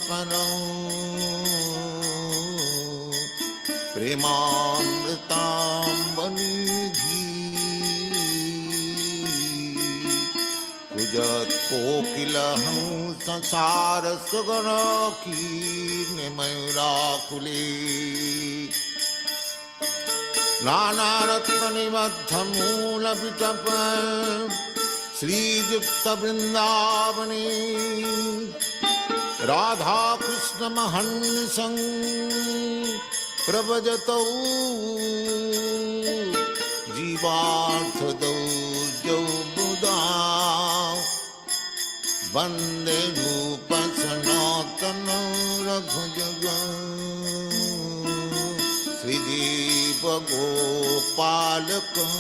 परं प्रेमामृताम्बनिधि कुजत कोकिलहं संसार सुगण कीर्णे मयूराकुले नानारत्न निबद्ध मूल विटप श्रीयुक्त वृंदावने राधा कृष्ण महन्निसं प्रभजतौ जीवार्थदौ जौ बुधा वंदे रूप सनातन रघुजगं श्रीजीव गोपालकं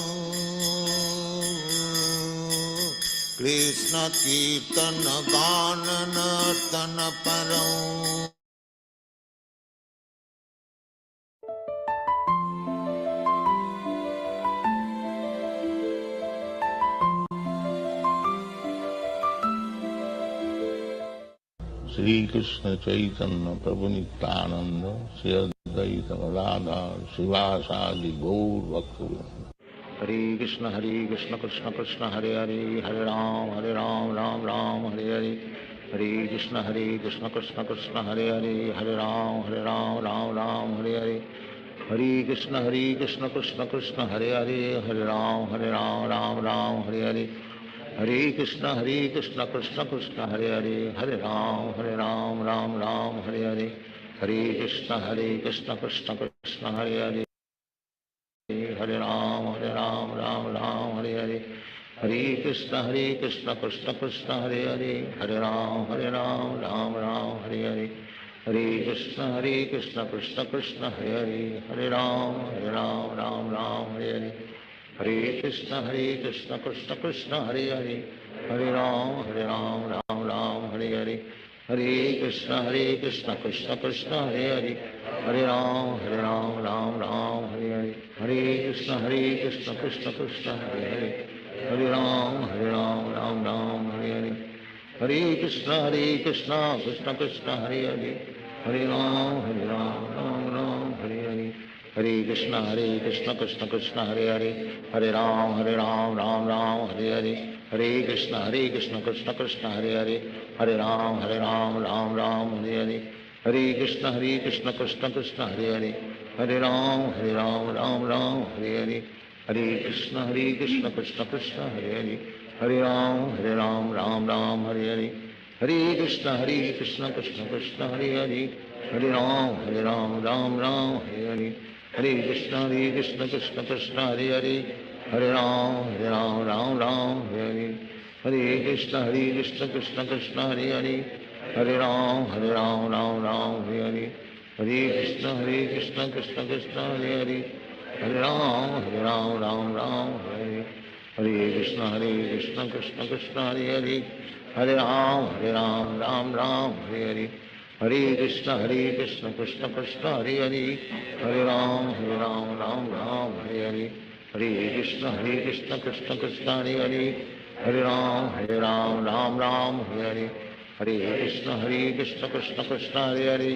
कृष्ण कीर्तन गान नर्तन परं श्री कृष्ण चैतन्य प्रभु नित्यानंद श्री अद्वैत राधा शिवासादि गौर भक्तवृंद। हरे कृष्ण कृष्ण कृष्ण हरे हरे हरे राम राम राम हरे हरे हरे कृष्ण कृष्ण कृष्ण हरे हरे हरे राम राम राम हरे हरे हरे कृष्ण कृष्ण कृष्ण हरे हरे हरे राम राम राम हरे हरे हरे कृष्ण कृष्ण कृष्ण हरे हरे हरे राम राम राम हरे हरे हरे कृष्ण कृष्ण कृष्ण हरे हरे हरे राम राम राम हरे हरे हरे कृष्ण कृष्ण कृष्ण हरे हरे हरे राम राम राम हरे हरे हरे कृष्ण कृष्ण कृष्ण हरे हरे हरे राम राम राम हरे हरे हरे कृष्ण कृष्ण कृष्ण हरे हरे हरे राम राम राम हरे हरे हरे कृष्ण कृष्ण कृष्ण हरे हरे हरे राम राम राम हरे हरे हरे कृष्ण कृष्ण कृष्ण हरे हरे हरे राम राम राम हरे हरे हरे कृष्ण कृष्ण कृष्ण हरे हरे हरे राम राम राम हरे हरे हरे कृष्ण कृष्ण कृष्ण हरे हरे हरे राम राम राम हरे हरे हरे कृष्ण कृष्ण कृष्ण हरे हरे हरे राम राम राम हरे हरे हरे कृष्ण कृष्ण कृष्ण हरे हरे हरे राम राम राम हरे हरे हरे कृष्ण कृष्ण कृष्ण हरे हरे हरे राम राम राम हरे हरे हरे कृष्ण कृष्ण कृष्ण हरे हरे हरे राम राम राम हरे हरे हरे कृष्ण कृष्ण कृष्ण हरे हरे हरे राम राम राम हरे हरे हरे कृष्ण कृष्ण कृष्ण हरे हरे हरे राम राम राम हरे हरे हरे कृष्ण कृष्ण कृष्ण हरे हरे हरे राम राम राम हरे हरे हरे कृष्ण कृष्ण कृष्ण हरे हरे हरे राम राम राम हरे हरे हरे कृष्ण कृष्ण कृष्ण हरे हरे हरे राम राम राम हरे हरे हरे कृष्ण कृष्ण कृष्ण हरे हरे हरे राम राम राम हरे हरे हरे कृष्ण कृष्ण कृष्ण हरे हरे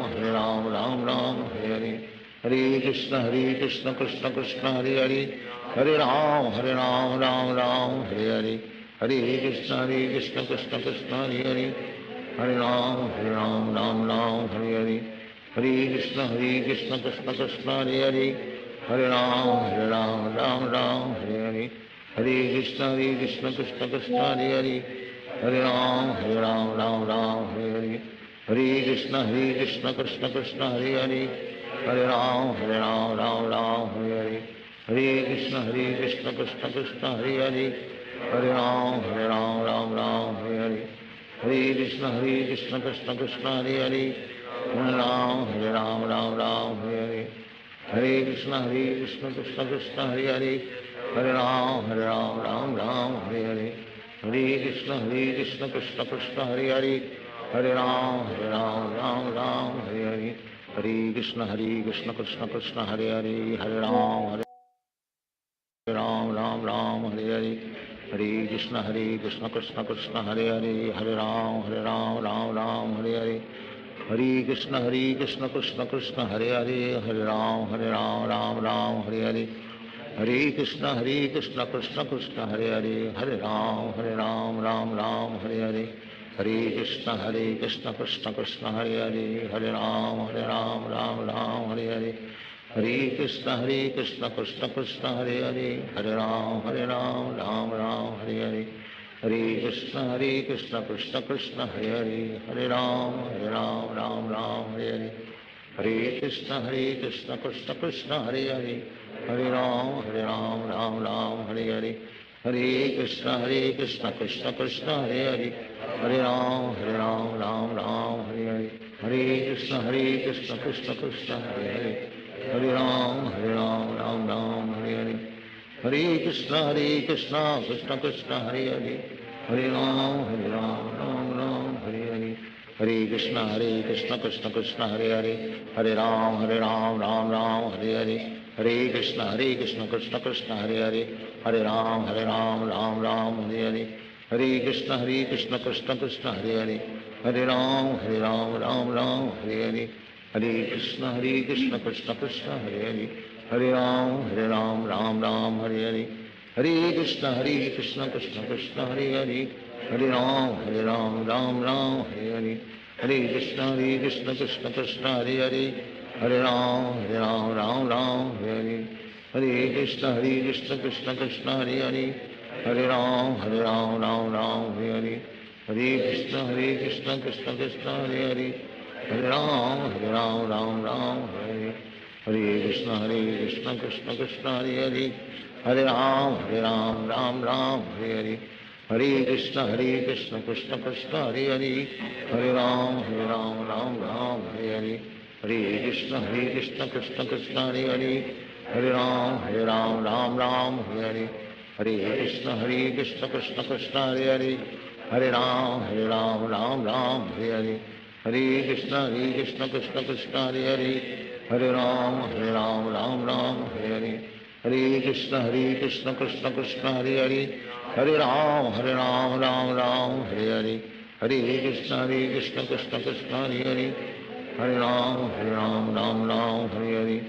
हरे राम राम राम हरे हरे हरे कृष्ण कृष्ण कृष्ण हरे हरे हरे राम राम राम हरे हरे हरे कृष्ण कृष्ण कृष्ण हरे हरे हरे राम राम राम हरे हरे हरे कृष्ण कृष्ण कृष्ण हरे हरे हरे राम राम राम हरे हरे हरे कृष्ण कृष्ण कृष्ण हरे हरे हरे राम राम राम हरे हरे हरे कृष्ण कृष्ण कृष्ण हरे हरे हरे राम राम राम हरे हरे हरे कृष्ण कृष्ण कृष्ण हरे हरे हरे राम राम राम हरे हरे हरे कृष्ण कृष्ण कृष्ण हरे हरे हरे राम राम राम हरे हरे हरे कृष्ण कृष्ण कृष्ण हरे हरे हरे राम राम राम हरे हरे हरे कृष्ण कृष्ण कृष्ण हरे हरे हरे राम राम राम हरे हरे हरे कृष्ण कृष्ण कृष्ण हरे हरे हरे राम राम राम हरे हरे हरे कृष्ण कृष्ण कृष्ण हरे हरे हरे राम राम राम राम हरे हरे, हरे कृष्ण कृष्ण कृष्ण हरे हरे, हरे राम राम राम हरे हरे, हरे कृष्ण कृष्ण कृष्ण हरे हरे, हरे राम राम राम हरे हरे, हरे कृष्ण कृष्ण कृष्ण हरे हरे, हरे राम राम राम हरे हरे, हरे कृष्ण कृष्ण कृष्ण हरे हरे, हरे राम राम राम हरे हरे, हरे कृष्ण कृष्ण कृष्ण हरे हरे, हरे राम राम राम हरे हरे, हरे कृष्ण कृष्ण कृष्ण हरे हरे, हरे राम राम राम हरे हरे, हरे कृष्ण कृष्ण कृष्ण हरे हरे, हरे राम राम हरे हरे, हरे कृष्ण कृष्ण कृष्ण हरे हरे, हरे राम राम हरे हरे, हरे कृष्ण कृष्ण कृष्ण हरे हरे, हरे राम राम हरे हरे, हरे कृष्ण कृष्ण कृष्ण हरे हरे, हरे राम राम हरे हरे, हरे कृष्ण कृष्ण कृष्ण हरे हरे, हरे राम राम राम हरे हरे, हरे कृष्ण कृष्ण कृष्ण हरे हरे, हरे राम राम राम हरे हरे, हरे कृष्ण कृष्ण कृष्ण हरे हरे, हरे राम राम हरे हरे, हरे कृष्ण कृष्ण कृष्ण हरे हरे, हरे राम राम हरे हरे, हरे कृष्ण कृष्ण कृष्ण हरे हरे, हरे राम राम हरे हरे, हरे कृष्ण कृष्ण कृष्ण हरे हरे, हरे राम राम हरे हरे, हरे कृष्ण कृष्ण कृष्ण हरे हरे, हरे राम राम हरे हरे, हरे कृष्ण कृष्ण कृष्ण हरे हरे, हरे राम राम हरे हरे, हरे कृष्ण कृष्ण कृष्ण हरे हरे, हरे राम राम हरे हरे, हरे कृष्ण कृष्ण कृष्ण हरे हरे, हरे राम राम हरे हरे, हरे कृष्ण कृष्ण कृष्ण हरे हरे, हरे राम राम हरे हरे, हरे कृष्ण कृष्ण कृष्ण हरे हरे, हरे राम राम हरे हरे, हरे कृष्ण कृष्ण कृष्ण हरे हरे, हरे राम राम हरे हरे, हरे कृष्ण कृष्ण कृष्ण हरे हरे, हरे राम राम हरे हरे, हरे कृष्ण कृष्ण कृष्ण हरे हरे, हरे राम राम हरे हरे, हरे कृष्ण कृष्ण कृष्ण हरे हरे, हरे राम राम हरे हरे, हरे कृष्ण कृष्ण कृष्ण हरे हरे, हरे राम राम हरे हरे,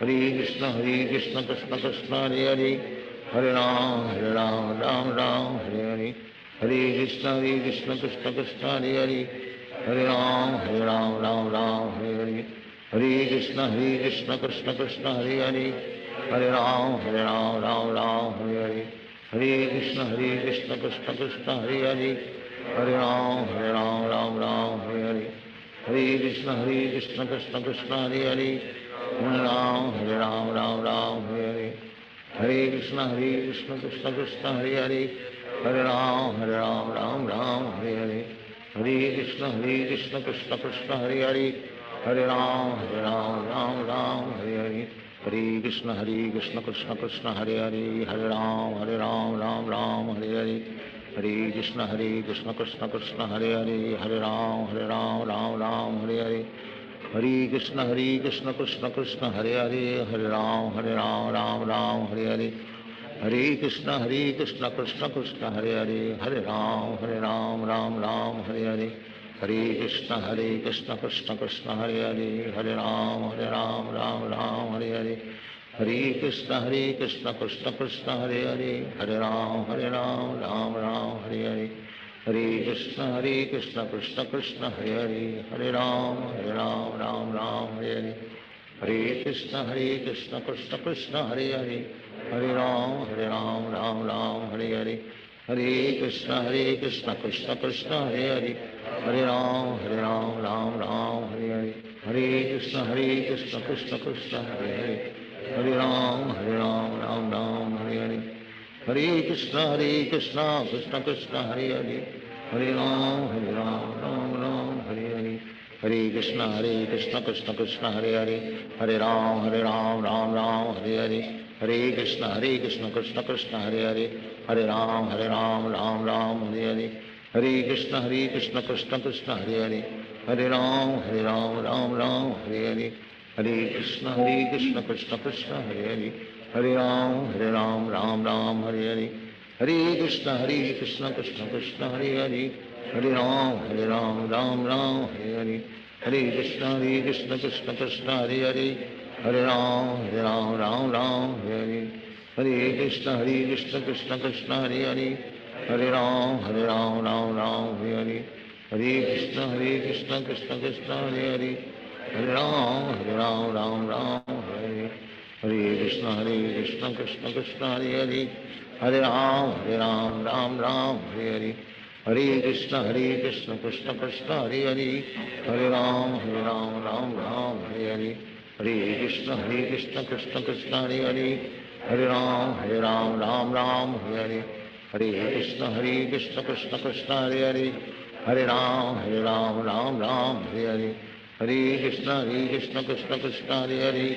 हरे कृष्ण कृष्ण कृष्ण हरे हरे, हरे राम राम हरे हरे, हरे कृष्ण कृष्ण कृष्ण हरे हरे, हरे राम राम हरे हरे, हरे कृष्ण कृष्ण कृष्ण हरे हरे, हरे राम हरे हरे, हरे कृष्ण कृष्ण कृष्ण हरे हरे, हरे राम राम हरे हरे, हरे कृष्ण कृष्ण कृष्ण हरे हरे, हरे राम राम हरे हरे, हरे कृष्ण कृष्ण कृष्ण हरे हरे, हरे राम राम हरे हरे, हरे कृष्ण कृष्ण कृष्ण हरे हरे, हरे राम राम हरे हरे, हरे कृष्ण कृष्ण कृष्ण हरे हरे, हरे राम राम हरे हरे, हरे कृष्ण कृष्ण कृष्ण हरे हरे, हरे राम राम हरे हरे, हरे कृष्ण कृष्ण कृष्ण हरे हरे, हरे राम राम हरे हरे, हरे कृष्ण कृष्ण कृष्ण हरे हरे, हरे राम राम हरे हरे, हरे कृष्ण कृष्ण कृष्ण हरे हरे, हरे राम राम हरे हरे, हरे कृष्ण कृष्ण कृष्ण हरे हरे, हरे राम राम हरे हरे, हरे कृष्ण कृष्ण कृष्ण हरे हरे, हरे राम राम हरे हरे, हरे कृष्ण कृष्ण कृष्ण हरे हरे, हरे राम राम हरे हरे, हरे कृष्ण कृष्ण कृष्ण हरे हरे, हरे राम राम हरे हरे, हरे कृष्ण कृष्ण कृष्ण हरे हरे, हरे राम राम हरे हरे, हरे कृष्ण कृष्ण कृष्ण हरे हरे, हरे राम राम हरे हरे, हरे कृष्ण कृष्ण कृष्ण हरे हरे, हरे राम राम हरे हरे, हरे Krishna Krishna Krishna Hare Hare, Hare Ram, Ram Ram, Hare Hare. Hare Krishna, Krishna Krishna, Hare Hare. Hare Ram, Ram Ram, Hare Hare. Hare Krishna, Krishna Krishna, Hare Hare. Hare Ram, Ram Ram, Hare Hare. Hare Krishna, Krishna Krishna, Hare Hare. Hare Ram, Ram Ram, Hare Hare. Hare Krishna, Krishna Krishna, Hare Hare. Hare Ram, Ram Ram, Hare Hare. Hare Krishna, Krishna Krishna, Hare Hare. Hare Ram, Ram Ram, Hare Hare. Hare Krishna, Krishna Krishna, Hare Hare. Hare Ram, Ram Ram, Hare Hare. Hare Krishna, Krishna Krishna, Hare Hare. Hare Ram, Ram Ram, Hare Hare. Hare Krishna, Krishna Krishna, Hare Hare. Hare Ram, Ram Ram, Hare Hare. Hare Krishna, Krishna Krishna, Hare Hare.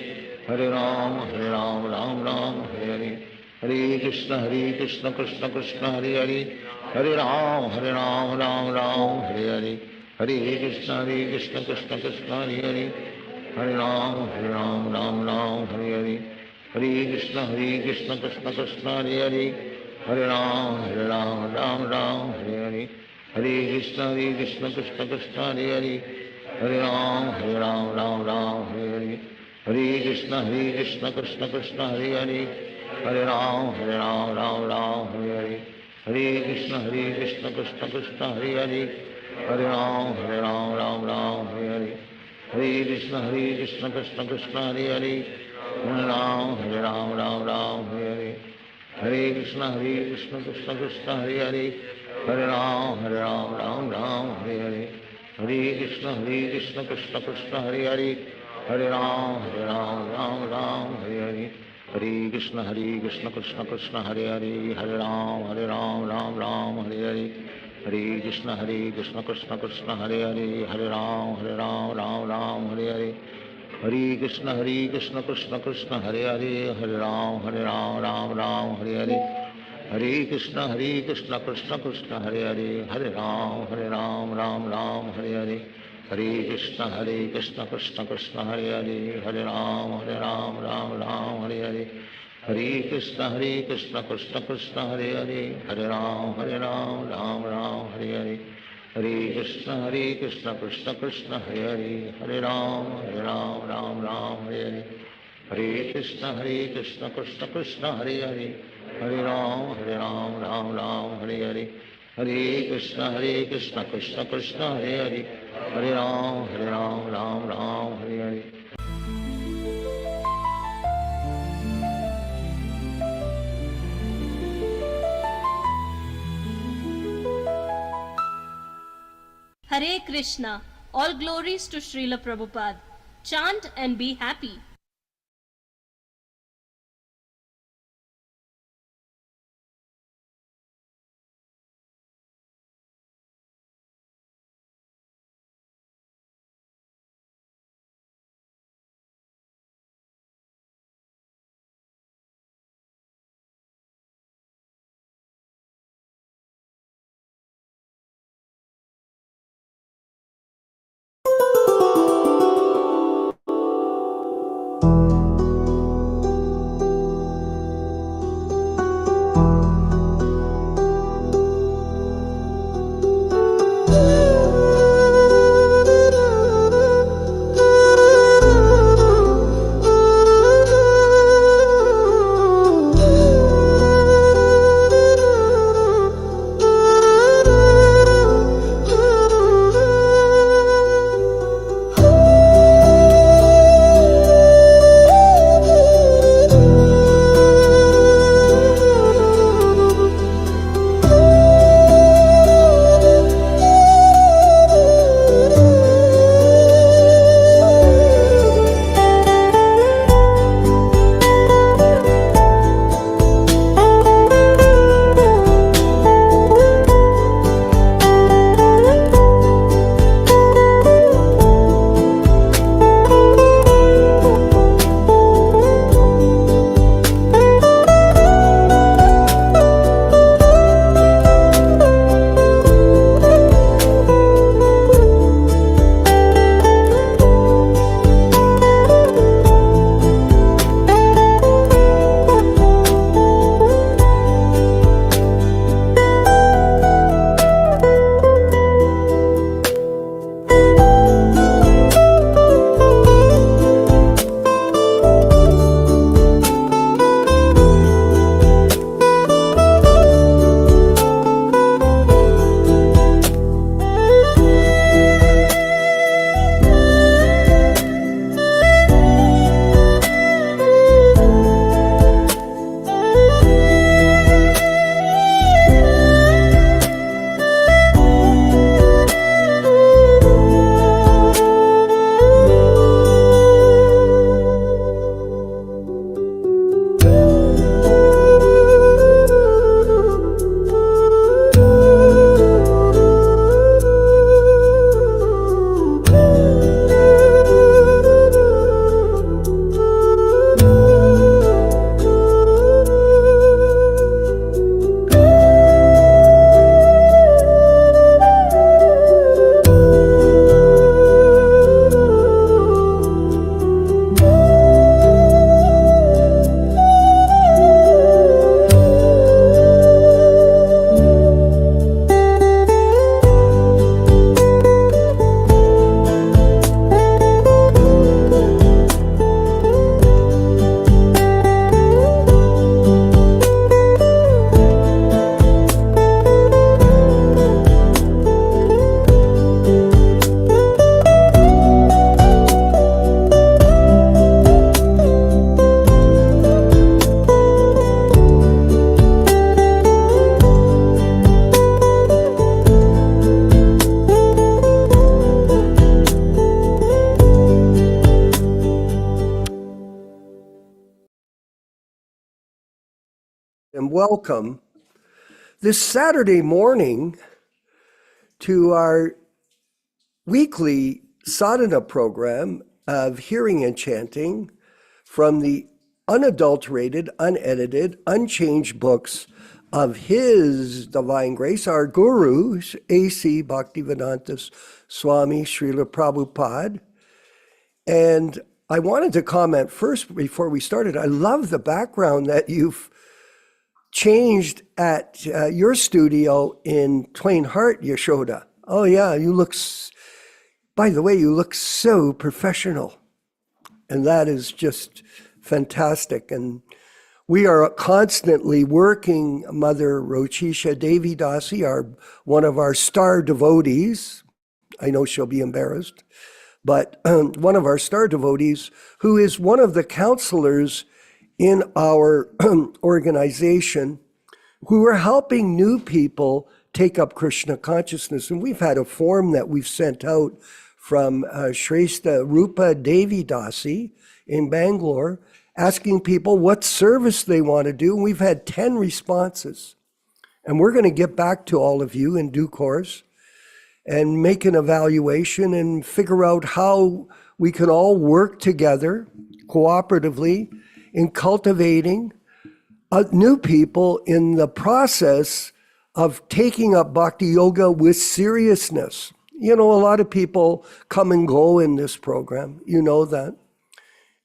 Hare Ram, Ram Ram, Hare Hare. Hare Krishna, Krishna Krishna, Hare Hare. Hare Ram, Ram Ram, Hare Hare. Hare Krishna, Krishna Krishna, Hare Hare. Hare Ram, Ram Ram, Hare Hare. Hare Krishna, Krishna Krishna, Hare Hare. Hare Ram, Ram Ram, Hare Hare. Hare Krishna, Krishna Krishna, Hare Hare. Hare Ram, Ram Ram, Hare Hare. Hare Krishna, Krishna Krishna, Hare Hare. Hare Ram, Ram Ram, Hare Hare. Hare Krishna, Krishna Krishna, Hare Hare. Hare Ram, Ram, Hare Hare. Hare Krishna, Krishna Krishna, Hare Hare. Hare Ram, Ram, Hare Hare. Hare Krishna, Krishna Krishna, Hare Hare. Hare Ram, Ram, Hare Hare. Hare Krishna, Krishna Krishna, Hare Hare. Hare Ram, Ram, Hare Hare. Hare Krishna, Krishna Krishna, Hare Hare. Hare Ram, Ram, Hare Hare. Hare Krishna, Krishna Krishna, Hare Hare. Hare Ram, Hare Hare. Hare Krishna, Krishna Krishna, Hare Hare. Hare Ram, Hare Hare. Hare Krishna, Krishna Krishna, Hare Hare. Hare Ram, Ram, Hare Hare. Hare Krishna, Krishna Krishna, Hare Hare. Hare Ram, Ram, Hare Hare. Hare Krishna, Krishna Krishna, Hare Hare. Hare Ram, Ram, Hare Hare. Hare Krishna, Krishna Krishna, Hare Hare. Hare Ram, Ram, Hare Hare. Hare Krishna, Krishna Krishna, Hare Hare. Hare Ram, Ram, Hare Hare. Hare Krishna, Krishna Krishna, Hare Hare. Hare Ram, Ram, Hare Hare. Hare Krishna, all glories to Srila Prabhupada. Chant and be happy. welcome this Saturday morning to our weekly sadhana program of hearing and chanting from the unadulterated, unedited, unchanged books of His Divine Grace, our Guru, A.C. Bhaktivedanta Swami Srila Prabhupada. And I wanted to comment first before we started. I love the background that you've changed at your studio in Twain Harte, Yashoda. Oh yeah, you look, by the way, you look so professional. And that is just fantastic. And we are constantly working Mother Rochisha Devi Dasi, one of our star devotees. I know she'll be embarrassed, but one of our star devotees, who is one of the counselors in our organization, who are helping new people take up Krishna consciousness. And we've had a form that we've sent out from Shrestha Rupa Devi Dasi in Bangalore, asking people what service they want to do. And we've had 10 responses. And we're going to get back to all of you in due course and make an evaluation and figure out how we can all work together cooperatively in cultivating new people in the process of taking up bhakti yoga with seriousness. You know, a lot of people come and go in this program, you know that.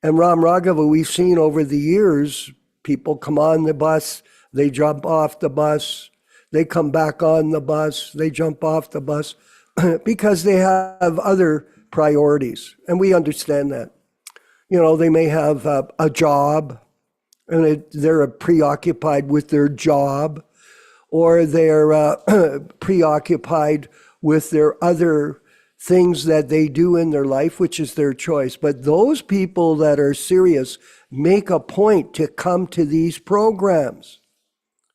And Ram Raghava, we've seen over the years, people come on the bus, they jump off the bus, they come back on the bus, they jump off the bus, because they have other priorities. And we understand that. You know, they may have a job, and they're preoccupied with their job, or they're preoccupied with their other things that they do in their life, which is their choice. But those people that are serious make a point to come to these programs.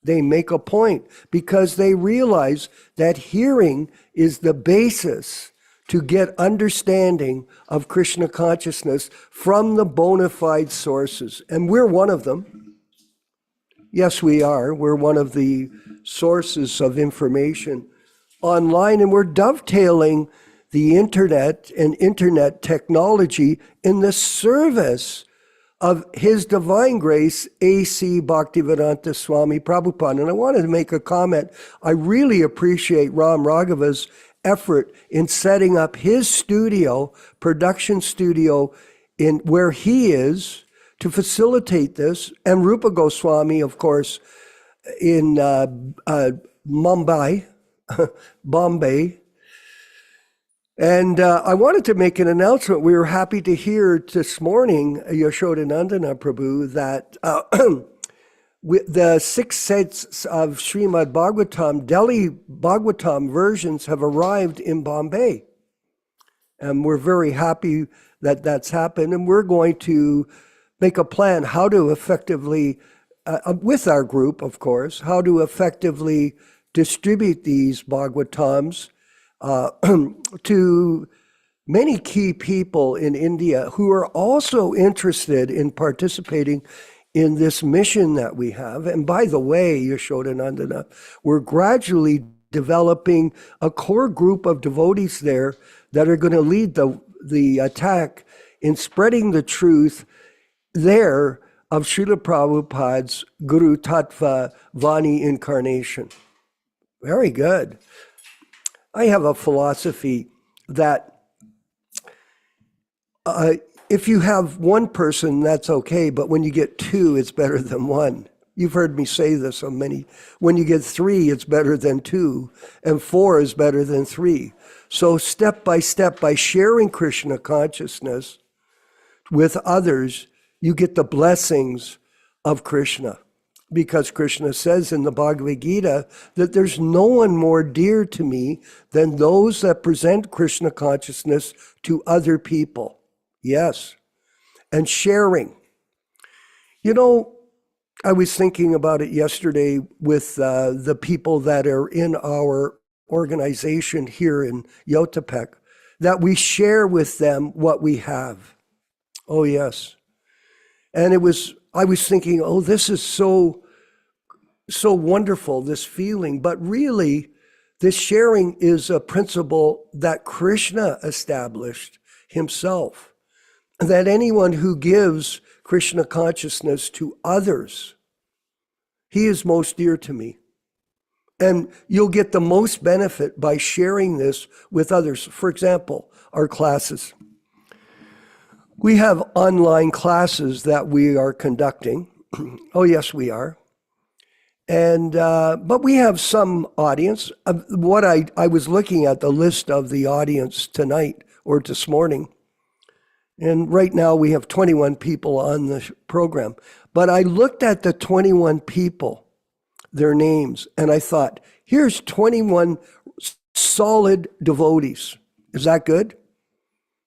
They make a point because they realize that hearing is the basis to get understanding of Krishna consciousness from the bona fide sources. And we're one of them. Yes, we are. We're one of the sources of information online, and we're dovetailing the internet and internet technology in the service of His Divine Grace, A.C. Bhaktivedanta Swami Prabhupada. And I wanted to make a comment. I really appreciate Ram Raghava's effort in setting up his studio, production studio, in where he is to facilitate this, and Rupa Goswami, of course, in Mumbai, Bombay. And I wanted to make an announcement. We were happy to hear this morning, Yashodanandana Prabhu, that the 6 sets of Srimad Bhagavatam, Delhi Bhagavatam versions have arrived in Bombay. And we're very happy that that's happened. And we're going to make a plan how to effectively, with our group, of course, how to effectively distribute these Bhagavatams to many key people in India who are also interested in participating in this mission that we have. And by the way, Yashodanandana, we're gradually developing a core group of devotees there that are going to lead the attack in spreading the truth there of Srila Prabhupada's Guru Tattva Vani incarnation. Very good. I have a philosophy that if you have one person, that's okay, but when you get 2, it's better than 1. You've heard me say this on many. When you get 3, it's better than 2, and 4 is better than 3. So step, by sharing Krishna consciousness with others, you get the blessings of Krishna. Because Krishna says in the Bhagavad Gita that there's no one more dear to me than those that present Krishna consciousness to other people. Yes. And sharing. You know, I was thinking about it yesterday with the people that are in our organization here in Yotapek, that we share with them what we have. Oh, yes. And I was thinking, oh, this is so so wonderful, this feeling, but really, this sharing is a principle that Krishna established himself, that anyone who gives Krishna consciousness to others, he is most dear to me. And you'll get the most benefit by sharing this with others. For example, our classes. We have online classes that we are conducting. Oh, yes, we are. And but we have some audience. What I was looking at the list of the audience tonight or this morning, and right now we have 21 people on the program. But I looked at the 21 people, their names, and I thought, here's 21 solid devotees. Is that good?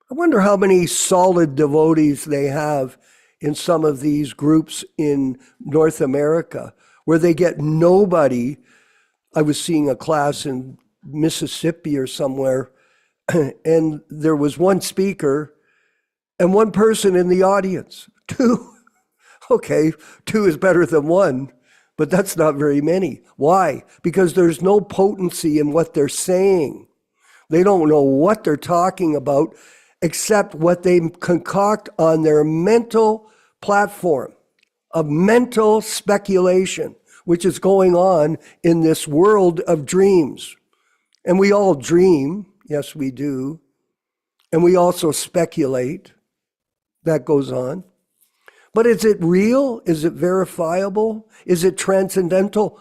I wonder how many solid devotees they have in some of these groups in North America, where they get nobody. I was seeing a class in Mississippi or somewhere, and there was one speaker and one person in the audience. Two. Okay, two is better than one, but that's not very many. Why? Because there's no potency in what they're saying. They don't know what they're talking about except what they concoct on their mental platform of mental speculation, which is going on in this world of dreams. And we all dream, yes, we do. And we also speculate. That goes on. But is it real? Is it verifiable? Is it transcendental?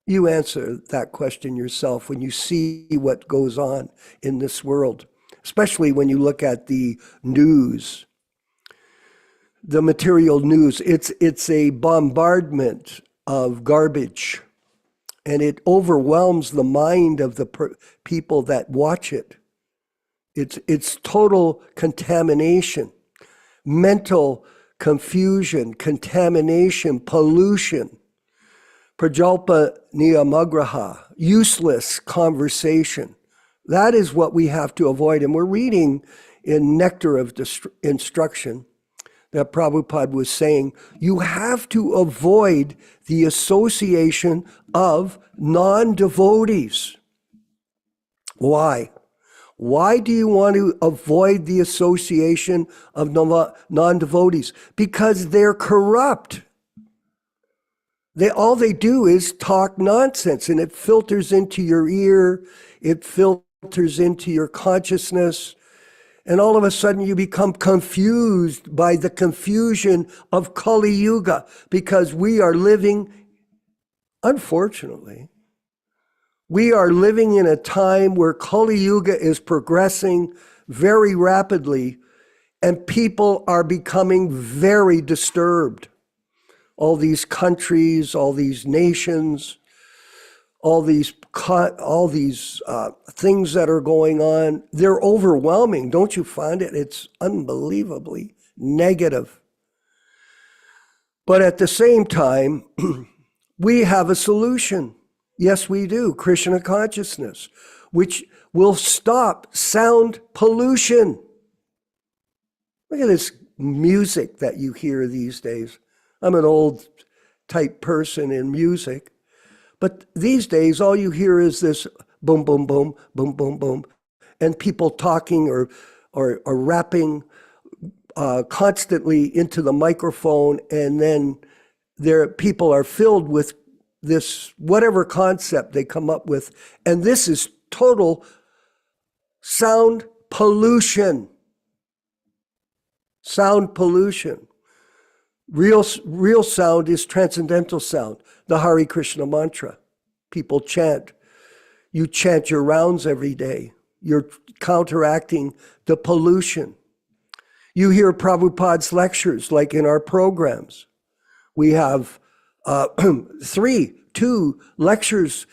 You answer that question yourself when you see what goes on in this world, especially when you look at the news, the material news. It's a bombardment of garbage, and it overwhelms the mind of the people that watch it. It's total contamination, mental confusion, contamination, pollution, prajalpa niyamagraha, useless conversation. That is what we have to avoid. And we're reading in Nectar of Instruction that Prabhupada was saying, you have to avoid the association of non-devotees. Why? Why do you want to avoid the association of non-devotees? Because they're corrupt. All they do is talk nonsense, and it filters into your ear, it filters into your consciousness, and all of a sudden you become confused by the confusion of Kali Yuga, because we are living, unfortunately, we are living in a time where Kali Yuga is progressing very rapidly, and people are becoming very disturbed. All these countries, all these nations, all these things that are going on, they're overwhelming. Don't you find it? It's unbelievably negative. But at the same time, we have a solution. Yes, we do. Krishna consciousness, which will stop sound pollution. Look at this music that you hear these days. I'm an old type person in music, but these days all you hear is this boom, boom, boom, boom, boom, boom, and people talking or rapping constantly into the microphone, and then people are filled with this whatever concept they come up with, and this is total sound pollution. Sound pollution. Real sound is transcendental sound, the Hare Krishna mantra. People chant. You chant your rounds every day. You're counteracting the pollution. You hear Prabhupada's lectures, like in our programs. We have 2 lectures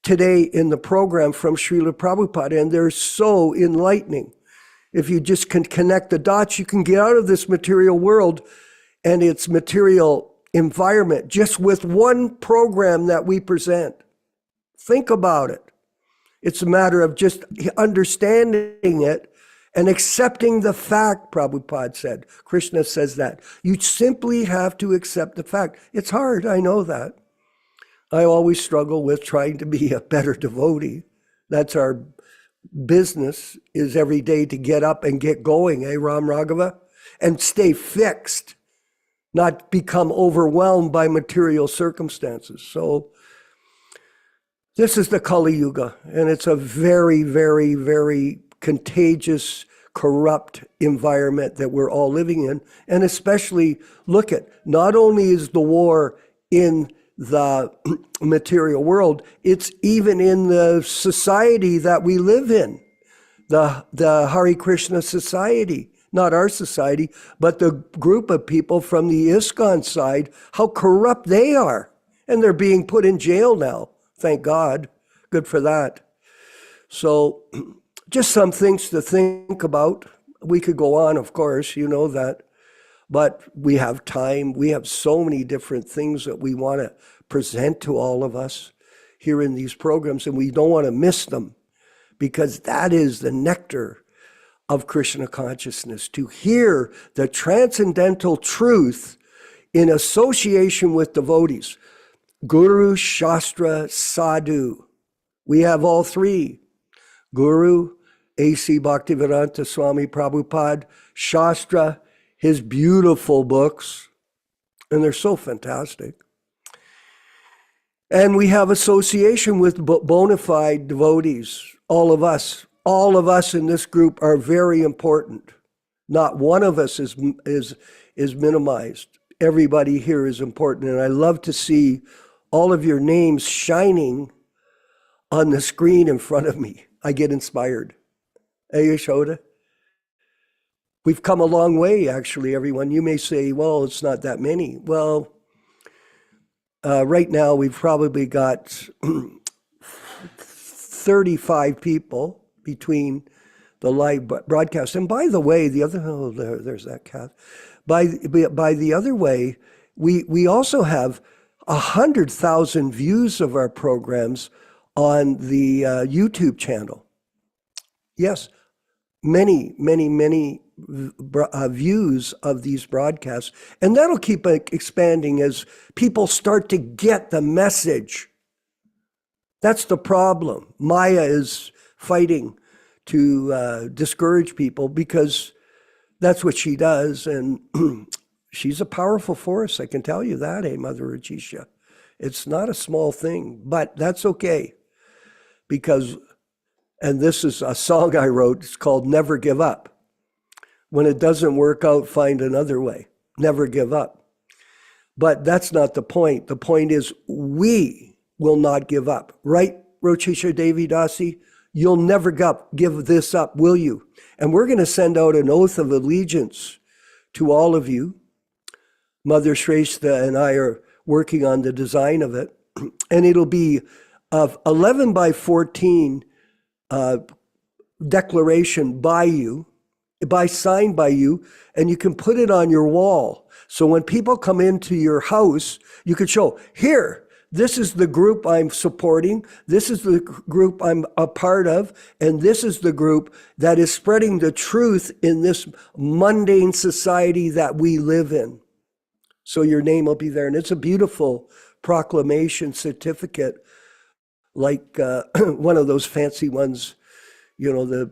today in the program from Srila Prabhupada, and they're so enlightening. If you just can connect the dots, you can get out of this material world and its material environment just with one program that we present. Think about it. It's a matter of just understanding it and accepting the fact, Prabhupada said. Krishna says that. You simply have to accept the fact. It's hard, I know that. I always struggle with trying to be a better devotee. That's our business, is every day to get up and get going, Ram Raghava? And stay fixed, not become overwhelmed by material circumstances. So this is the Kali Yuga, and it's a very, very, very contagious, corrupt environment that we're all living in. And especially, look at, not only is the war in the material world, it's even in the society that we live in, the Hare Krishna society, not our society, but the group of people from the ISKCON side, how corrupt they are. And they're being put in jail now, thank God. Good for that. So just some things to think about. We could go on, of course, you know that. But we have time. We have so many different things that we want to present to all of us here in these programs, and we don't want to miss them, because that is the nectar of Krishna consciousness, to hear the transcendental truth in association with devotees. Guru, Shastra, Sadhu. We have all three. Guru, A.C. Bhaktivedanta Swami Prabhupada. Shastra, his beautiful books, and they're so fantastic. And we have association with bona fide devotees. All of us in this group are very important. Not one of us is minimized. Everybody here is important, and I love to see all of your names shining on the screen in front of me. I get inspired. Hey, Yashoda? We've come a long way, actually, everyone. You may say, well, it's not that many. Well, right now we've probably got 35 people between the live broadcast. And by the way, the other, there's that cat. By the other way, we also have 100,000 views of our programs on the YouTube channel. Yes, many views of these broadcasts. And that'll keep expanding as people start to get the message. That's the problem. Maya is fighting to discourage people, because that's what she does. And she's a powerful force, I can tell you that, Mother Rajisha. It's not a small thing, but that's okay. Because, and this is a song I wrote, it's called Never Give Up. When it doesn't work out, find another way. Never give up. But that's not the point. The point is we will not give up. Right, Rochisha Devi Dasi? You'll never give this up, will you? And we're going to send out an oath of allegiance to all of you. Mother Shrestha and I are working on the design of it. And it'll be of 11 by 14 declaration by you, signed by you, and you can put it on your wall. So when people come into your house, you can show, here, this is the group I'm supporting, this is the group I'm a part of, and this is the group that is spreading the truth in this mundane society that we live in. So your name will be there. And it's a beautiful proclamation certificate, like one of those fancy ones, you know, the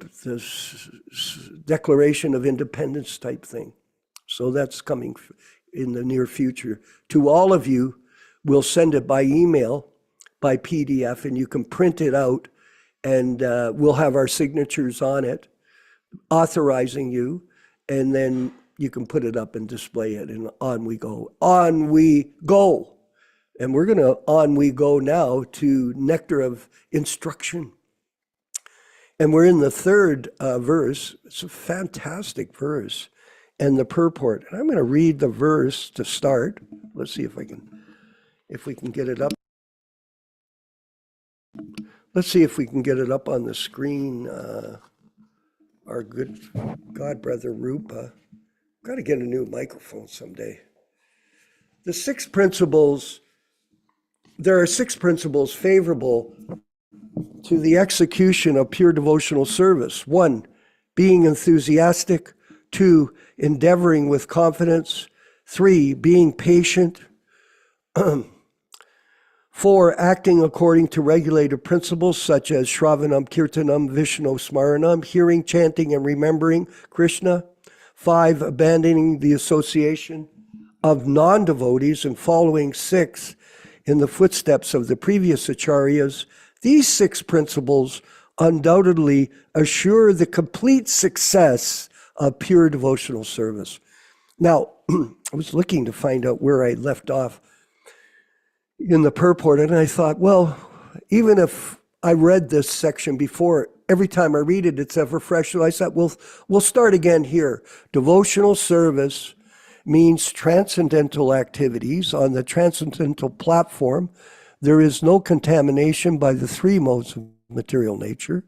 Declaration of Independence type thing. So that's coming in the near future. To all of you, we'll send it by email, by PDF, and you can print it out, and we'll have our signatures on it, authorizing you, and then you can put it up and display it, and on we go. On we go. And we're going to on we go now to Nectar of Instruction. And we're in the third verse. It's a fantastic verse. And the purport. And I'm going to read the verse to start. Let's see if we can get it up. Let's see if we can get it up on the screen. Our good God brother Rupa. Got to get a new microphone someday. The 6 principles, there are 6 principles favorable to the execution of pure devotional service. 1, being enthusiastic. 2, endeavoring with confidence. 3, being patient. 4, acting according to regulated principles such as Shravanam, Kirtanam, Vishnu Smaranam, hearing, chanting, and remembering Krishna. 5, abandoning the association of non-devotees and following 6 in the footsteps of the previous acharyas. These 6 principles undoubtedly assure the complete success of pure devotional service. Now, I was looking to find out where I left off in the purport, and I thought, well, even if I read this section before, every time I read it, it's ever fresh. So I said, we'll start again here. Devotional service means transcendental activities on the transcendental platform. There is no contamination by the 3 modes of material nature.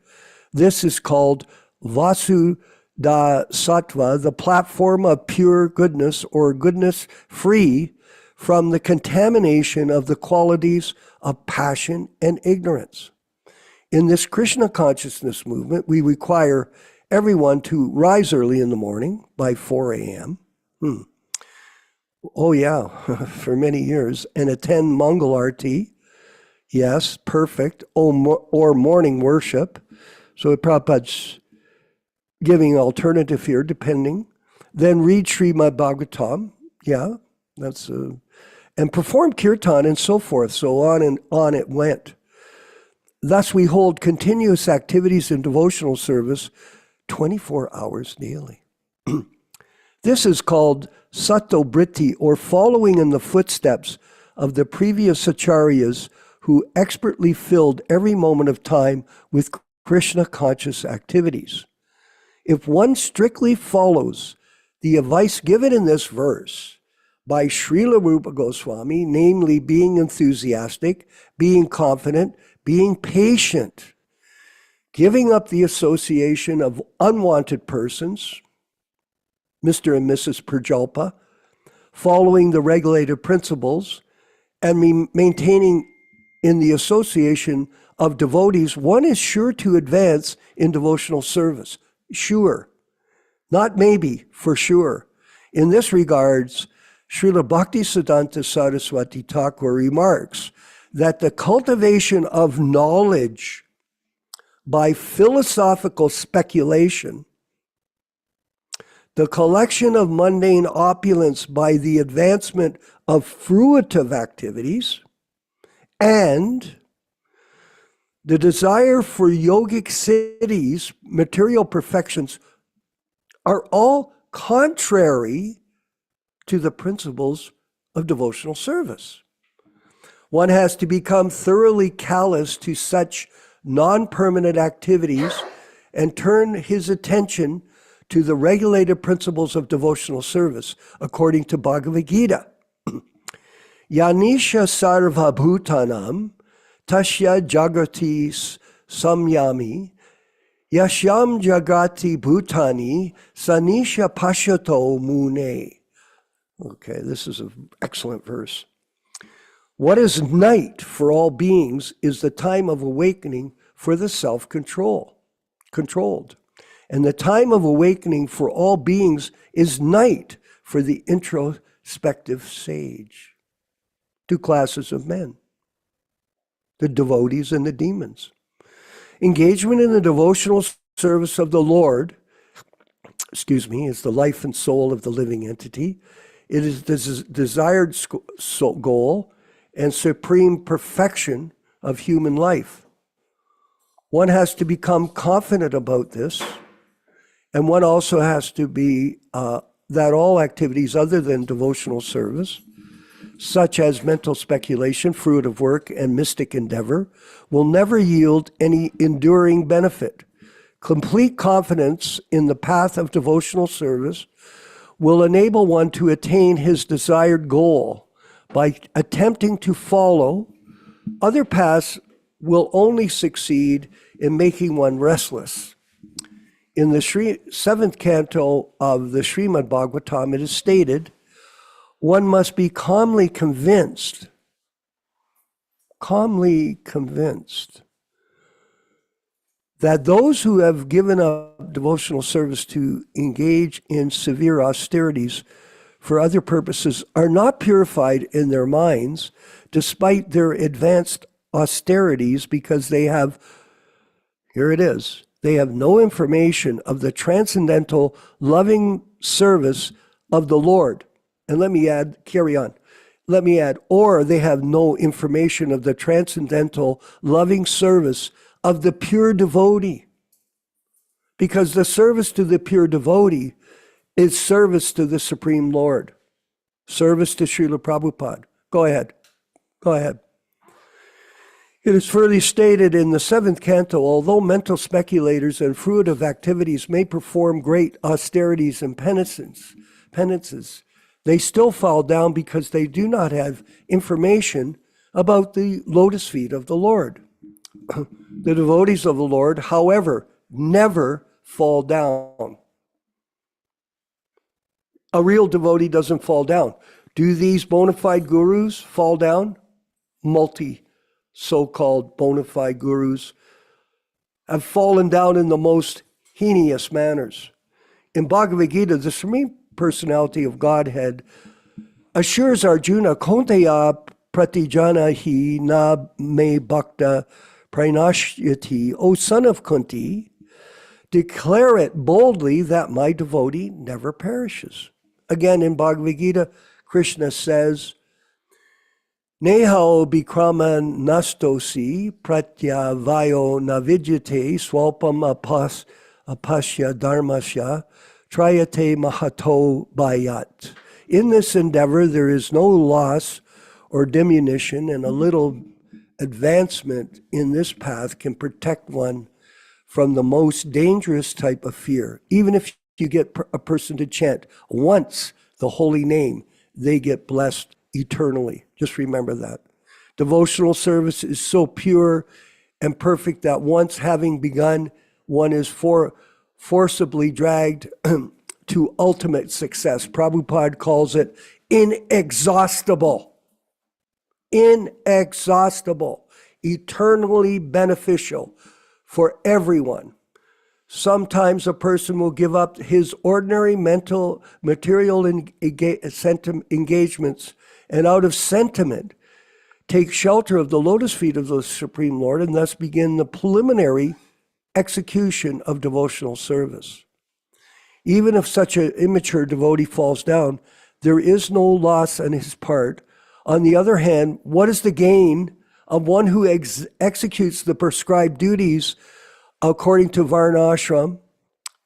This is called Vasudha Sattva, the platform of pure goodness or goodness free from the contamination of the qualities of passion and ignorance. In this Krishna consciousness movement, we require everyone to rise early in the morning by 4 a.m. Oh yeah, for many years, and attend Mangal Arti. Yes, perfect. Or morning worship. So Prabhupada's giving alternative here, depending. Then read Srimad Bhagavatam. Yeah, that's and perform kirtan and so forth. So on and on it went. Thus, we hold continuous activities in devotional service 24 hours daily. This is called Sattva-britti, or following in the footsteps of the previous acharyas who expertly filled every moment of time with Krishna conscious activities. If one strictly follows the advice given in this verse by Srila Rupa Goswami, namely being enthusiastic, being confident, being patient, giving up the association of unwanted persons, Mr. and Mrs. Prajalpa, following the regulated principles, and maintaining in the association of devotees, one is sure to advance in devotional service. Sure. Not maybe, for sure. In this regards, Srila Bhaktisiddhanta Saraswati Thakur remarks that the cultivation of knowledge by philosophical speculation, the collection of mundane opulence by the advancement of fruitive activities, and the desire for yogic siddhis, material perfections, are all contrary to the principles of devotional service. One has to become thoroughly callous to such non-permanent activities and turn his attention to the regulated principles of devotional service, according to Bhagavad Gita. Yanisha sarva bhutanam tasya jagati samyami yashyam jagati bhutani sanisha pashato mune. Okay, this is an excellent verse. What is night for all beings is the time of awakening for the self-controlled. And the time of awakening for all beings is night for the introspective sage. 2 classes of men, the devotees and the demons. Engagement in the devotional service of the Lord, is the life and soul of the living entity. It is the desired goal and supreme perfection of human life. One has to become confident about this, and one also has to be that all activities other than devotional service, such as mental speculation, fruitive work, and mystic endeavor, will never yield any enduring benefit. Complete confidence in the path of devotional service will enable one to attain his desired goal. By attempting to follow other paths will only succeed in making one restless. In the 7th canto of the Srimad Bhagavatam, it is stated, one must be calmly convinced that those who have given up devotional service to engage in severe austerities for other purposes are not purified in their minds, despite their advanced austerities, because they have, here it is, they have no information of the transcendental loving service of the Lord. And let me add, carry on. Let me add, or they have no information of the transcendental loving service of the pure devotee. Because the service to the pure devotee is service to the Supreme Lord. Service to Srila Prabhupada. Go ahead. Go ahead. It is further stated in the 7th canto, although mental speculators and fruitive activities may perform great austerities and penances, they still fall down because they do not have information about the lotus feet of the Lord. The devotees of the Lord, however, never fall down. A real devotee doesn't fall down. Do these bona fide gurus fall down? So-called bona fide gurus have fallen down in the most heinous manners. In Bhagavad Gita, the Supreme Personality of Godhead assures Arjuna, Konteya pratijanahi na me bhakta pranashyati, O son of Kunti, declare it boldly that my devotee never perishes. Again, in Bhagavad Gita, Krishna says, Nehao bikraman nastosi pratyavayo navidyate swalpam apasya dharmasya trayate mahato bayat. In this endeavor, there is no loss or diminution, and a little advancement in this path can protect one from the most dangerous type of fear. Even if you get a person to chant once the holy name, they get blessed eternally. Just remember that. Devotional service is so pure and perfect that once having begun, one is forcibly dragged to ultimate success. Prabhupada calls it inexhaustible, eternally beneficial for everyone. Sometimes a person will give up his ordinary material engagements and out of sentiment take shelter of the lotus feet of the Supreme Lord and thus begin the preliminary execution of devotional service. Even if such an immature devotee falls down, there is no loss on his part. On the other hand, what is the gain of one who executes the prescribed duties according to Varna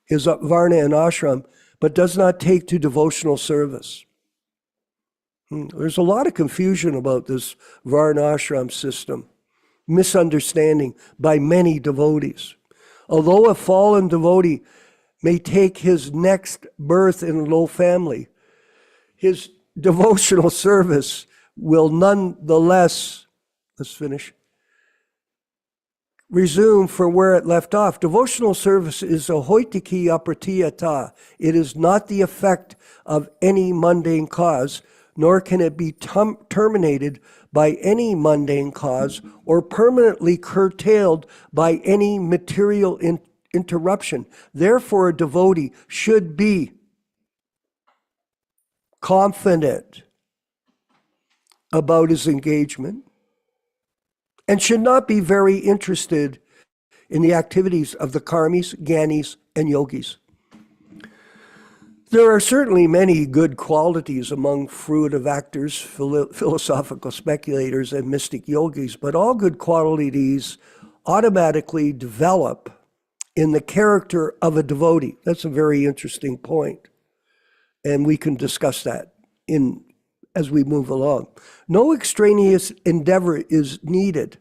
his Varna and ashram, but does not take to devotional service? There's a lot of confusion about this Varnashram system, misunderstanding by many devotees. Although a fallen devotee may take his next birth in a low family, his devotional service will nonetheless, resume from where it left off. Devotional service is a hoitiki apratiyata. It is not the effect of any mundane cause, nor can it be terminated by any mundane cause or permanently curtailed by any material interruption. Therefore, a devotee should be confident about his engagement and should not be very interested in the activities of the karmis, gyanis, and yogis. There are certainly many good qualities among fruitive actors, philosophical speculators, and mystic yogis, but all good qualities automatically develop in the character of a devotee. That's a very interesting point, and we can discuss that as we move along. No extraneous endeavor is needed.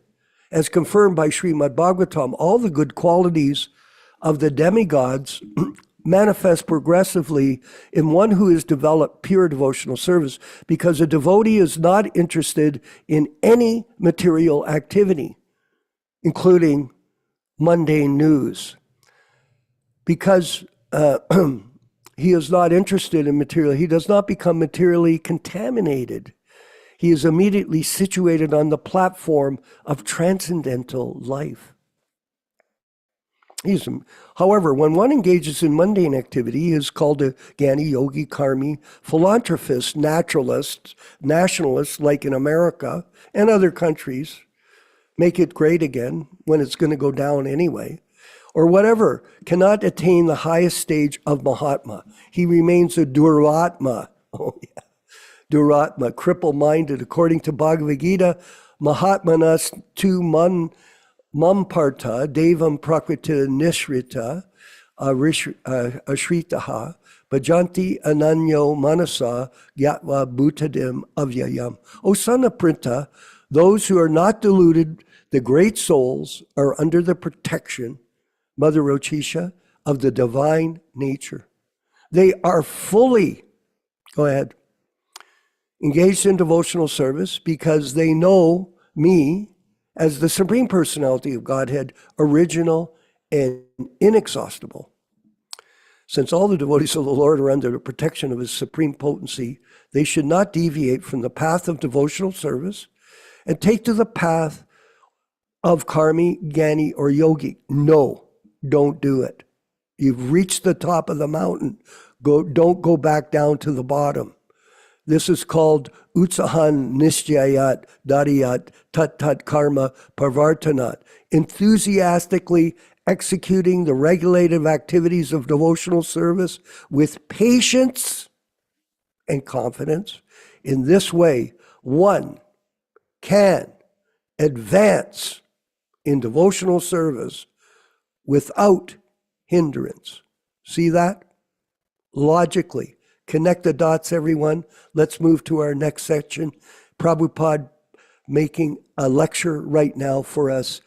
As confirmed by Srimad Bhagavatam, all the good qualities of the demigods manifest progressively in one who has developed pure devotional service, because a devotee is not interested in any material activity, including mundane news. Because he is not interested in material, he does not become materially contaminated. He is immediately situated on the platform of transcendental life. However, when one engages in mundane activity, he is called a Jnani, Yogi, Karmi, philanthropist, naturalist, nationalist, like in America and other countries. Make it great again when it's going to go down anyway. Or whatever, cannot attain the highest stage of Mahatma. He remains a Duratma. Oh, yeah. Duratma, cripple-minded. According to Bhagavad Gita, Mahatmanas tu Mamparta, Devam Prakrita Nishrita, Ashritaha, Bhajanti Ananyo Manasa, Gyatva Bhutadim Avyayam. O son of Printa, those who are not deluded, the great souls, are under the protection, Mother Rochisha, of the divine nature. They are fully, go ahead, engaged in devotional service because they know me as the Supreme Personality of Godhead, original and inexhaustible. Since all the devotees of the Lord are under the protection of His supreme potency, they should not deviate from the path of devotional service and take to the path of Karmi, Jnani, or Yogi. No, don't do it. You've reached the top of the mountain. Don't go back down to the bottom. This is called Utsahan Nishjayat Dariyat Tat Tat Karma Parvartanat, enthusiastically executing the regulative activities of devotional service with patience and confidence. In this way, one can advance in devotional service without hindrance. See that? Logically. Connect the dots, everyone. Let's move to our next section. Prabhupada making a lecture right now for us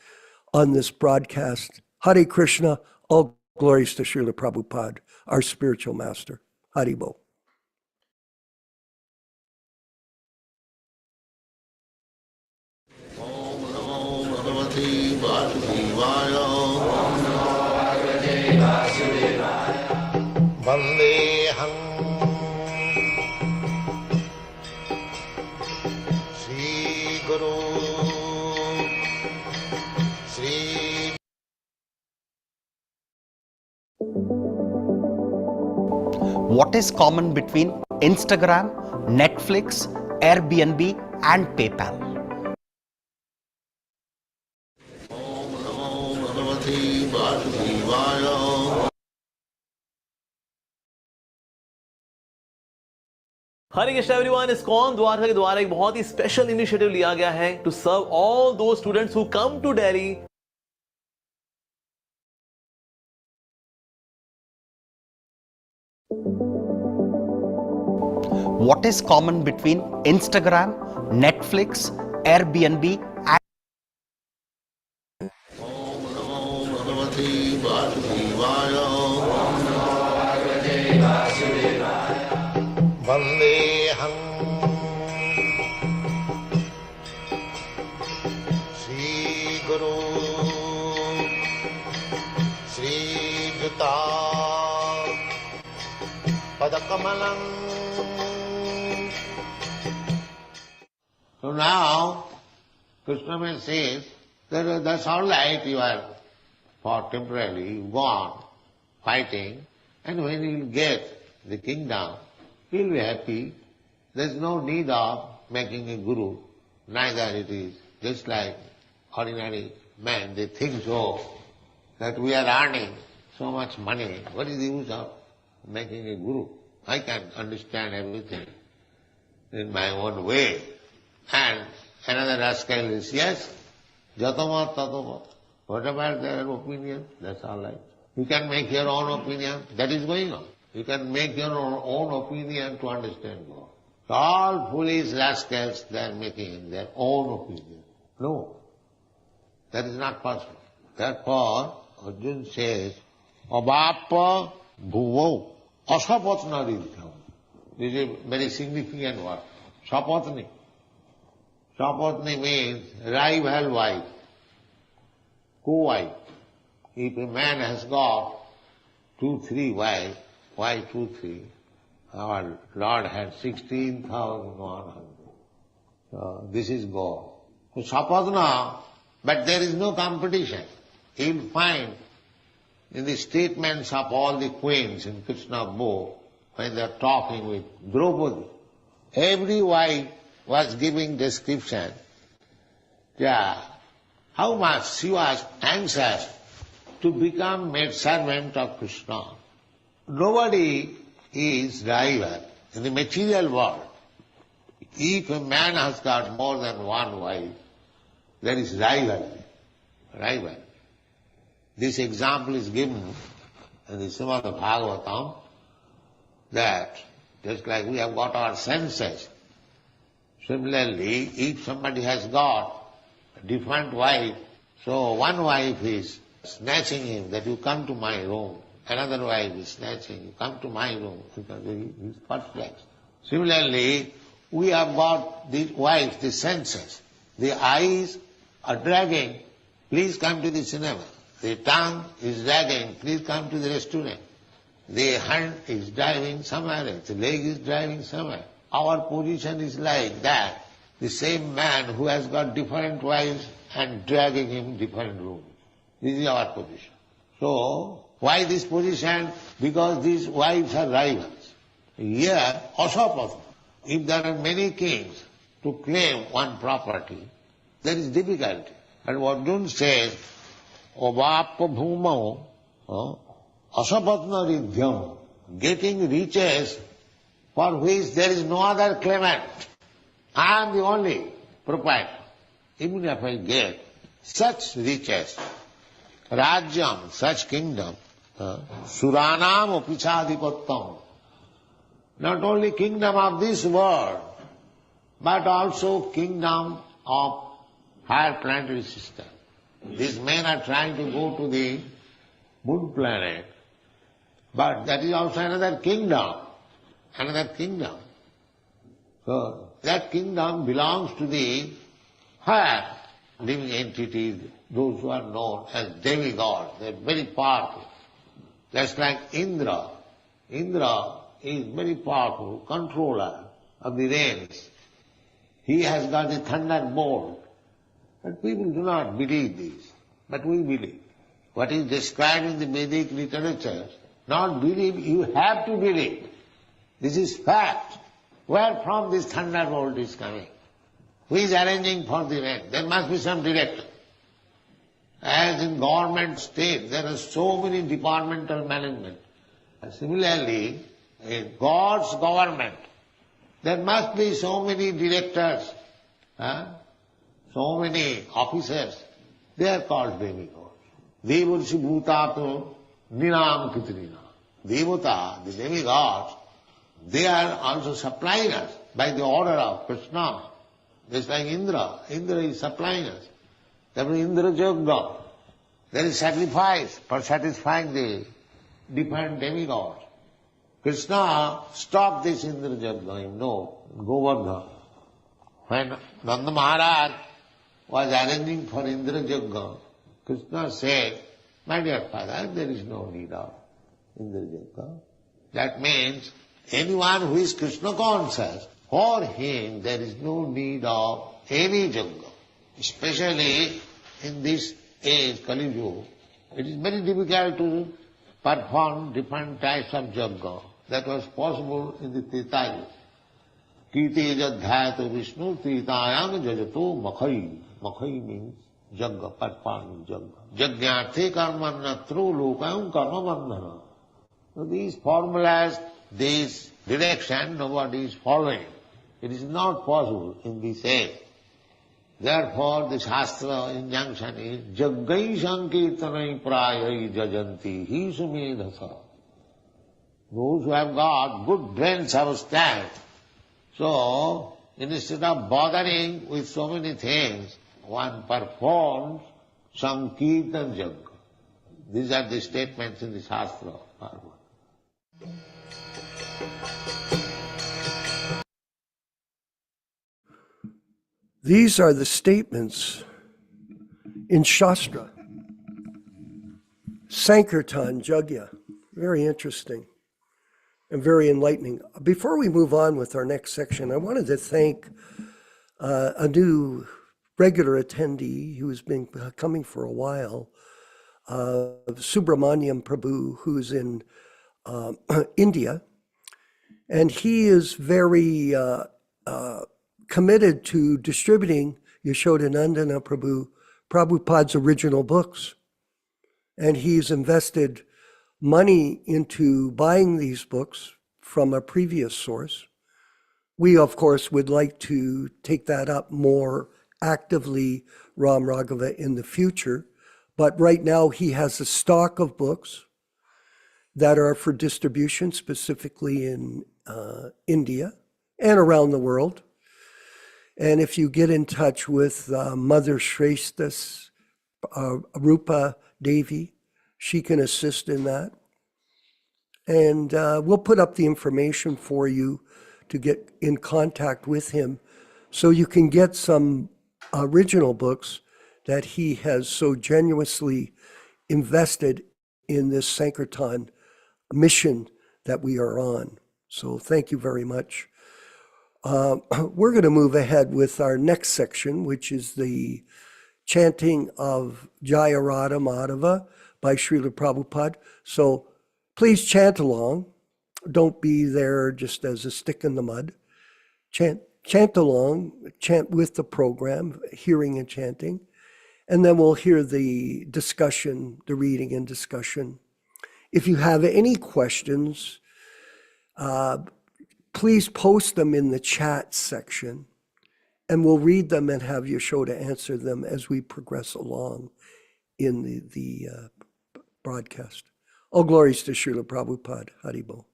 on this broadcast. Hare Krishna, all glories to Srila Prabhupada, our spiritual master. Haribo. Om Namo Bhagavate Vasudevaya. Vandeham Sri Guru Sri. What is common between Instagram, Netflix, Airbnb, and PayPal? Om Namo Bhagavate Vasudevaya. Hare Krishna everyone, ISKCON Dwarka के द्वारा एक बहुत ही special initiative लिया गया है to serve all those students who come to Delhi. What is common between Instagram, Netflix, Airbnb, and Om Namo Bhagavate Vasudevaya. Vandeham Sri Guru Sri Juta Padakamalam. So now, Krishna says that that's all right, you are for temporarily, you go on fighting, and when you get the kingdom, you'll be happy. There's no need of making a guru. Neither it is just like ordinary man. They think so, that we are earning so much money. What is the use of making a guru? I can understand everything in my own way. And another rascal is, yes, jatamat tatamat. Whatever their opinion, that's all right. You can make your own opinion. That is going on. You can make your own opinion to understand God. All foolish rascals, they are making their own opinion. No, that is not possible. Therefore, Arjuna says, Abhapa bhuvo asapatnaridhyam. This is a very significant word. Sapatni. Sapatni means rival wife, co-wife. If a man has got 2-3 wives, why 2-3? Our Lord had 16,100. So this is God. So Sapadna, but there is no competition. You'll find in the statements of all the queens in Krishna's book, when they are talking with Draupadi, every wife was giving description, how much she was anxious to become maid servant of Krishna. Nobody is rival in the material world. If a man has got more than one wife, there is rivalry. This example is given in the Srimad Bhagavatam, that just like we have got our senses, similarly, if somebody has got a different wife, so one wife is snatching him, that you come to my room. Another wife is snatching, you come to my room, because he is perplexed. Similarly, we have got the wife, the senses. The eyes are dragging, please come to the cinema. The tongue is dragging, please come to the restaurant. The hand is driving somewhere else, the leg is driving somewhere. Our position is like that. The same man who has got different wives and dragging him different rooms. This is our position. So, why this position? Because these wives are rivals. Here, asapatna. If there are many kings to claim one property, there is difficulty. And Arjuna says, Ovappa bhumau asapatna ridhyam, getting riches for which there is no other claimant. I am the only proprietor. Even if I get such riches, rajyam, such kingdom, suranam apichadipattam, not only kingdom of this world, but also kingdom of higher planetary system. These men are trying to go to the moon planet, but that is also another kingdom. So that kingdom belongs to the higher living entities, those who are known as demigods. They are very powerful. Just like Indra. Indra is very powerful controller of the rains. He has got the thunderbolt. But people do not believe this. But we believe. What is described in the Vedic literature, not believe, you have to believe. This is fact. Where from this thunderbolt is coming? Who is arranging for the rain? There must be some director. As in government state, there are so many departmental management. Similarly, in God's government, there must be so many directors, so many officers. They are called demigods. Devarshi bhutato ninam kitrina. Devata, the demigods, they are also supplying us by the order of Krishna. Just like Indra. Indra is supplying us. Therefore Indra Jagga. There is sacrifice for satisfying the different demigods. Krishna stopped this Indra Jagga, Govardhan. When Nanda Maharaj was arranging for Indra Jagga, Krishna said, my dear father, there is no need of Indra Jagga. That means anyone who is Krishna conscious, for him there is no need of any Jagga. Especially in this age, Kali Yuga, it is very difficult to perform different types of Jagga. That was possible in the Treta Yuga. Kite jadhyayata Vishnu tritayam jajato makhai. Makhai means Jagga, performing Jagga. Jagyarthe karmanatro lokayam karma bandhana. So these formulas, this direction, nobody is following. It is not possible in this age. Therefore, the Shastra injunction is Jaggai Sankirtanai Prayai Jajanti Hi Sumedhasa. Those who have got good brains have stand. So, instead of bothering with so many things, one performs Sankirtan Jagga. These are the statements in the Shastra. These are the statements in Shastra. Sankirtan Jagya. Very interesting and very enlightening. Before we move on with our next section, I wanted to thank a new regular attendee who's been coming for a while, Subramaniam Prabhu, who's in India. And he is very committed to distributing Yashodanandana Prabhupada's original books. And he's invested money into buying these books from a previous source. We, of course, would like to take that up more actively, Ram Raghava, in the future. But right now he has a stock of books that are for distribution, specifically in India and around the world. And if you get in touch with Mother Shrestha's Rupa Devi, she can assist in that. And we'll put up the information for you to get in contact with him so you can get some original books that he has so generously invested in this Sankirtan mission that we are on. So thank you very much. We're going to move ahead with our next section, which is the chanting of Jaya Radha Madhava by Srila Prabhupada. So please chant along. Don't be there just as a stick in the mud. Chant along, chant with the program, hearing and chanting. And then we'll hear the discussion, the reading and discussion. If you have any questions, please post them in the chat section, and we'll read them and have Yashoda answer them as we progress along in the broadcast. All glories to Srila Prabhupada. Haribol.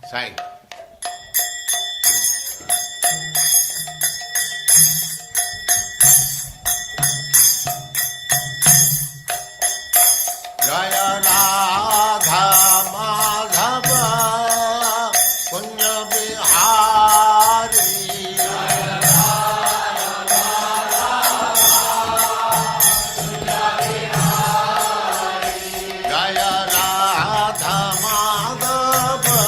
Sai. Jaya Radha Madhava Punya Bihari. Jaya Radha Madhava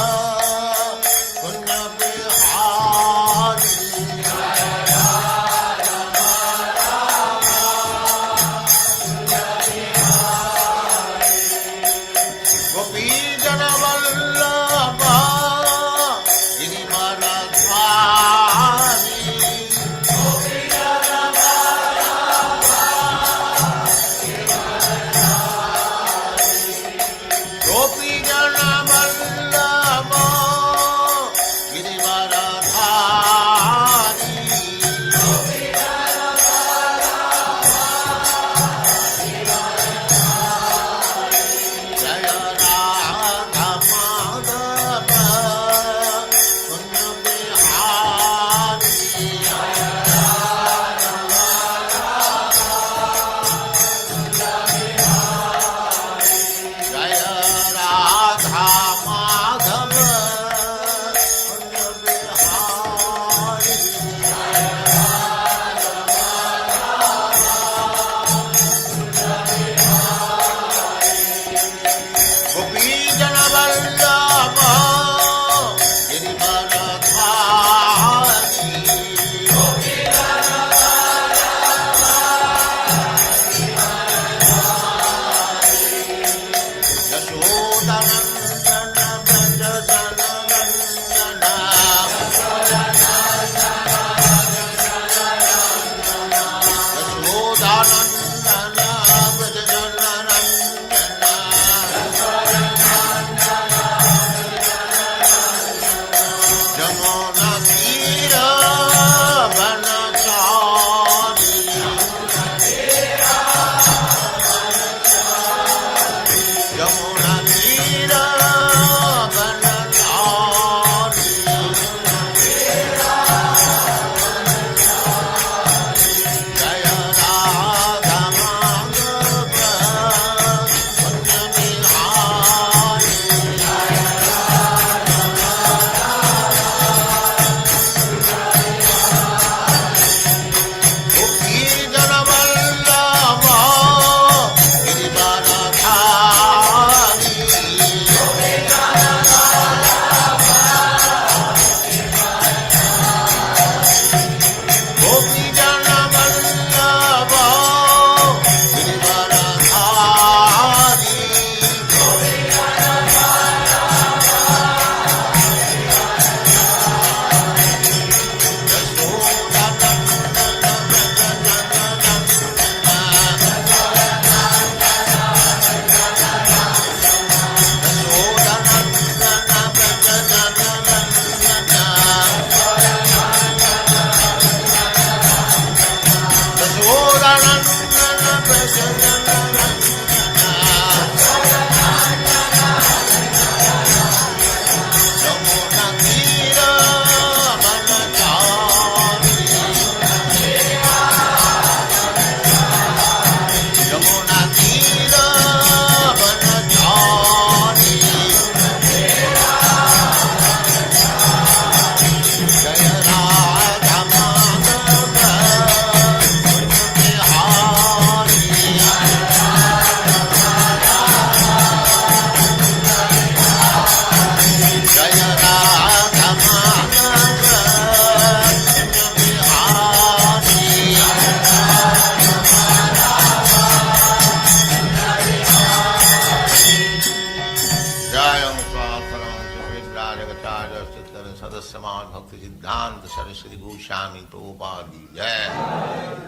Jagatarya Chittara Sadasyaman Bhakti Siddhanta Saraswati Goswami Prabhupada ki jai.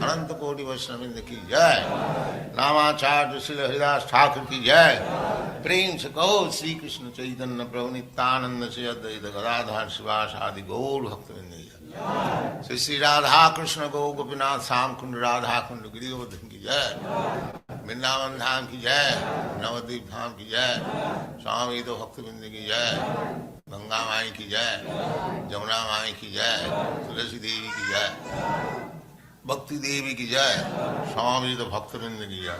Ananta Koti Vaishnavrinda ki jai. Namacharya Srila Haridas Thakur ki jai. Prem se kaho Sri Krishna Chaitanya Prabhu Nityananda Sri Advaita Gadadhar Sivas Adi Gaur Bhaktivinoda ki jai. Sri Sri Radha Krishna Gaur Gopinath Sam Kund Radha Kund Giri Govardhan ki jai. Vrindavan Dham ki jai. Navadvip Dham ki jai. Swami Ito Bhaktivinoda ki jai. Ganga Mai ki jai. Jamuna Mai ki jai. Tulasi Devi ki jai. Bhakti Devi ki jai. Swami Ito Bhaktivinoda ki jai.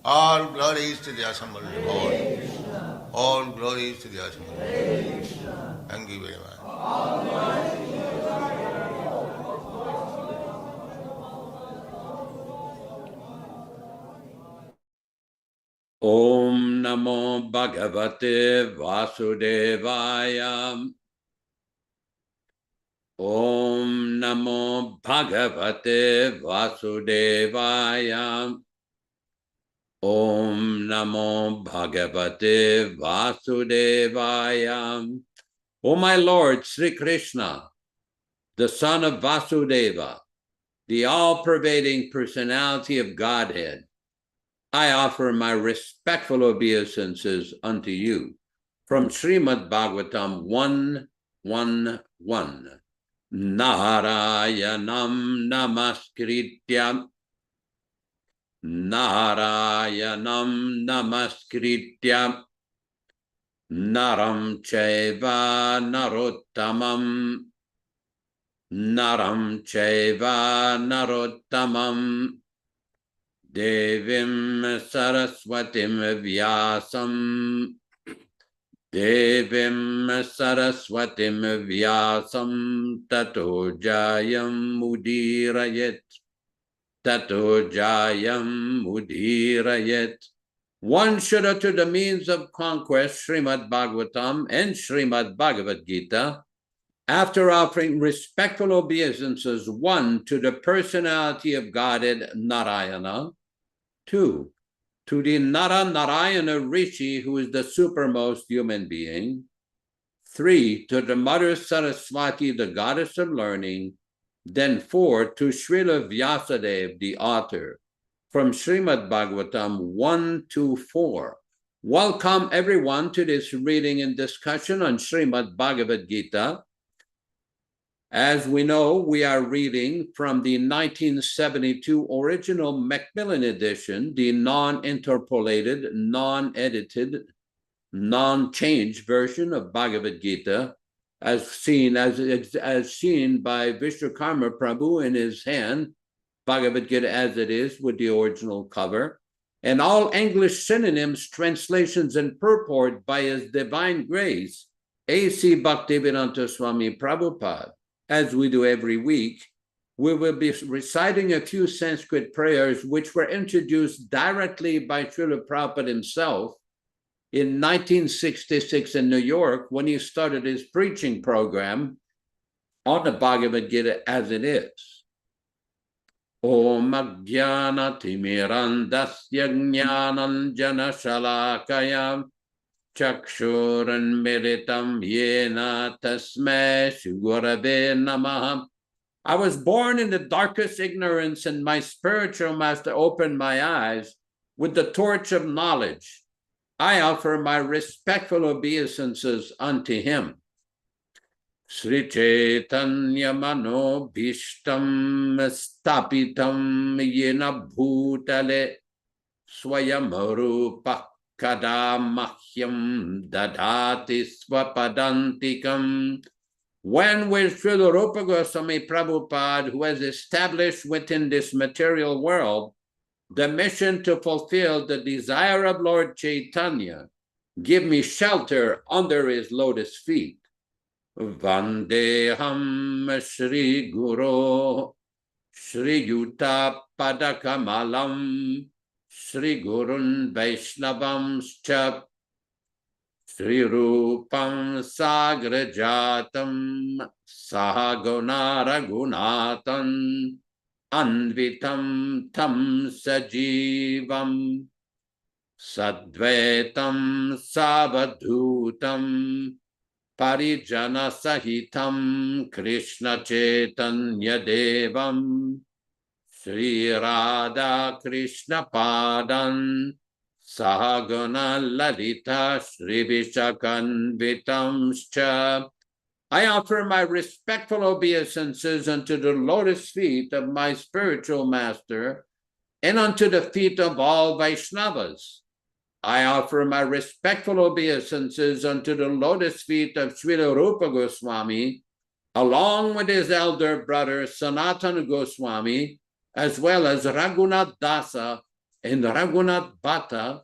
All glories to the assembled Lord. All glories to the assembled Lord. Thank you very much. Om Namo Bhagavate Vasudevaya. Om Namo Bhagavate Vasudevaya. Om Namo Bhagavate Vasudevaya. O my Lord Sri Krishna, the son of Vasudeva, the all-pervading personality of Godhead, I offer my respectful obeisances unto you from Srimad Bhagavatam 1:1:1. Narayanam namaskrityam. Narayanam namaskrityam. Naram chaiva narottamam. Naram chaiva narottamam. Devim Saraswatim Vyasam. Devim Saraswatim Vyasam. Tato Jayam Mudirayet. Tato Jayam Mudirayet. One should utter the means of conquest, Srimad Bhagavatam and Srimad Bhagavad Gita, after offering respectful obeisances, 1, to the personality of Godhead Narayana, 2, to the Narayana Rishi, who is the supermost human being, 3, to the Mother Saraswati, the goddess of learning, then 4, to Srila Vyasadeva, the author, from Srimad Bhagavatam 1-4. Welcome everyone to this reading and discussion on Srimad Bhagavad Gita. As we know, we are reading from the 1972 original Macmillan edition, the non-interpolated, non-edited, non-changed version of Bhagavad Gita, as seen by Vishwakarma Prabhu in his hand, Bhagavad Gita as it is with the original cover, and all English synonyms, translations, and purport by His Divine Grace, A.C. Bhaktivedanta Swami Prabhupada. As we do every week, we will be reciting a few Sanskrit prayers which were introduced directly by Srila Prabhupada himself in 1966 in New York when he started his preaching program on the Bhagavad Gita as it is. Om Ajnana Timirandasya Jnananjana Shalakaya Chakshuran Militam Yena Tasmai Shugurave Namaha. I was born in the darkest ignorance, and my spiritual master opened my eyes with the torch of knowledge. I offer my respectful obeisances unto him. Sri Chaitanya Mano Bhishtam Stapitam Yena Bhutale Swayamarupa Kadamahyam Dadati Swapadantikam. When with Srila Rupa Goswami Prabhupada, who has established within this material world the mission to fulfill the desire of Lord Chaitanya, give me shelter under his lotus feet. Vandeham Shri Guru Shri Yuta Padakamalam Shri Gurun Vaishnavam Schap Shri Rupam Sagrajatam Sahaguna Raghunatan Anvitam Tam Sajivam Sadvaitam Savadhutam Parijana Sahitam Krishna Chaitanya Devam Sri Radha Krishna Padan Sahagana Lalita Sri Vishakanvitamscha. I offer my respectful obeisances unto the lotus feet of my spiritual master and unto the feet of all Vaishnavas. I offer my respectful obeisances unto the lotus feet of Srila Rupa Goswami, along with his elder brother Sanatana Goswami, as well as Raghunath Dasa and Raghunath Bhatta,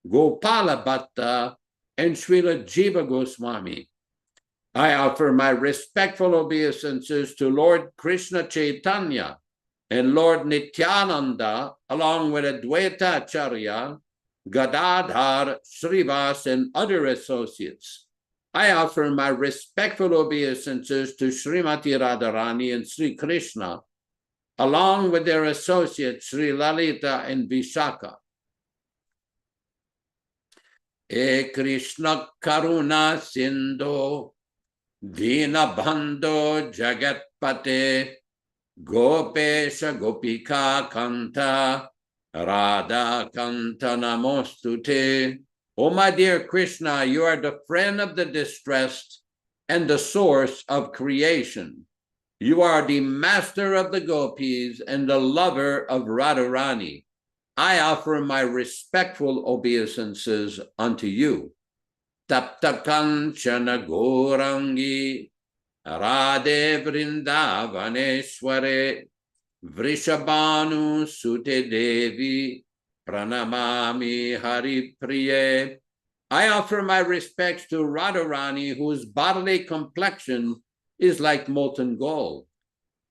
Gopala Bhatta, and Srila Jiva Goswami. I offer my respectful obeisances to Lord Krishna Chaitanya and Lord Nityananda, along with Advaita Acharya, Gadadhar, Srivas, and other associates. I offer my respectful obeisances to Srimati Radharani and Sri Krishna, along with their associates Sri Lalita and Vishaka. E Krishna Karuna Sindhu Dina Bandho Jagatpate Gopesha Gopika Kanta Radha Kanta Namostute. O my dear Krishna, you are the friend of the distressed and the source of creation. You are the master of the gopis and the lover of Radharani. I offer my respectful obeisances unto you. Tapta Kanchana Gorangi Radhe Vrindavaneshware Vrishabhanu Sute Devi Pranamami Hari Priye. I offer my respects to Radharani, whose bodily complexion is like molten gold,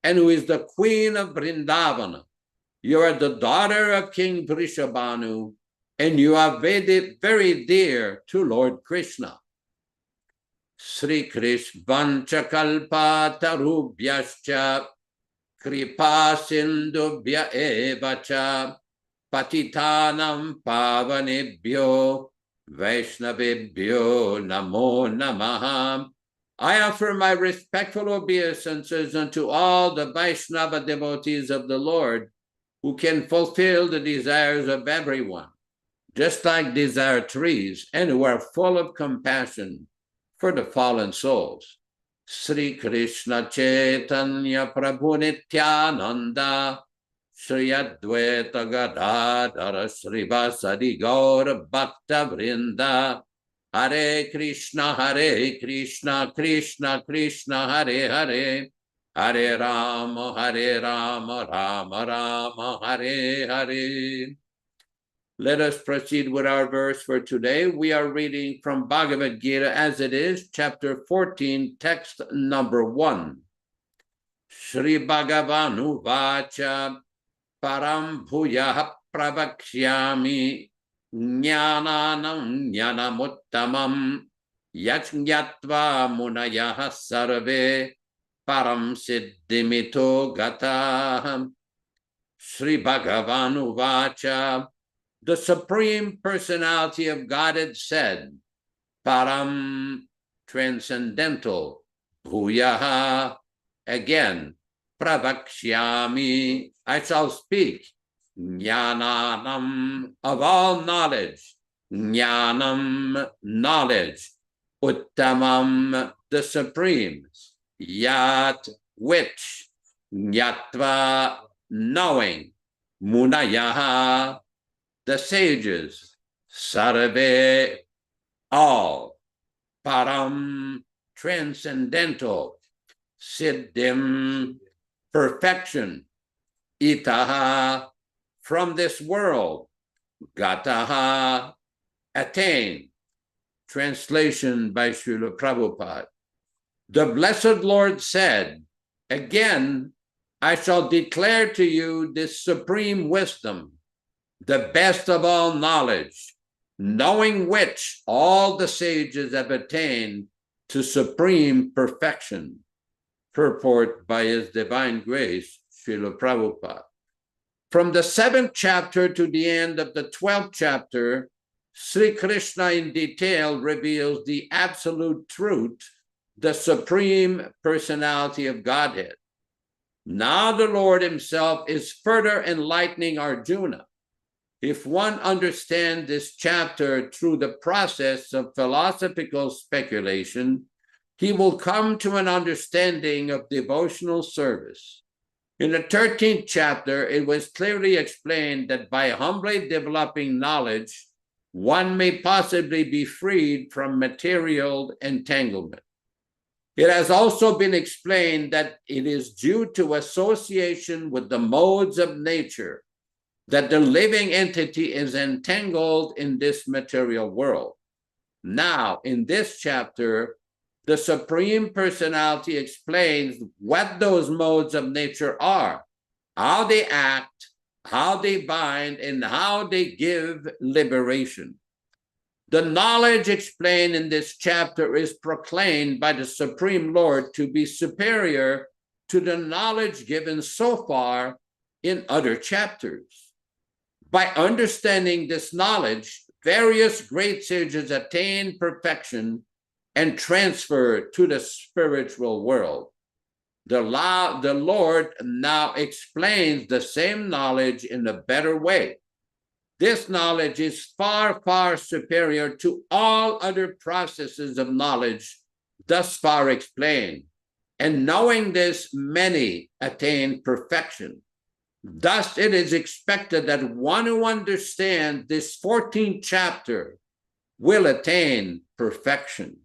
and who is the queen of Vrindavana. You are the daughter of King Vrishabhanu, and you are very dear to Lord Krishna. Sri Krishna Vanchakalpa Tarubhyascha Kripa Sindhubhya Evacha Patitanam Pavanebhyo Vaishnavebhyo Namo Namaha. I offer my respectful obeisances unto all the Vaishnava devotees of the Lord, who can fulfill the desires of everyone, just like these are trees, and who are full of compassion for the fallen souls. Sri Krishna Chaitanya Prabhu Nityananda Sri Advaita Gadadhara Srivasadi Gaura Bhakta Vrinda Hare Krishna Krishna Krishna Hare Hare Hare Rama Rama Rama Hare Hare. Let us proceed with our verse for today. We are reading from Bhagavad Gita as it is, chapter 14, text number 1. Shri Bhagavanu Vacha Param Bhuyaha Pravakshyami Jnananam Jnanamuttamam Yajñatva Munayaha Sarve Param Siddhimito Gata. Shri Bhagavanu Vacha. The Supreme Personality of Godhead said, Param, transcendental, Bhuyaha, again, Pravakshyami, I shall speak, Jnananam, of all knowledge, Jnanam, knowledge, Uttamam, the Supreme, Yat, which, Jnatva, knowing, Munayaha, the sages, Sarve, all, Param, transcendental, Siddhim, perfection, Itaha, from this world, Gataha, attain. Translation by Srila Prabhupada. The Blessed Lord said, again, I shall declare to you this supreme wisdom, the best of all knowledge, knowing which all the sages have attained to supreme perfection. Purport by His Divine Grace, Srila Prabhupada. From the 7th chapter to the end of the 12th chapter, Sri Krishna in detail reveals the absolute truth the Supreme Personality of Godhead. Now the Lord himself is further enlightening Arjuna. If one understands this chapter through the process of philosophical speculation, he will come to an understanding of devotional service. In the 13th chapter, it was clearly explained that by humbly developing knowledge, one may possibly be freed from material entanglement. It has also been explained that it is due to association with the modes of nature that the living entity is entangled in this material world. Now, in this chapter, the Supreme Personality explains what those modes of nature are, how they act, how they bind, and how they give liberation. The knowledge explained in this chapter is proclaimed by the Supreme Lord to be superior to the knowledge given so far in other chapters. By understanding this knowledge, various great sages attain perfection and transfer to the spiritual world. The Lord now explains the same knowledge in a better way. This knowledge is far, far superior to all other processes of knowledge thus far explained. And knowing this, many attain perfection. Thus, it is expected that one who understands this 14th chapter will attain perfection.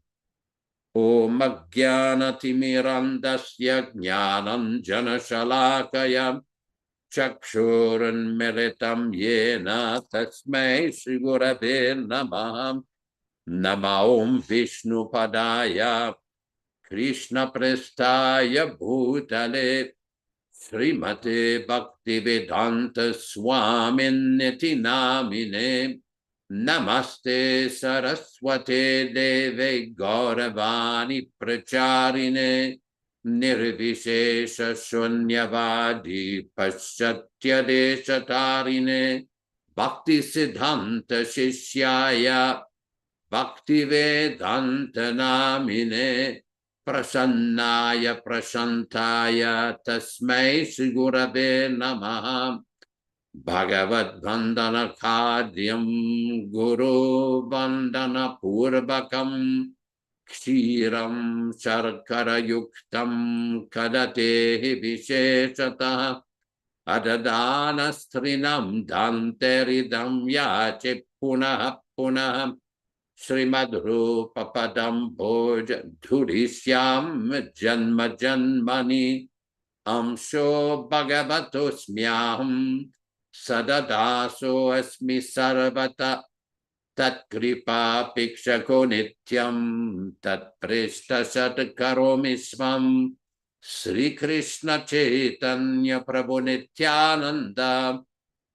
Om Ajnanatirandasya Jnananjana Shalakaya Chakshuran Meritam Yena Tasmai Shri Gurave Namah. Nama Om Vishnu Padaya Krishna Prestaya Bhutale Srimate Bhaktivedanta Swaminiti Namine. Namaste Saraswate Deve Gauravani Pracharine Nirvishesha Shunyavadi Paschatya Deshatarine Bhakti Siddhanta Shishyaya Bhakti Vedanta Namine Prasannaya Prashantaya Tasmai Shri Gurave Namaha. Bhagavad Vandana Kadyam Guru Vandana Purvakam Kshiram Sharkara Yuktam Kadatehi Visheshata Adadana Strinam Danteridam Yache Punaha Punaha Srimad Papadam Bhoja Dhurishyam Janma Janmani Amsho Bhagavatosmyaham Sadadaso asmi sarvata tat kripa pikshako nityam tat prishta sat karomi swam Sri Krishna Chaitanya Prabhu Nityananda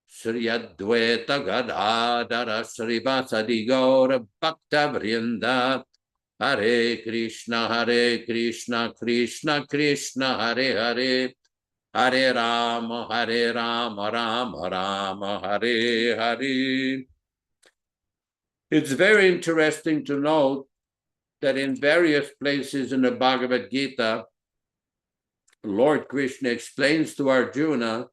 Sri Advaita Gadadara Sri Vasadi Gaura Bhakta Vrinda Hare Krishna Krishna Krishna Hare Hare Hare Rama, Rama Rama, Hare Hare. It's very interesting to note that in various places in the Bhagavad Gita, Lord Krishna explains to Arjuna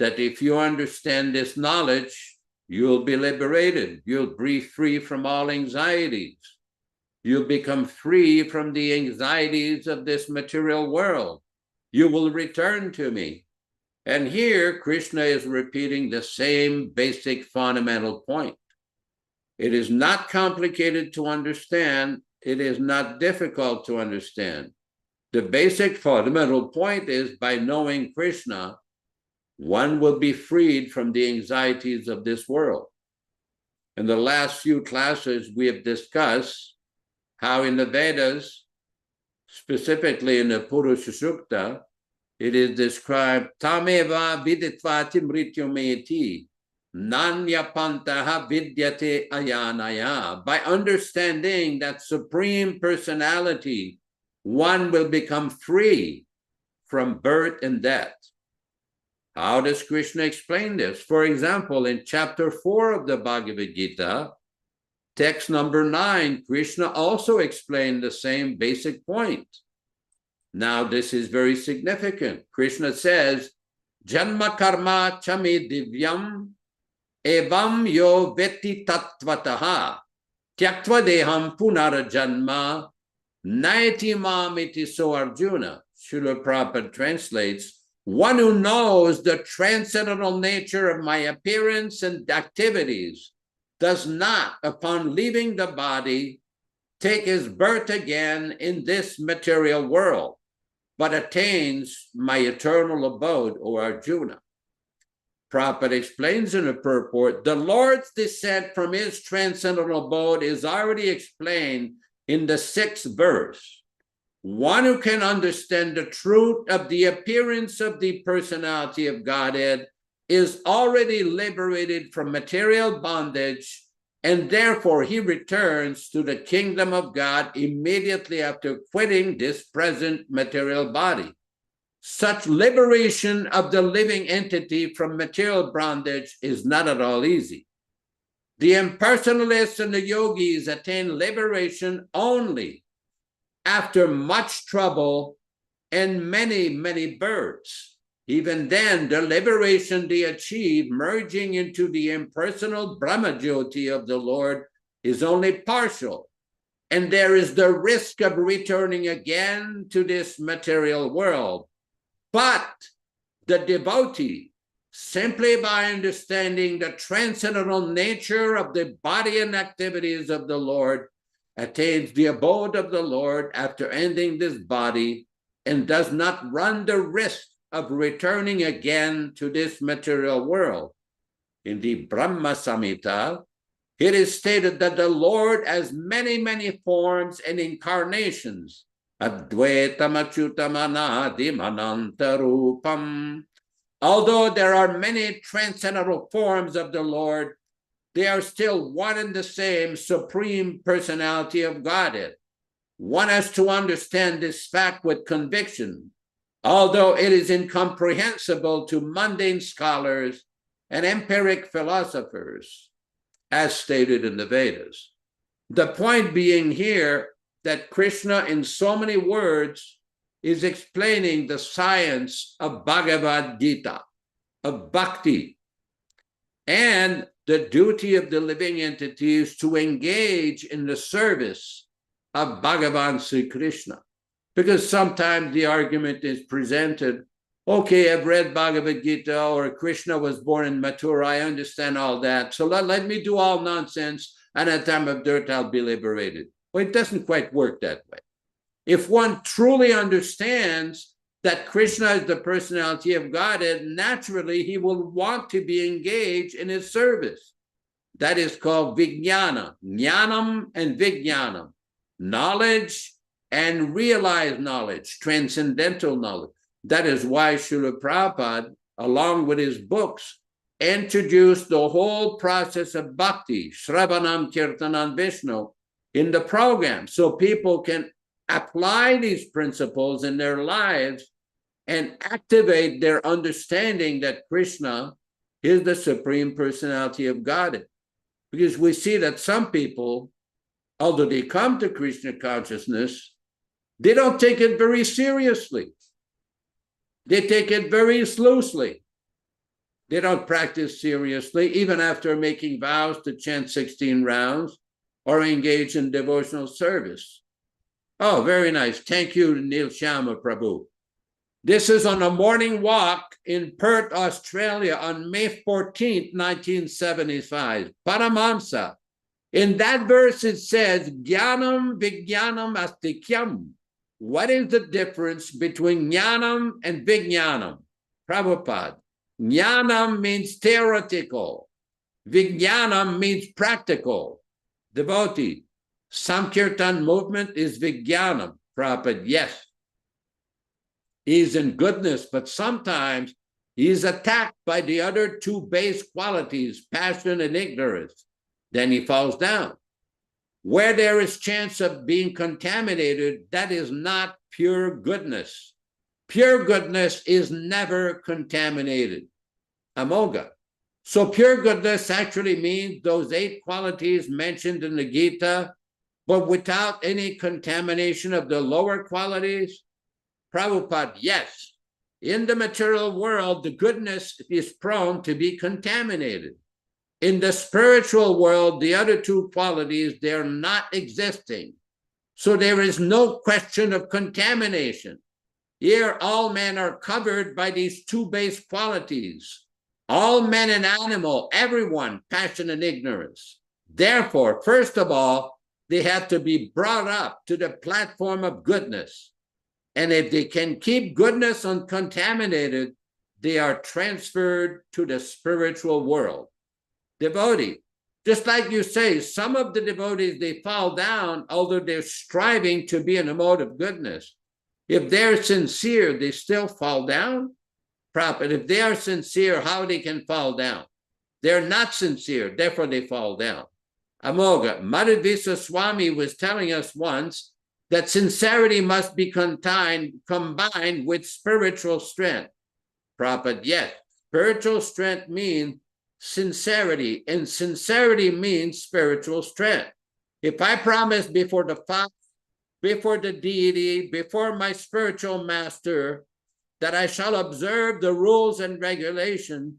that if you understand this knowledge, you'll be liberated. You'll be free from all anxieties. You'll become free from the anxieties of this material world. You will return to me. And here, Krishna is repeating the same basic fundamental point. It is not complicated to understand. It is not difficult to understand. The basic fundamental point is by knowing Krishna, one will be freed from the anxieties of this world. In the last few classes, we have discussed how in the Vedas, specifically in the Purusha Sukta, it is described, Tameva viditvati mrityumeti, nanya pantaha vidyate ayanaya. By understanding that Supreme Personality, one will become free from birth and death. How does Krishna explain this? For example, in chapter 4 of the Bhagavad Gita, Text number 9, Krishna also explained the same basic point. Now, this is very significant. Krishna says, Janma karma chami divyam evam yo veti tattvataha tyaktva deham punarajanma naiti mamiti so Arjuna. Srila Prabhupada translates, one who knows the transcendental nature of my appearance and activities does not, upon leaving the body, take his birth again in this material world, but attains my eternal abode, O Arjuna. Prabhupada explains in a purport, the Lord's descent from his transcendental abode is already explained in the 6th verse. One who can understand the truth of the appearance of the personality of Godhead is already liberated from material bondage, and therefore he returns to the kingdom of God immediately after quitting this present material body. Such liberation of the living entity from material bondage is not at all easy. The impersonalists and the yogis attain liberation only after much trouble and many, many births. Even then, the liberation they achieve, merging into the impersonal Brahmajyoti of the Lord, is only partial, and there is the risk of returning again to this material world. But the devotee, simply by understanding the transcendental nature of the body and activities of the Lord, attains the abode of the Lord after ending this body and does not run the risk of returning again to this material world. In the Brahma Samhita, it is stated that the Lord has many, many forms and incarnations. Advaitam achyutam anadim anantarupam. Although there are many transcendental forms of the Lord, they are still one and the same supreme personality of Godhead. One has to understand this fact with conviction, although it is incomprehensible to mundane scholars and empiric philosophers, as stated in the Vedas. The point being here that Krishna, in so many words, is explaining the science of Bhagavad Gita, of bhakti, and the duty of the living entities to engage in the service of Bhagavan Sri Krishna. Because sometimes the argument is presented, okay, I've read Bhagavad Gita, or Krishna was born in Mathura, I understand all that, so let me do all nonsense, and at the time of death I'll be liberated. Well, it doesn't quite work that way. If one truly understands that Krishna is the personality of Godhead, naturally he will want to be engaged in his service. That is called vijnana, jnanam and vijnanam, knowledge and realized knowledge, transcendental knowledge. That is why Srila Prabhupada, along with his books, introduced the whole process of bhakti, Shravanam Kirtanam Vishnu, in the program, so people can apply these principles in their lives and activate their understanding that Krishna is the Supreme Personality of Godhead. Because we see that some people, although they come to Krishna consciousness, they don't take it very seriously. They take it very loosely. They don't practice seriously, even after making vows to chant 16 rounds or engage in devotional service. Oh, very nice. Thank you, Neil Sharma Prabhu. This is on a morning walk in Perth, Australia on May 14th, 1975. Paramahamsa. In that verse, it says, Jnanam Vijnanam Astikyam. What is the difference between Jnanam and Vijnanam? Prabhupada. Jnanam means theoretical. Vijnanam means practical. Devotee. Sankirtan movement is Vijnanam. Prabhupada, yes. He's in goodness, but sometimes he's attacked by the other two base qualities, passion and ignorance. Then he falls down. Where there is chance of being contaminated, that is not pure goodness. Pure goodness is never contaminated. Amoga. So pure goodness actually means those 8 qualities mentioned in the Gita, but without any contamination of the lower qualities? Prabhupada, yes. In the material world, the goodness is prone to be contaminated. In the spiritual world, the other 2 qualities, they're not existing. So there is no question of contamination. Here, all men are covered by these 2 base qualities. All men and animal, everyone, passion and ignorance. Therefore, first of all, they have to be brought up to the platform of goodness. And if they can keep goodness uncontaminated, they are transferred to the spiritual world. Devotee, just like you say, some of the devotees, they fall down, although they're striving to be in a mode of goodness. If they're sincere, they still fall down? Prophet, if they are sincere, how they can fall down? They're not sincere, therefore they fall down. Amoga, Madhvisa Swami was telling us once that sincerity must be combined with spiritual strength. Prophet, yes, spiritual strength means sincerity, and sincerity means spiritual strength. If I promise before the Father, before the deity, before my spiritual master, that I shall observe the rules and regulations,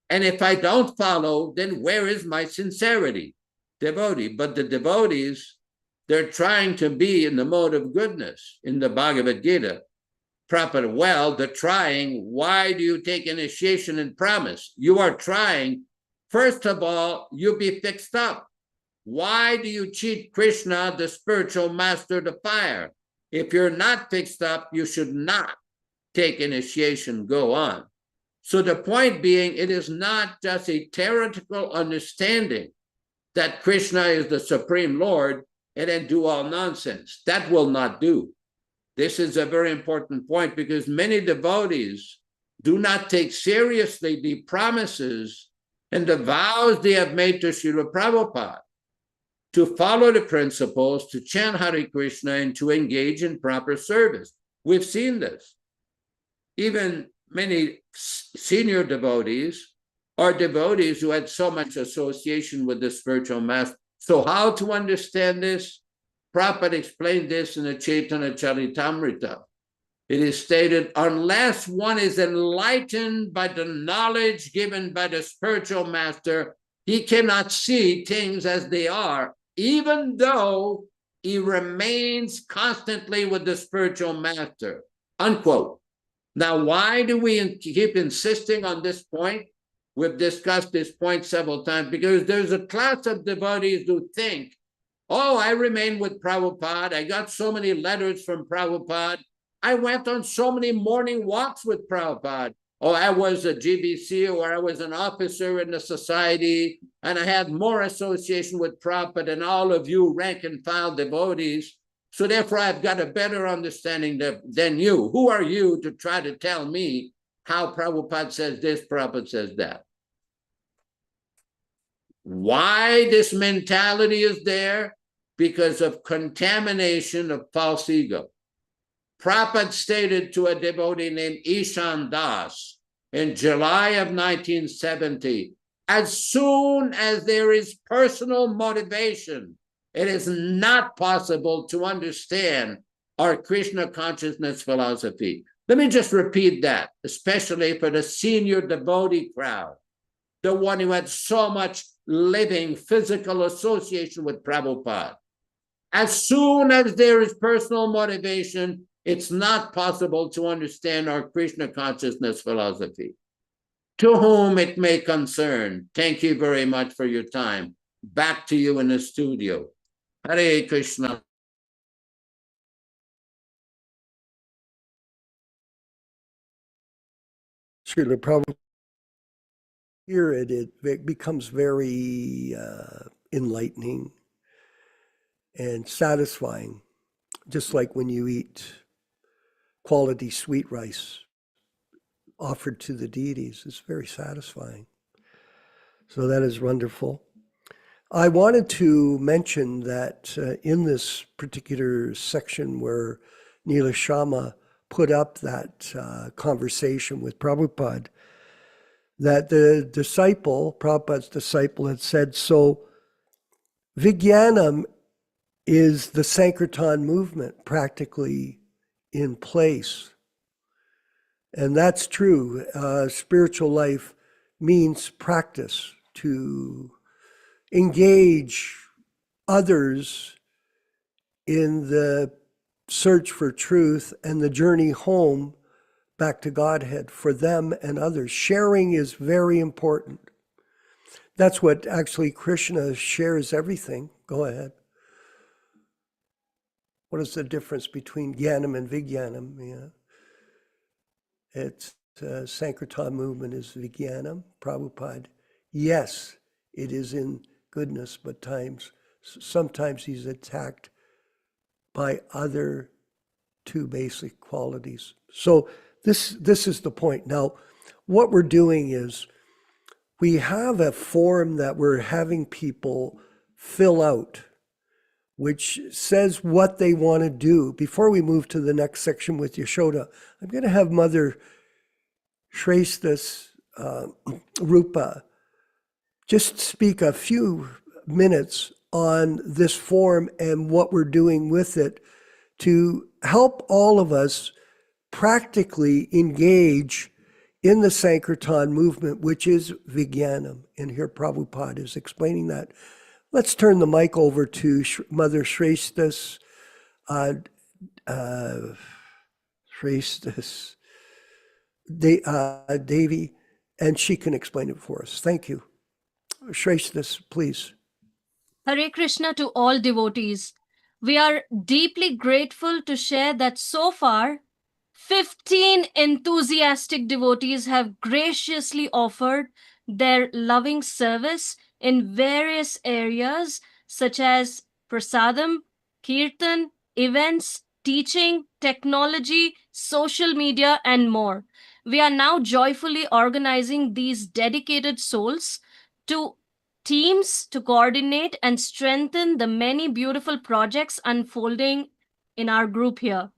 and if I don't follow, then where is my sincerity? Devotee, but the devotees, they're trying to be in the mode of goodness in the Bhagavad Gita. Proper, well, the trying, why do you take initiation and promise? You are trying. First of all, you be fixed up. Why do you cheat Krishna, the spiritual master, the fire? If you're not fixed up, you should not take initiation, go on. So the point being, it is not just a theoretical understanding that Krishna is the Supreme Lord and then do all nonsense. That will not do. This is a very important point because many devotees do not take seriously the promises and the vows they have made to Srila Prabhupada to follow the principles, to chant Hare Krishna, and to engage in proper service. We've seen this. Even many senior devotees or devotees who had so much association with the spiritual master. So how to understand this? Prabhupada explained this in the Chaitanya Charitamrita. It is stated, unless one is enlightened by the knowledge given by the spiritual master, he cannot see things as they are, even though he remains constantly with the spiritual master, unquote. Now, why do we keep insisting on this point? We've discussed this point several times because there's a class of devotees who think, oh, I remain with Prabhupada. I got so many letters from Prabhupada. I went on so many morning walks with Prabhupada. Oh, I was a GBC or I was an officer in the society and I had more association with Prabhupada than all of you rank and file devotees. So therefore, I've got a better understanding than you. Who are you to try to tell me how Prabhupada says this, Prabhupada says that? Why this mentality is there? Because of contamination of false ego. Prabhupada stated to a devotee named Ishan Das in July of 1970, as soon as there is personal motivation, it is not possible to understand our Krishna consciousness philosophy. Let me just repeat that, especially for the senior devotee crowd, the one who had so much living physical association with Prabhupada. As soon as there is personal motivation, it's not possible to understand our Krishna consciousness philosophy. To whom it may concern, thank you very much for your time. Back to you in the studio. Hare Krishna. Srila Prabhupada, here it becomes very enlightening and satisfying, just like when you eat quality sweet rice offered to the deities. It's very satisfying. So that is wonderful. I wanted to mention that in this particular section where Neela Sharma put up that conversation with Prabhupada, that the disciple, Prabhupada's disciple, had said, so Vijnanam is the Sankirtan movement practically in place. And that's true. Spiritual life means practice, to engage others in the search for truth and the journey home back to Godhead for them and others. Sharing is very important. That's what actually Krishna shares everything. Go ahead. What is the difference between Jnanam and Vijnanam? Yeah. It's Sankirtan movement is Vijnanam, Prabhupada. Yes, it is in goodness, but sometimes he's attacked by other two basic qualities. So this is the point. Now, what we're doing is we have a form that we're having people fill out, which says what they want to do. Before we move to the next section with Yashoda, I'm going to have Mother Shrestha's Rupa just speak a few minutes on this form and what we're doing with it to help all of us practically engage in the Sankirtan movement, which is Vijnanam. And here Prabhupada is explaining that. Let's turn the mic over to Mother Shrestha's Devi, and she can explain it for us. Thank you. Shrestha, please. Hare Krishna to all devotees. We are deeply grateful to share that so far, 15 enthusiastic devotees have graciously offered their loving service in various areas such as prasadam, kirtan, events, teaching, technology, social media, and more. We are now joyfully organizing these dedicated souls to teams to coordinate and strengthen the many beautiful projects unfolding in our group here.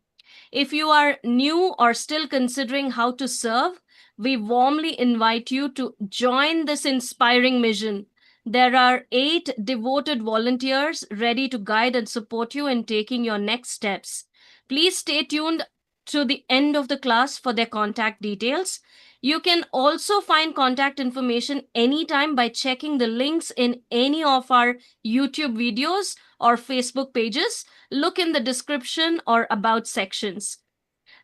If you are new or still considering how to serve, we warmly invite you to join this inspiring mission. There are 8 devoted volunteers ready to guide and support you in taking your next steps. Please stay tuned to the end of the class for their contact details. You can also find contact information anytime by checking the links in any of our YouTube videos or Facebook pages. Look in the description or about sections.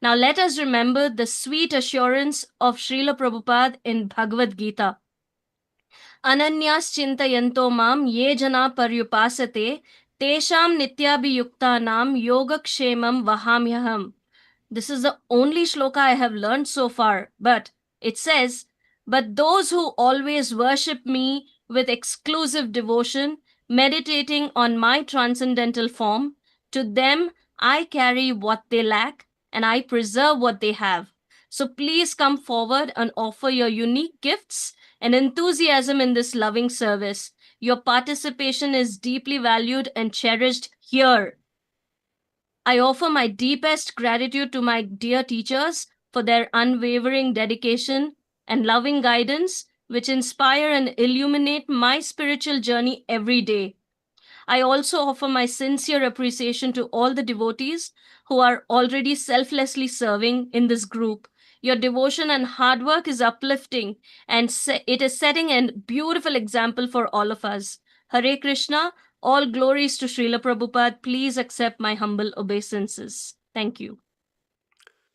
Now let us remember the sweet assurance of Srila Prabhupada in Bhagavad Gita. Ananyas chintayanto mam ye jana paryupasate tesham nityabhiyuktanam yogakshemam vahamyaham. This is the only shloka I have learned so far, but it says, but those who always worship me with exclusive devotion, meditating on my transcendental form, to them I carry what they lack and I preserve what they have. So please come forward and offer your unique gifts and enthusiasm in this loving service. Your participation is deeply valued and cherished here. I offer my deepest gratitude to my dear teachers for their unwavering dedication and loving guidance, which inspire and illuminate my spiritual journey every day. I also offer my sincere appreciation to all the devotees who are already selflessly serving in this group. Your devotion and hard work is uplifting, and it is setting a beautiful example for all of us. Hare Krishna. All glories to Srila Prabhupada. Please accept my humble obeisances. Thank you.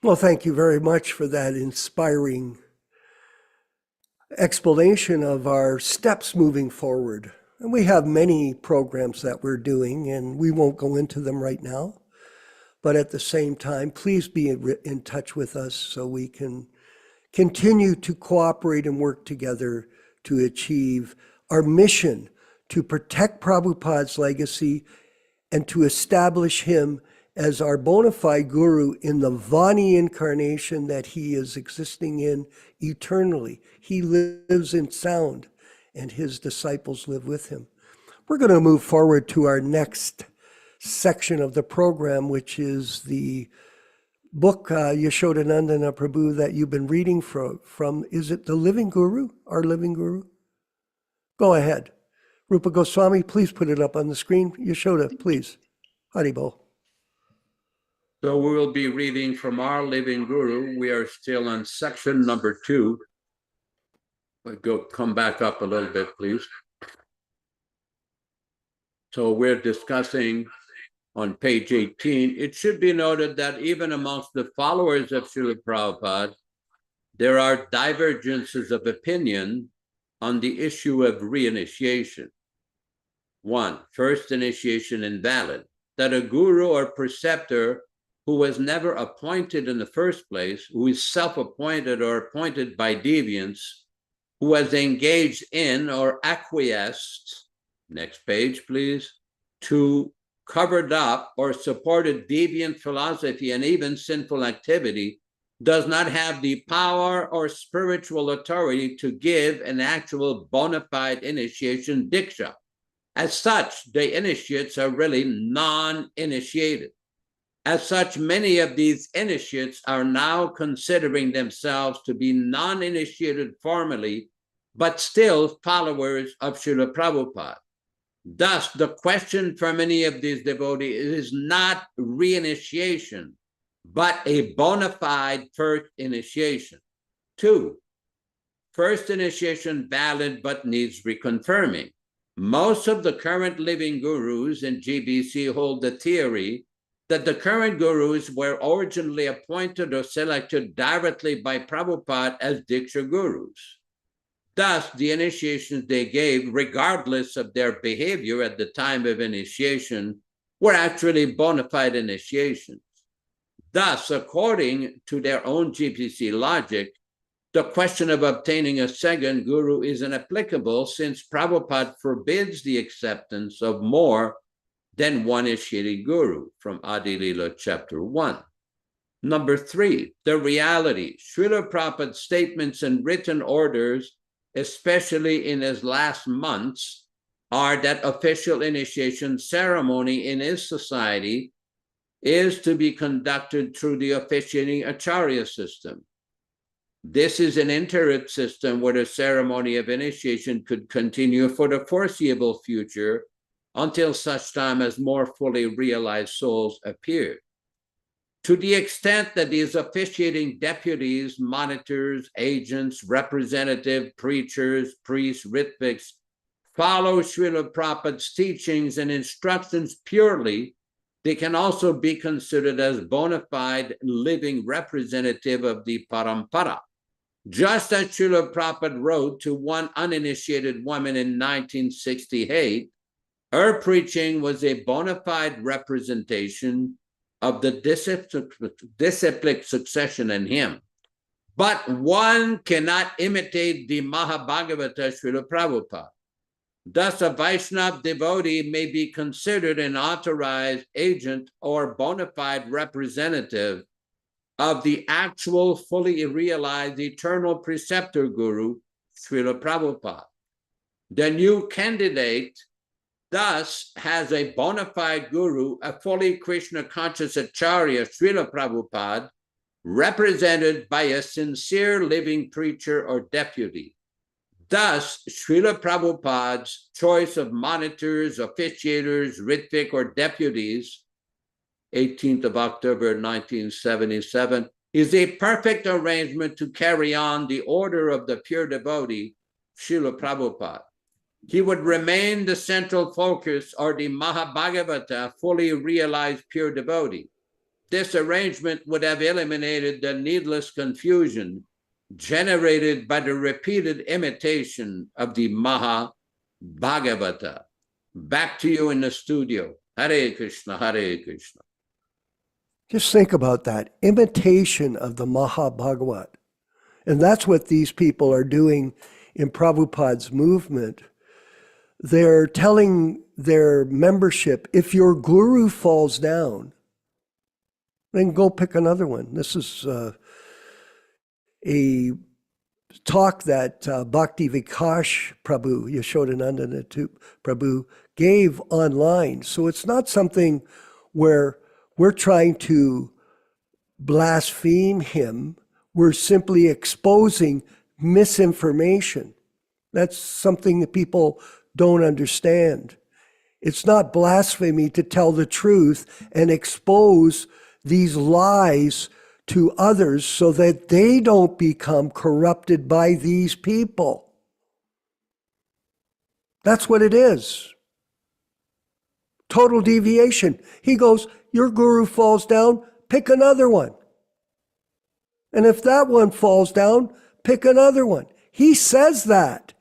Well, thank you very much for that inspiring explanation of our steps moving forward. And we have many programs that we're doing, and we won't go into them right now. But at the same time, please be in touch with us so we can continue to cooperate and work together to achieve our mission to protect Prabhupada's legacy and to establish him as our bona fide guru in the Vani incarnation that he is existing in eternally. He lives in sound, and his disciples live with him. We're going to move forward to our next section of the program, which is the book, Yashodanandana Prabhu, that you've been reading from, is it The Living Guru, Our Living Guru? Go ahead. Rupa Goswami, please put it up on the screen. Yashoda, please. Haribol. So we will be reading from Our Living Guru. We are still on section number 2. Come back up a little bit, please. So we're discussing on page 18. It should be noted that even amongst the followers of Srila Prabhupada, there are divergences of opinion on the issue of reinitiation. 1, first initiation invalid, that a guru or preceptor who was never appointed in the first place, who is self-appointed or appointed by deviants, who has engaged in or acquiesced, next page please, to covered up or supported deviant philosophy and even sinful activity, does not have the power or spiritual authority to give an actual bona fide initiation diksha. As such, the initiates are really non-initiated. As such, many of these initiates are now considering themselves to be non-initiated formally, but still followers of Srila Prabhupada. Thus, the question for many of these devotees is not reinitiation, but a bona fide first initiation. 2, first initiation valid but needs reconfirming. Most of the current living gurus in GBC hold the theory that the current gurus were originally appointed or selected directly by Prabhupada as Diksha gurus. Thus, the initiations they gave, regardless of their behavior at the time of initiation, were actually bona fide initiations. Thus, according to their own GBC logic, the question of obtaining a second guru is inapplicable since Prabhupada forbids the acceptance of more than one initiated guru from Adi Lila chapter 1. Number 3, the reality. Srila Prabhupada's statements and written orders, especially in his last months, are that official initiation ceremony in his society is to be conducted through the officiating acharya system. This is an interrupt system where the ceremony of initiation could continue for the foreseeable future until such time as more fully realized souls appear. To the extent that these officiating deputies, monitors, agents, representative, preachers, priests, ritviks follow Srila Prabhupada's teachings and instructions purely, they can also be considered as bona fide living representative of the parampara. Just as Srila Prabhupada wrote to one uninitiated woman in 1968, her preaching was a bona fide representation of the disciplic succession in him. But one cannot imitate the Mahabhagavata Srila Prabhupada. Thus, a Vaishnava devotee may be considered an authorized agent or bona fide representative of the actual fully realized eternal preceptor guru, Srila Prabhupada. The new candidate thus has a bona fide guru, a fully Krishna conscious acharya, Srila Prabhupada, represented by a sincere living preacher or deputy. Thus, Srila Prabhupada's choice of monitors, officiators, ritvik, or deputies, 18th of October 1977, is a perfect arrangement to carry on the order of the pure devotee, Srila Prabhupada. He would remain the central focus or the Mahabhagavata, fully realized pure devotee. This arrangement would have eliminated the needless confusion generated by the repeated imitation of the Mahabhagavata. Back to you in the studio. Hare Krishna, Hare Krishna. Just think about that, imitation of the Mahabhagavat. And that's what these people are doing in Prabhupada's movement. They're telling their membership, if your guru falls down, then go pick another one. This is a talk that Bhakti Vikash Prabhu, Yashodanandana Prabhu, gave online. So it's not something where we're trying to blaspheme him. We're simply exposing misinformation. That's something that people don't understand. It's not blasphemy to tell the truth and expose these lies to others so that they don't become corrupted by these people. That's what it is. Total deviation. He goes, your guru falls down, pick another one. And if that one falls down, pick another one. He says that.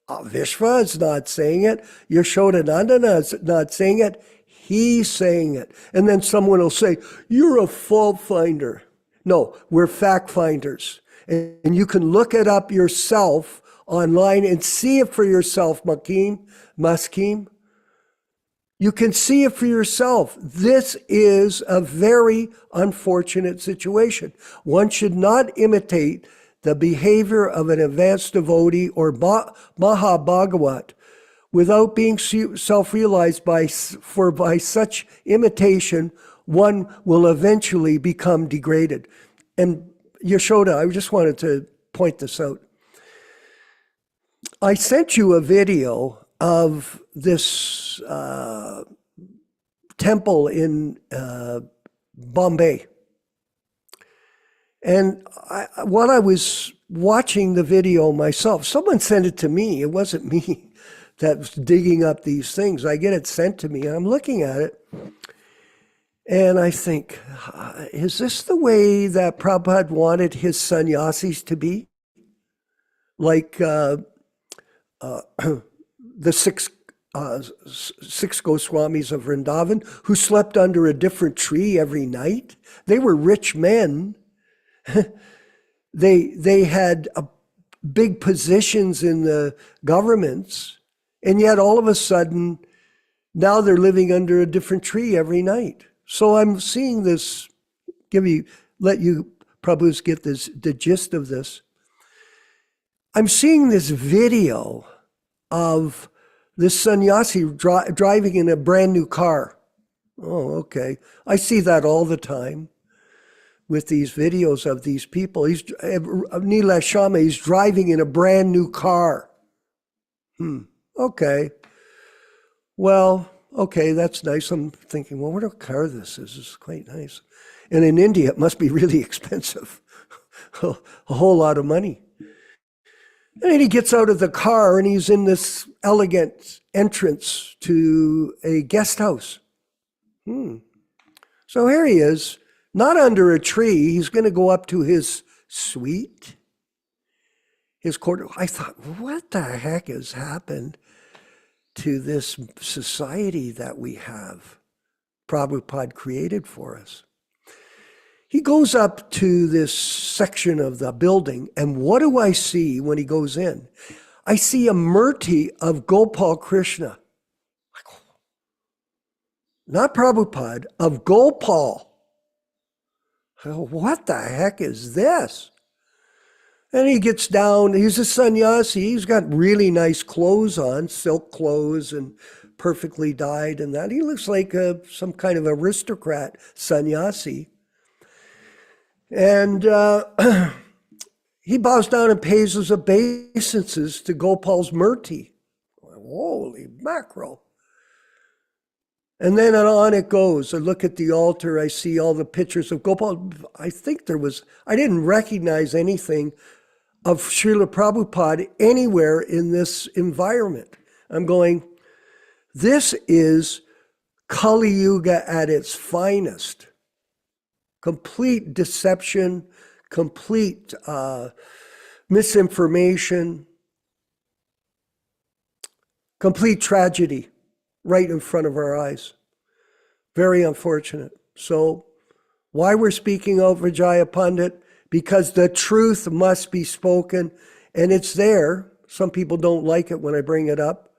Vishva is not saying it. Yashodanandana is not saying it. He's saying it. And then someone will say, you're a fault finder. No, we're fact finders. And you can look it up yourself online and see it for yourself, Maskim. You can see it for yourself. This is a very unfortunate situation. One should not imitate the behavior of an advanced devotee or Mahabhagavat without being self-realized by such imitation, one will eventually become degraded. And Yashoda, I just wanted to point this out. I sent you a video of this temple in Bombay. And while I was watching the video myself, someone sent it to me. It wasn't me that was digging up these things. I get it sent to me, and I'm looking at it. And I think, is this the way that Prabhupada wanted his sannyasis to be? Like the six Goswamis of Vrindavan who slept under a different tree every night? They were rich men. They had big positions in the governments, and yet all of a sudden, now they're living under a different tree every night. So I'm seeing this, let you Prabhus get the gist of this. I'm seeing this video of this sannyasi driving in a brand new car. Oh, okay. I see that all the time with these videos of these people. Nila Shama, he's driving in a brand new car. Okay. Well, okay, that's nice. I'm thinking, well, what a car this is. This is quite nice. And in India, it must be really expensive. A whole lot of money. And then he gets out of the car and he's in this elegant entrance to a guest house. So here he is, not under a tree. He's going to go up to his suite, his quarter. I thought, what the heck has happened to this society that we have Prabhupada created for us? He goes up to this section of the building, and what do I see when he goes in? I see a murti of Gopal Krishna. Not Prabhupada, of Gopal. What the heck is this? And he gets down, he's a sannyasi, he's got really nice clothes on, silk clothes and perfectly dyed and that. He looks like some kind of aristocrat sannyasi. And he bows down and pays his obeisances to Gopal's murti. Holy mackerel. And then on it goes. I look at the altar, I see all the pictures of Gopal. I didn't recognize anything of Srila Prabhupada anywhere in this environment. I'm going, this is Kali Yuga at its finest. Complete deception, complete misinformation, complete tragedy right in front of our eyes. Very unfortunate. So why we're speaking out Vijaya Pandit? Because the truth must be spoken, and it's there. Some people don't like it when I bring it up,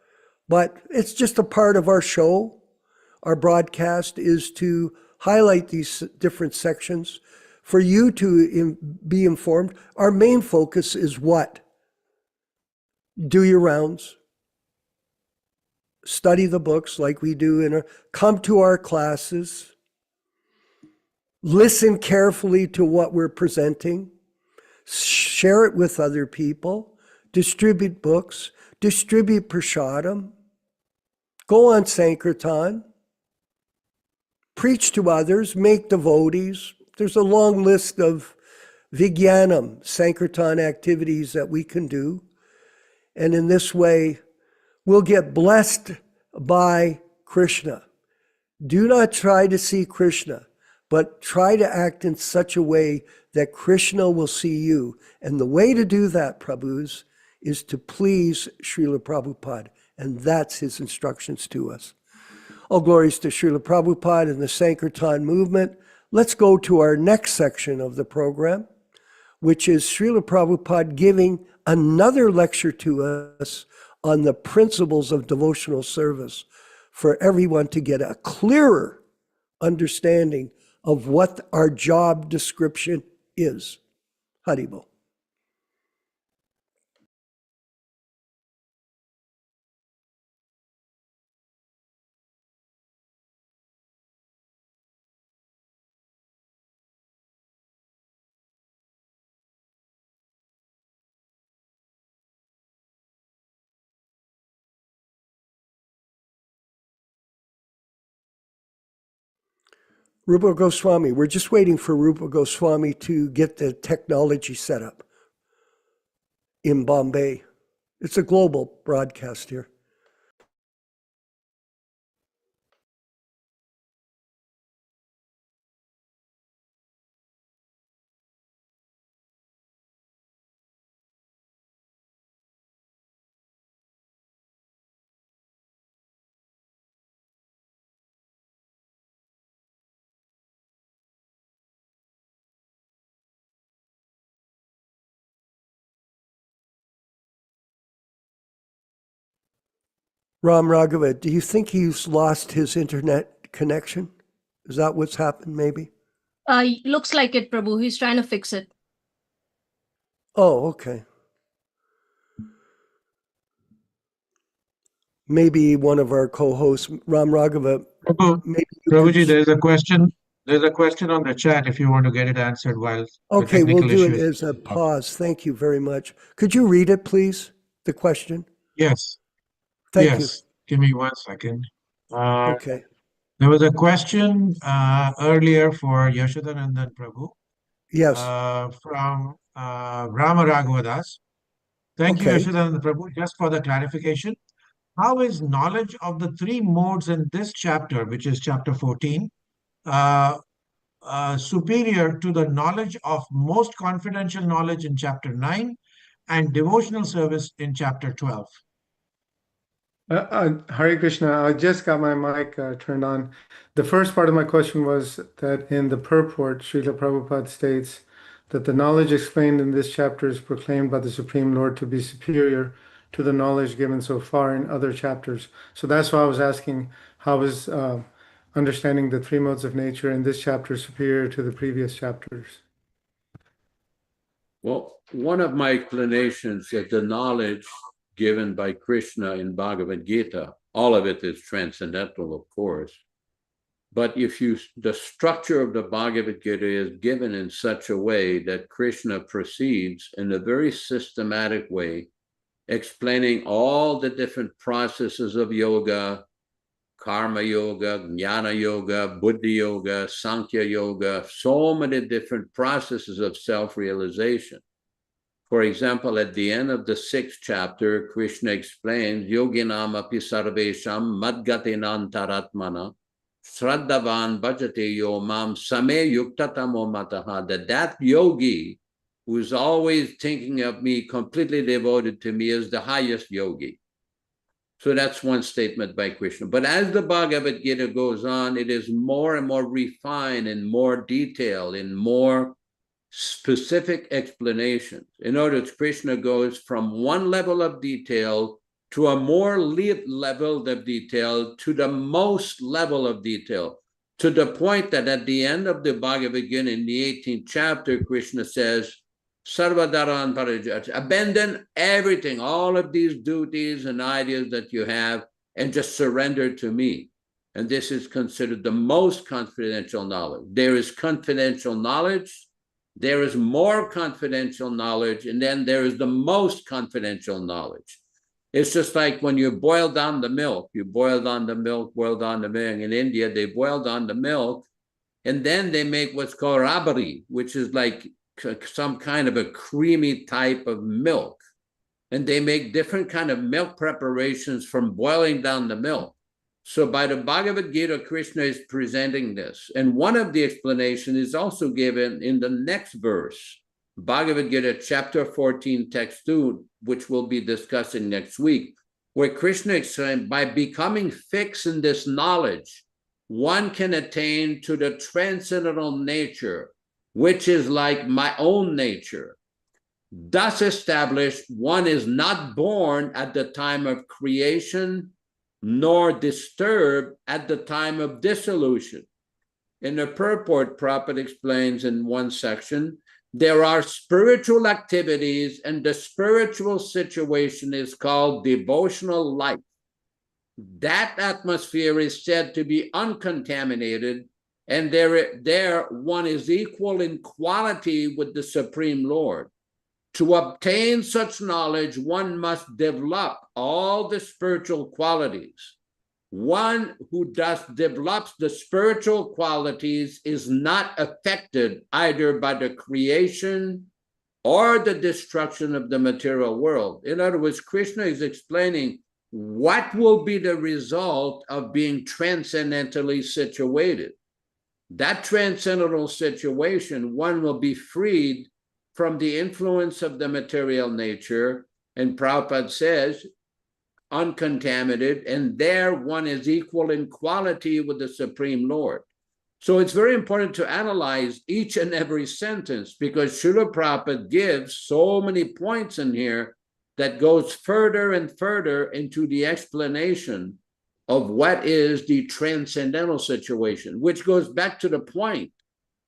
but it's just a part of our show. Our broadcast is to highlight these different sections for you to be informed. Our main focus is what? Do your rounds. Study the books like we do, come to our classes. listen carefully to what we're presenting, share it with other people, distribute books, distribute prasadam, go on Sankirtan, preach to others, make devotees. There's a long list of Vijnanam, Sankirtan activities that we can do. And in this way, we'll get blessed by Krishna. Do not try to see Krishna, but try to act in such a way that Krishna will see you. And the way to do that, Prabhus, is to please Srila Prabhupada. And that's his instructions to us. All glories to Srila Prabhupada and the Sankirtan movement. Let's go to our next section of the program, which is Srila Prabhupada giving another lecture to us on the principles of devotional service for everyone to get a clearer understanding of what our job description is. Haribol. Rupa Goswami, we're just waiting for Rupa Goswami to get the technology set up in Bombay. It's a global broadcast here. Ram Raghava, do you think he's lost his internet connection? Is that what's happened, maybe? Looks like it, Prabhu. He's trying to fix it. Oh, okay. Maybe one of our co-hosts, Ram Raghava, maybe you Prabhuji, could... there's a question. There's a question on the chat if you want to get it answered while Okay, the we'll technical do it issues. as a pause. Thank you very much. Could you read it, please, the question? Yes. Thank Yes. Give me 1 second. you. Okay. There was a question earlier for Yashodanandan Prabhu Yes. from Rama Raghavadas. Thank you, Okay. Yashodanandan Prabhu. Just for the clarification, how is knowledge of the three modes in this chapter, which is chapter 14, superior to the knowledge of most confidential knowledge in chapter 9 and devotional service in chapter 12? Hare Krishna, I just got my mic turned on. The first part of my question was that in the purport, Srila Prabhupada states that the knowledge explained in this chapter is proclaimed by the Supreme Lord to be superior to the knowledge given so far in other chapters. So that's why I was asking, how is understanding the three modes of nature in this chapter superior to the previous chapters? Well, one of my explanations that the knowledge given by Krishna in Bhagavad Gita, all of it is transcendental, of course. But the structure of the Bhagavad Gita is given in such a way that Krishna proceeds in a very systematic way, explaining all the different processes of yoga, karma yoga, jnana yoga, buddhi yoga, sankhya yoga, so many different processes of self-realization. For example, at the end of the 6th chapter, Krishna explains, Yoginam api sarvesham madgatinantaratmana Shraddhavan bhajate yo mam same yuktatamo mataha, that yogi who is always thinking of me, completely devoted to me, is the highest yogi. So that's one statement by Krishna. But as the Bhagavad Gita goes on, it is more and more refined and more detailed and more specific explanations. In other words, Krishna goes from one level of detail to a more level of detail, to the most level of detail, to the point that at the end of the Bhagavad Gita, in the 18th chapter, Krishna says, Sarvadaran Parajat, abandon everything, all of these duties and ideas that you have, and just surrender to me. And this is considered the most confidential knowledge. There is confidential knowledge, there is more confidential knowledge, and then there is the most confidential knowledge. It's just like when you boil down the milk, you boil down the milk. In India, they boil down the milk, and then they make what's called rabari, which is like some kind of a creamy type of milk. And they make different kind of milk preparations from boiling down the milk. So by the Bhagavad Gita, Krishna is presenting this. And one of the explanations is also given in the next verse, Bhagavad Gita chapter 14, text 2, which we'll be discussing next week, where Krishna explains, by becoming fixed in this knowledge, one can attain to the transcendental nature, which is like my own nature. Thus established, one is not born at the time of creation, nor disturbed at the time of dissolution. In the purport, Prabhupada explains in one section, there are spiritual activities, and the spiritual situation is called devotional life. That atmosphere is said to be uncontaminated, and there one is equal in quality with the Supreme Lord. To obtain such knowledge, one must develop all the spiritual qualities. One who thus develops the spiritual qualities is not affected either by the creation or the destruction of the material world. In other words, Krishna is explaining what will be the result of being transcendentally situated. That transcendental situation, one will be freed from the influence of the material nature, and Prabhupada says, uncontaminated, and there one is equal in quality with the Supreme Lord. So it's very important to analyze each and every sentence, because Srila Prabhupada gives so many points in here that goes further and further into the explanation of what is the transcendental situation, which goes back to the point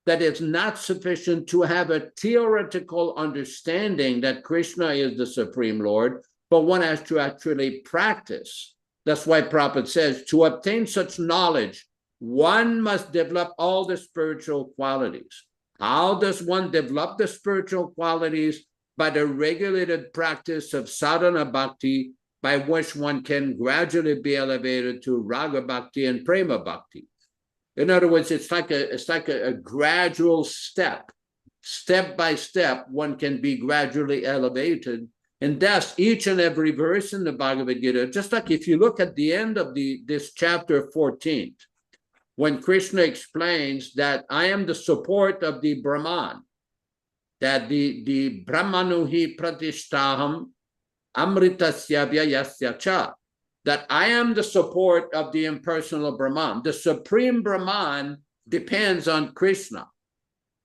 that it's not sufficient to have a theoretical understanding that Krishna is the Supreme Lord, but one has to actually practice. That's why Prabhupada says, to obtain such knowledge, one must develop all the spiritual qualities. How does one develop the spiritual qualities? By the regulated practice of sadhana bhakti, by which one can gradually be elevated to raga bhakti and prema bhakti. In other words, it's like a gradual step by step, one can be gradually elevated. And thus, each and every verse in the Bhagavad Gita, just like if you look at the end of this chapter 14, when Krishna explains that I am the support of the Brahman, that the Brahmanuhi pratishtaham amritasya vyayasya cha, that I am the support of the impersonal Brahman. The Supreme Brahman depends on Krishna,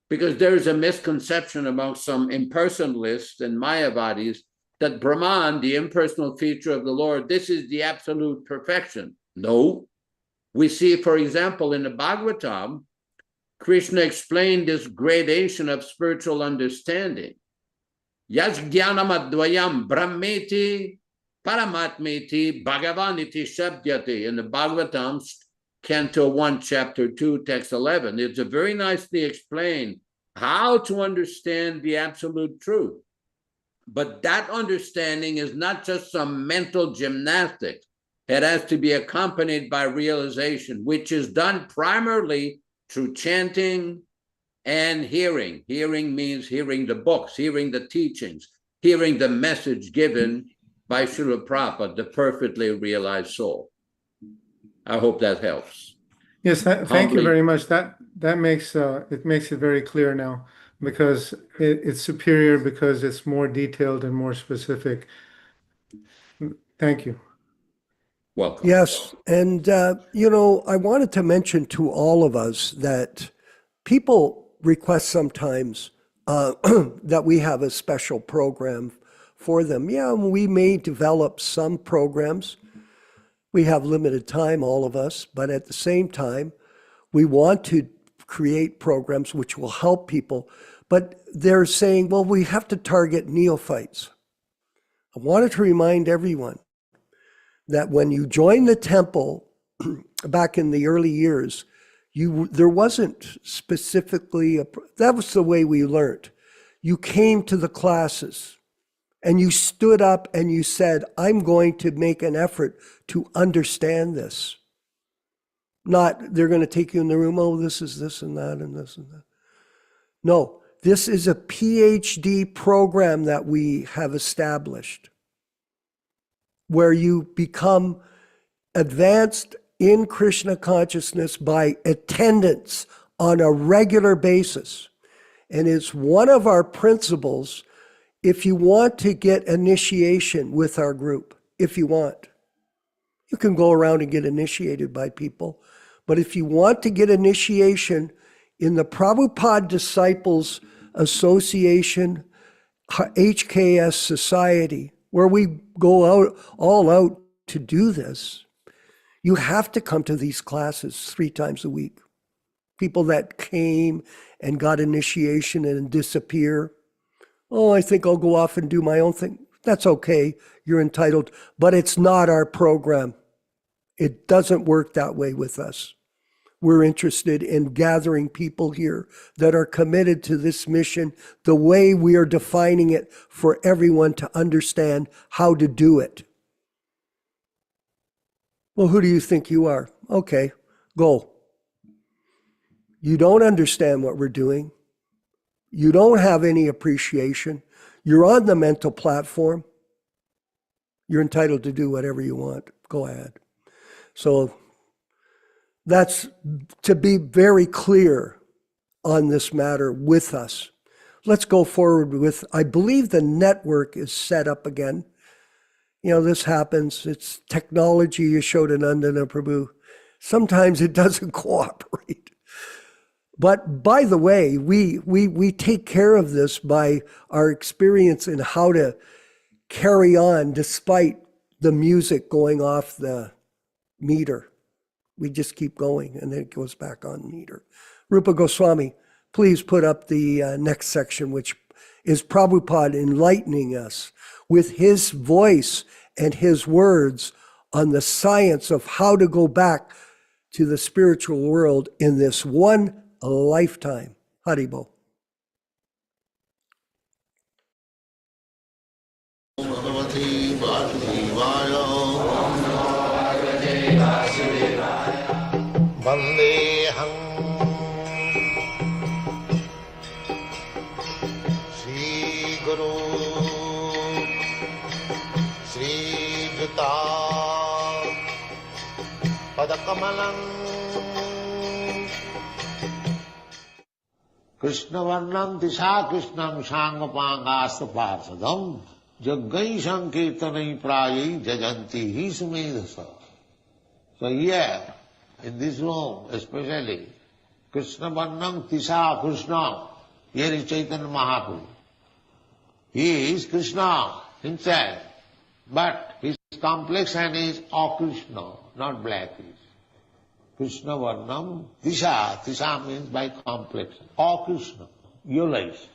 because there is a misconception among some impersonalists and Mayavadis that Brahman, the impersonal feature of the Lord, this is the absolute perfection. No. We see, for example, in the Bhagavatam, Krishna explained this gradation of spiritual understanding. Yas jnanam advayam brahmeti paramatmeti bhagavaniti shabdyate. In the Bhagavatam, Canto 1, Chapter 2, Text 11, it's a very nicely explained how to understand the absolute truth. But that understanding is not just some mental gymnastics. It has to be accompanied by realization, which is done primarily through chanting and hearing. Hearing means hearing the books, hearing the teachings, hearing the message given by Srila Prabhupada, the perfectly realized soul. I hope that helps. Yes, thank you very much. That makes it very clear now, because it's superior, because it's more detailed and more specific. Thank you. Welcome. Yes, and I wanted to mention to all of us that people request sometimes that we have a special program for them. Yeah, we may develop some programs. We have limited time, all of us, but at the same time, we want to create programs which will help people. But they're saying, well, we have to target neophytes. I wanted to remind everyone that when you join the temple back in the early years, there wasn't specifically that was the way we learned. You came to the classes and you stood up and you said, I'm going to make an effort to understand this. Not they're going to take you in the room, oh, this is this and that and this and that. No, this is a PhD program that we have established where you become advanced in Krishna consciousness by attendance on a regular basis. And it's one of our principles if you want to get initiation with our group, if you want. You can go around and get initiated by people. But if you want to get initiation in the Prabhupada Disciples Association, HKS Society, where we go out all out to do this, you have to come to these classes 3 times a week. People that came and got initiation and disappear. Oh, I think I'll go off and do my own thing. That's okay. You're entitled. But it's not our program. It doesn't work that way with us. We're interested in gathering people here that are committed to this mission the way we are defining it for everyone to understand how to do it. Well, who do you think you are? Okay, go. You don't understand what we're doing. You don't have any appreciation. You're on the mental platform. You're entitled to do whatever you want. Go ahead. So that's to be very clear on this matter with us. Let's go forward with, I believe the network is set up again. You know, this happens. It's technology, Yashodanandana Prabhu. Sometimes it doesn't cooperate. But by the way, we take care of this by our experience in how to carry on despite the music going off the meter. We just keep going and then it goes back on meter. Rupa Goswami, please put up the next section, which is Prabhupada enlightening us with his voice and his words on the science of how to go back to the spiritual world in this one lifetime. Haribo. Vandeham Sri Guru Sri Juta Padakamalam Krishna Varnam Disha Krishnam Shangapangasya Parsadam Jaggai Sankirtanai Prayi Jajanti Hi Sumedasa. So here, in this room especially, Krishna Varnam Tisha Krishna, here is Chaitanya Mahaprabhu. He is Krishna himself, but his complexion is Krishna, not blackish. Krishna Varnam Tisha, Tisha means by complexion, Krishna, yellowish.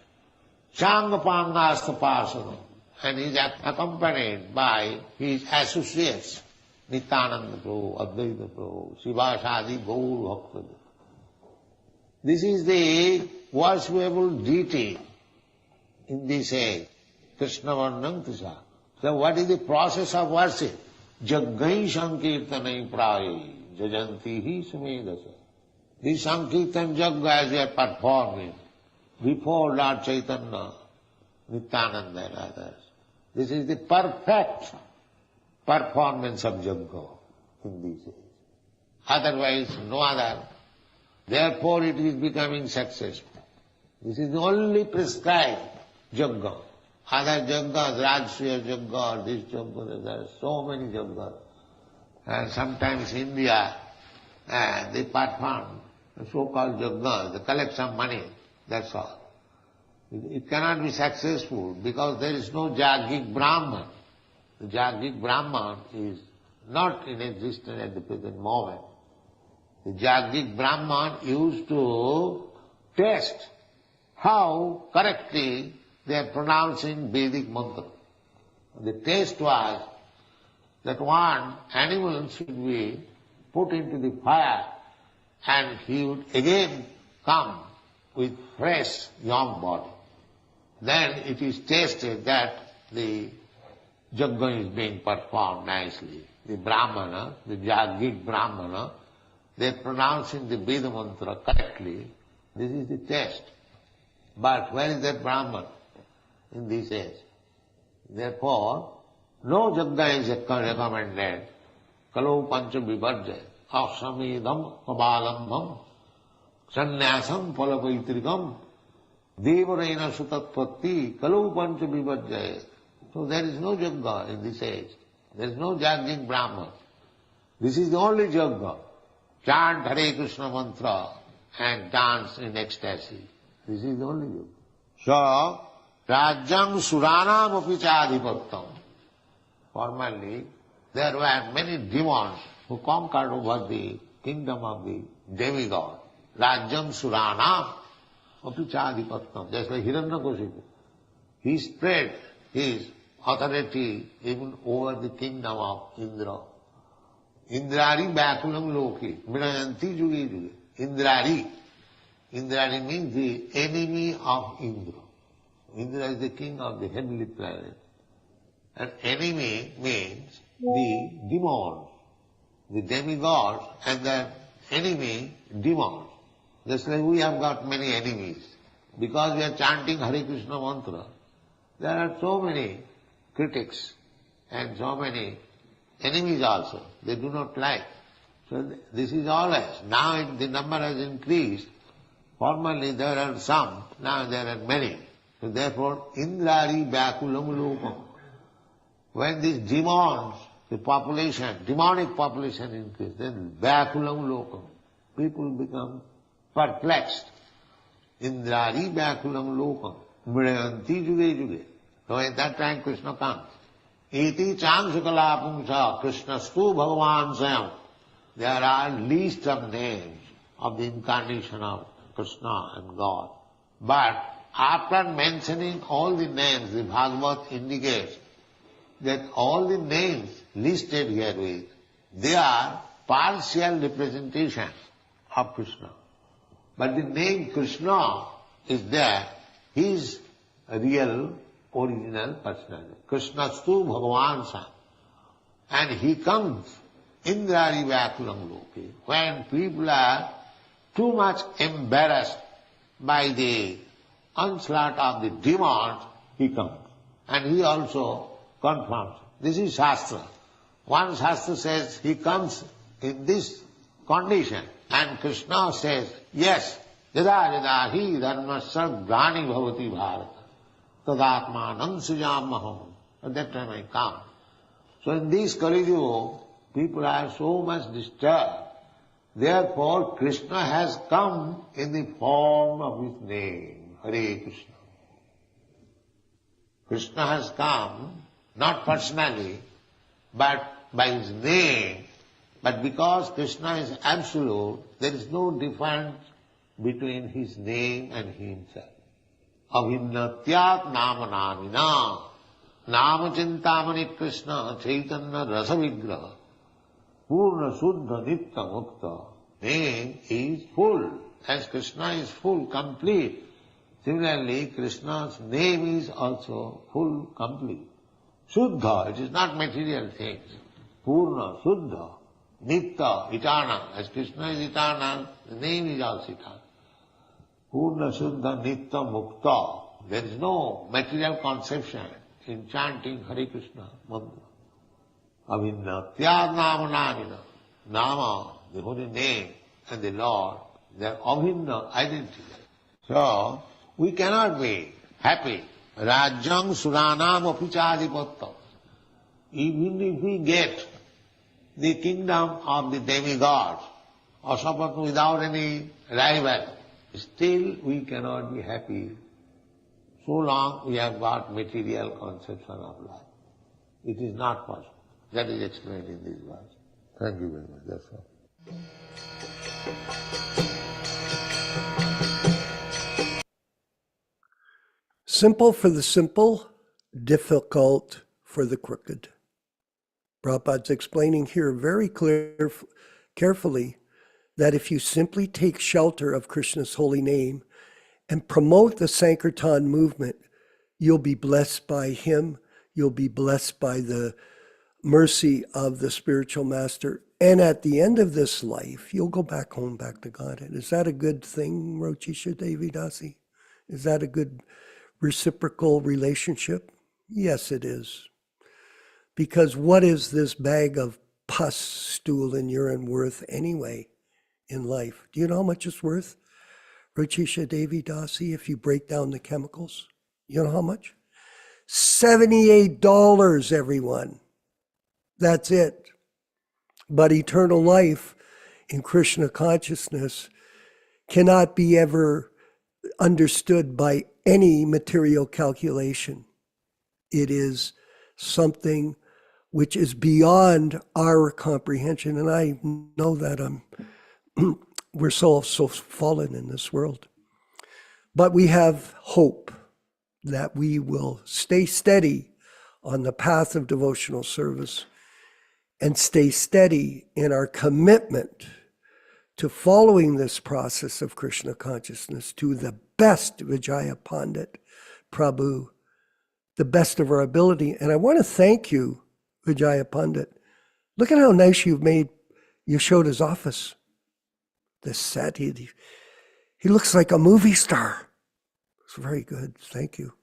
Shangapangasta Parsanam, and he is accompanied by his associates, Nityananda Prabhu, Advaita Prabhu, Sivasadi, Gaur Bhakta. This is the worshipable deity in this age, Krishna Varnam Tisha. So what is the process of worship? Jaggai Sankirtanai Prayi, Jajanti Hi Sumedasa. This Sankirtan Jagga as we are performing before Lord Chaitanya, Nityananda and others. This is the perfect performance of Jagga in these days. Otherwise, no other. Therefore, it is becoming successful. This is the only prescribed Jagga. Other Jaggas, Rajsriya Jagga, this Jagga, there are so many Jaggas. And sometimes India, they perform the so-called Jagga, they collect some money, that's all. It cannot be successful because there is no Jaggic Brahman. The Jaggic Brahman is not in existence at the present moment. The Jaggic Brahman used to test how correctly they are pronouncing Vedic mantra. The test was that one animal should be put into the fire, and he would again come with fresh young body. Then it is tasted that the yajna is being performed nicely. The Brahmana, the Jaggic Brahmana, they are pronouncing the Veda mantra correctly. This is the test. But where is that Brahman in this age? Therefore, no yajna is recommended. Kalau pancha vivarjaya, asamedam kabalambam, sannyasam palapaitrikam, devarena sutatpatti, kalau pancha vivarjaya. So there is no yajna in this age. There is no Jaggic Brahman. This is the only yajna. Chant Hare Krishna mantra and dance in ecstasy. This is the only yajna. So, Rajyam Suranam api chadhipattam. Formerly, there were many demons who conquered over the kingdom of the demigod. Rajyam Suranam api chadhipattam. Just like Hiranyakashipu. He spread his authority even over the kingdom of Indra. Indrari Bakulam Loki, Mirayanti Juge Juge. Indrari. Indrari means the enemy of Indra. Indra is the king of the heavenly planet. And enemy means the demons, the demigods, and the enemy demons. Just like we have got many enemies. Because we are chanting Hare Krishna mantra, there are so many critics and so many enemies also. They do not like. So this is always. Now the number has increased. Formerly there are some, now there are many. So therefore, Indrari Bakulam Lopam. When these demons, the population, demonic population increases, then Bakulam Lopam. People become perplexed. Indrari Bakulam Lopam. Mriyanti Juge Juge. So at that time Krishna comes. Iti Chansukala Pumsa Krishnastu Bhagavan Sayam. There are list of names of the incarnation of Krishna and God. But after mentioning all the names, the Bhagavad indicates that all the names listed herewith, they are partial representation of Krishna. But the name Krishna is there, he is a real, original personality. Krishnastu Bhagavan Sam. And he comes Indrari Vakulam Loki. When people are too much embarrassed by the onslaught of the demons, he comes. And he also confirms. This is Shastra. One Shastra says he comes in this condition. And Krishna says, yes, yada yada hi dharmasya grani bhavati bharata tadatmanam sujamaham. At that time I come. So in this Kali Yuga, people are so much disturbed. Therefore, Krishna has come in the form of his name, Hare Krishna. Krishna has come, not personally, but by his name. But because Krishna is absolute, there is no difference between his name and himself. Abhinnatyat namanamina. Nama chintamani Krishna chaitanya rasa vigraha. Purna Suddha Nitya Mukta. Name is full. As Krishna is full, complete. Similarly, Krishna's name is also full, complete. Suddha, it is not material things. Purna, Suddha, Nitya, eternal. As Krishna is eternal, the name is also eternal. Purna, Suddha, Nitya, Mukta. There is no material conception in chanting Hare Krishna mantra. Abhinnatyad namanamina. Nama, the holy name, and the Lord, they are abhinna, identical. So, we cannot be happy. Rajyam suranam apichadipattam. Even if we get the kingdom of the demigods, or suppose without any rival, still we cannot be happy so long we have got material conception of life. It is not possible. That is explained in this verse. Thank you very much. That's all. Simple for the simple, difficult for the crooked. Prabhupada's explaining here very carefully that if you simply take shelter of Krishna's holy name and promote the Sankirtan movement, you'll be blessed by him, you'll be blessed by the mercy of the spiritual master, and at the end of this life, you'll go back home, back to Godhead. Is that a good thing, Rochisha Devi Dasi? Is that a good reciprocal relationship? Yes, it is. Because what is this bag of pus, stool, and urine worth anyway in life? Do you know how much it's worth, Rochisha Devi Dasi, if you break down the chemicals? You know how much? $78, everyone. That's it. But eternal life in Krishna consciousness cannot be ever understood by any material calculation. It is something which is beyond our comprehension. And I know that we're so fallen in this world. But we have hope that we will stay steady on the path of devotional service and stay steady in our commitment to following this process of Krishna consciousness to the best Vijaya Pandit Prabhu, the best of our ability. And I want to thank you, Vijaya Pandit. Look at how nice you showed his office. The set, he looks like a movie star. It's very good. Thank you.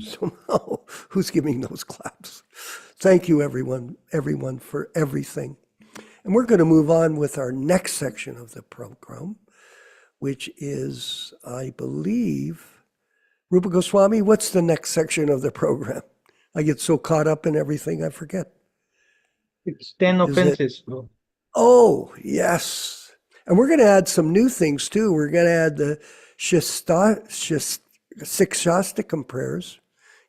So now, who's giving those claps? Thank you, everyone for everything. And we're going to move on with our next section of the program, which is, I believe, Rupa Goswami, what's the next section of the program? I get so caught up in everything, I forget. It's 10 offenses. Oh, yes. And we're going to add some new things too. We're going to add the six Shastakam prayers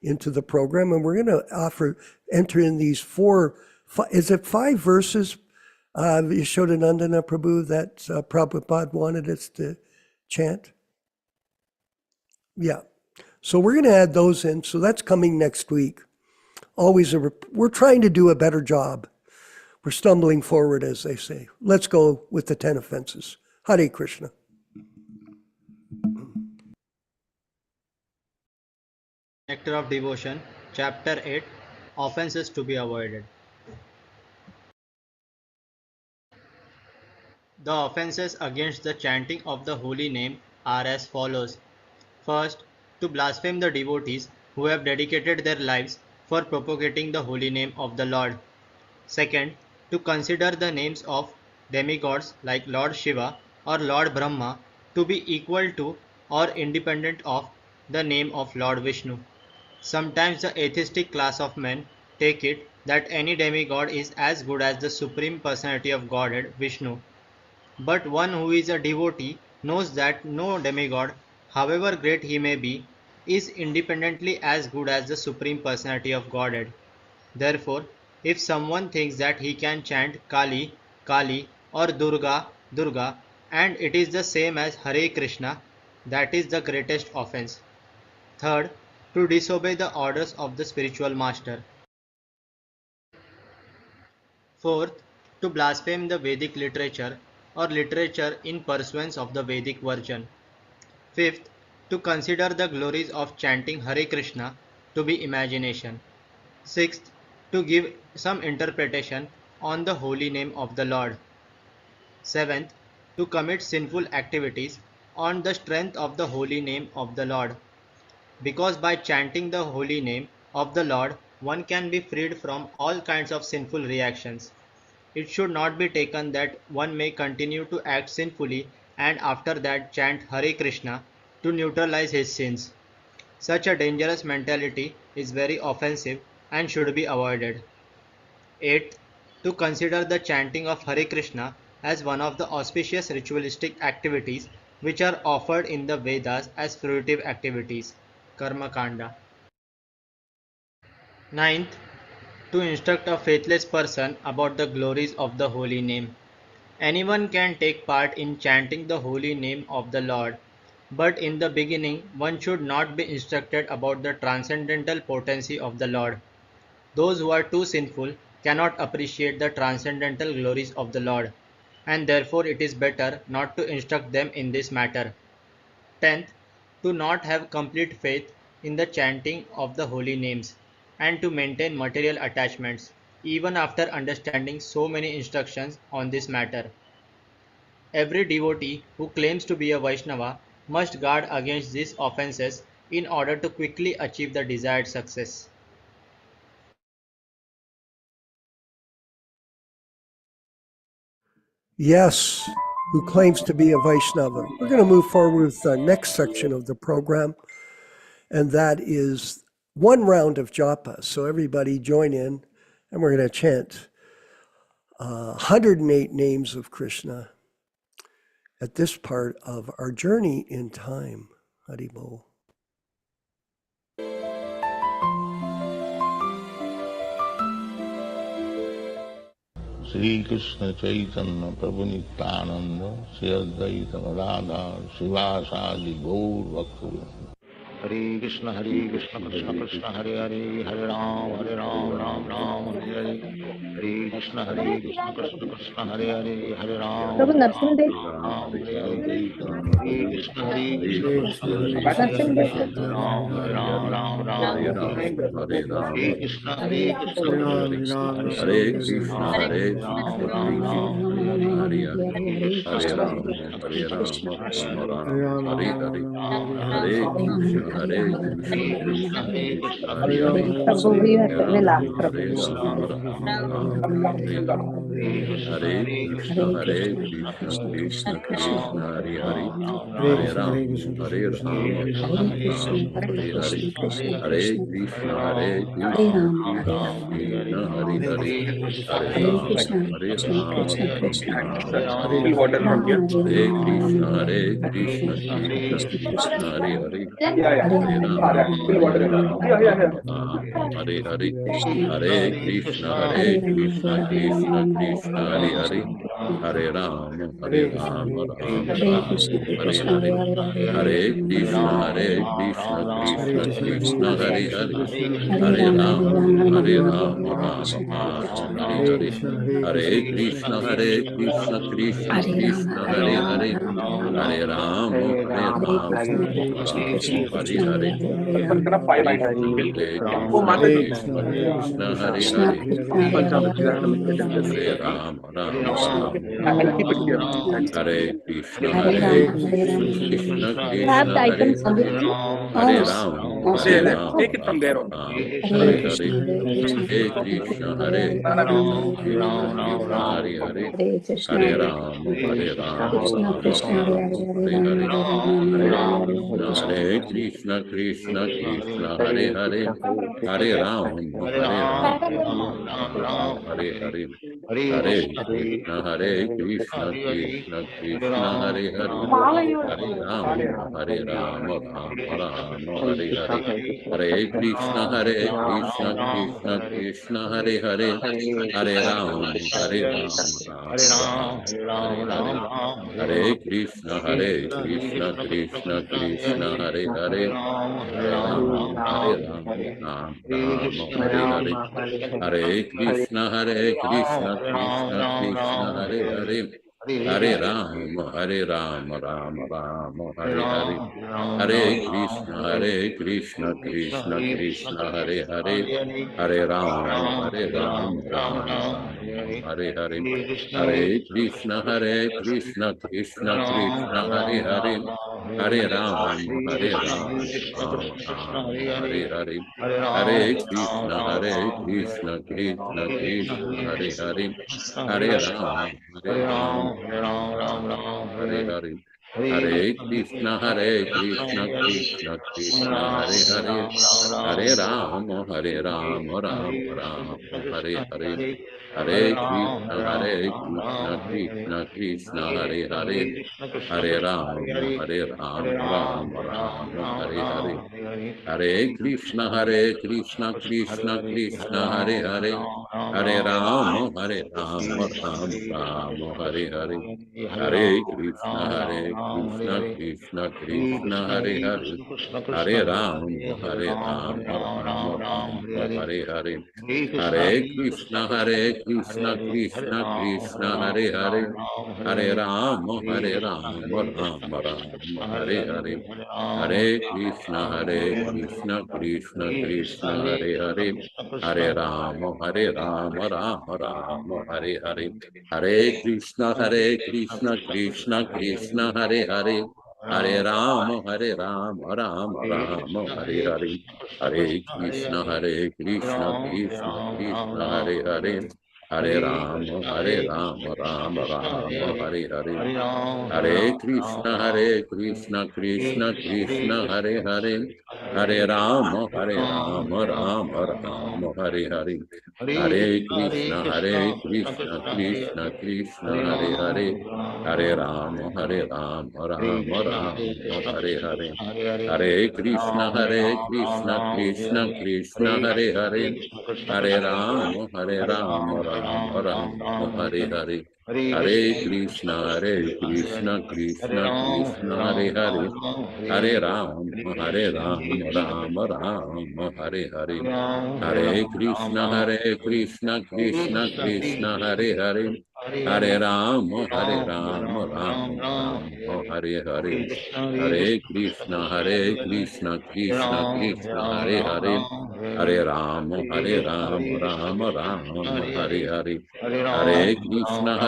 into the program, and we're going to enter in these five verses, Yashodanandana Prabhu, that Prabhupada wanted us to chant? Yeah. So we're going to add those in. So that's coming next week. We're trying to do a better job. We're stumbling forward, as they say. Let's go with the 10 offenses. Hare Krishna. Nectar of Devotion, Chapter 8, Offenses to be Avoided. The offenses against the chanting of the holy name are as follows. First, to blaspheme the devotees who have dedicated their lives for propagating the holy name of the Lord. Second, to consider the names of demigods like Lord Shiva or Lord Brahma to be equal to or independent of the name of Lord Vishnu. Sometimes the atheistic class of men take it that any demigod is as good as the Supreme Personality of Godhead, Vishnu. But one who is a devotee knows that no demigod, however great he may be, is independently as good as the Supreme Personality of Godhead. Therefore, if someone thinks that he can chant Kali, Kali or Durga, Durga, and it is the same as Hare Krishna, that is the greatest offense. Third, to disobey the orders of the spiritual master. Fourth, to blaspheme the Vedic literature or literature in pursuance of the Vedic version. Fifth, to consider the glories of chanting Hare Krishna to be imagination. Sixth, to give some interpretation on the holy name of the Lord. Seventh, to commit sinful activities on the strength of the holy name of the Lord. Because by chanting the holy name of the Lord, one can be freed from all kinds of sinful reactions. It should not be taken that one may continue to act sinfully and after that chant Hare Krishna to neutralize his sins. Such a dangerous mentality is very offensive and should be avoided. 8. To consider the chanting of Hare Krishna as one of the auspicious ritualistic activities which are offered in the Vedas as fruitive activities. Karma Kanda. 9th, to instruct a faithless person about the glories of the holy name. Anyone can take part in chanting the holy name of the Lord, but in the beginning one should not be instructed about the transcendental potency of the Lord. Those who are too sinful cannot appreciate the transcendental glories of the Lord. and therefore it is better not to instruct them in this matter. 10th, to not have complete faith in the chanting of the holy names, and to maintain material attachments, even after understanding so many instructions on this matter. Every devotee who claims to be a Vaishnava must guard against these offenses in order to quickly achieve the desired success. Yes, who claims to be a Vaishnava. We're going to move forward with the next section of the program, and that is one round of japa. So everybody join in, and we're going to chant 108 names of Krishna at this part of our journey in time. Haribol. Sri Krishna Chaitanya Prabhu Nityananda Sri Advaita Radha Srivasadi Gaur Bhakta Hare Krishna Krishna Krishna Hare Hare Hare Ram Ram Hare Hare Hare Krishna Krishna Krishna Hare Hare Hare Ram प्रभु Narasimha Dev Hare Krishna Hare Krishna Krishna, Hare Hare Krishna, Narasimha Krishna Dev Krishna, Hare Hare, Hare Hare Ram, Hare Ram, Ram Ram, Hare Krishna Hare. Hare Hare Ram Hare Ram, Hare Ram Hare Ram, Hare Hare Hare. Krishna Krishna Krishna Hare Hare Ram, Hare Hare प्रभु Ram, भी Ram Hare करने Ram, La Ram Hare Prabhu Hare Hare. Ram Hare Ram Krishna, Hare Ram Hare, Hare Hare Hare Ram, Hare Hare. Hare Krishna Krishna Krishna Hare Hare Hare Ram Hare Ram Ram Ram Hare Hare Hare Krishna Krishna Hare Hare Hare Ram Ram Hare Ram Krishna, Hare Hare Hare Krishna, Hare Krishna Krishna, Krishna Hare Hare Hare. Krishna Krishna Krishna Hare Hare Hare Hare Ram Ram Hare Hare Hare Krishna Krishna Hare Hare Hare Hare Krishna, Ram Hare Krishna, Ram Krishna Krishna, Ram Hare Hare Hare. Hare Hare Krishna Hare Krishna Krishna, Hare Krishna Krishna, Hare Krishna Hare Krishna, Hare Hare Ram Hare. Ram Hare Hare Hare Krishna, Hare Krishna, Hare Krishna Krishna, Krishna Hare Krishna Hare. Krishna Hare Hare Hare Ram Krishna, Hare Krishna, Krishna Ram Hare Krishna, Hare Hare Hare. Hare Hare Krishna Krishna, Hare Krishna, Krishna Krishna Hare Krishna, Hare Hare Hare. Hare Ram Hare Krishna Hare Krishna, Hare Krishna, Krishna Krishna Krishna, Hare have Krishna the Hare. Hare items on Hare the Hare house. Ram Hare Hare Krishna, Hare Hare Krishna, Hare Krishna Krishna Krishna, Hare Hare Hare, Krishna Hare Krishna Hare, Krishna Hare Hare Hare Krishna, Hare Hare Ram Hare Ram Krishna, Ram Krishna, Hare Ram Hare, Hare Hare Rama, Hare Hare Rama, Hare Hare Hare, Hare Krishna Krishna. Hare Krishna Krishna Krishna Hare Hare Hare Ram Hare Ram Ram Ram Hare Hare Hare Krishna Krishna Krishna Hare Hare Hare Ram Ram Ram Hare Hare Hare Krishna Krishna Hare Hare Hare Ram Hare Hare Hare Krishna Krishna Krishna Hare Hare Hare Ram Hare Hare Hare Krishna Krishna Hare Hare Hare Ram Ram Hare Hare Hare Krishna Krishna Hare Hare Hare Ram Hare Hare Hare Krishna Krishna Krishna Hare Hare Hare Ram Hare Hare Hare Krishna Krishna Hare Hare Hare Ram Hare Hare Hare Krishna Krishna Hare Hare Hare Ram Hare Hare Hare Krishna Krishna Hare Hare Hare Ram Hare Hare Hare Krishna Krishna Hare Hare Hare Ram Hare Hare Hare Krishna Krishna Hare Hare Hare Ram Ram Hare Hare Hare Krishna Krishna Krishna Krishna Hare Hare, Hare Rama Hare Rama Rama Rama Hare Hare, Hare Krishna Krishna Krishna Hare Hare, Hare Rama Rama Rama Hare Hare, Hare Krishna Krishna Krishna Hare Hare, Hare Rama Rama Rama Hare Hare, Hare Krishna Krishna Krishna Hare Hare, Hare Rama Rama Rama Hare Hare, Hare Krishna Krishna Krishna Hare Hare, Hare Rama Rama Rama Hare Hare, Hare Krishna Krishna Krishna Hare Hare, Hare Rama Rama Rama Hare Hare, Hare Krishna Krishna Krishna Hare Hare, Hare Rama Rama Rama Hare Hare, Hare Krishna Krishna Krishna Hare Hare, Hare Rama Rama Rama Hare Hare, Hare Krishna Krishna Krishna Hare Hare, Hare Rama Rama Rama Hare Hare, Hare Krishna Krishna Krishna Hare Hare, Hare Rama Rama Rama Hare Hare, Hare Krishna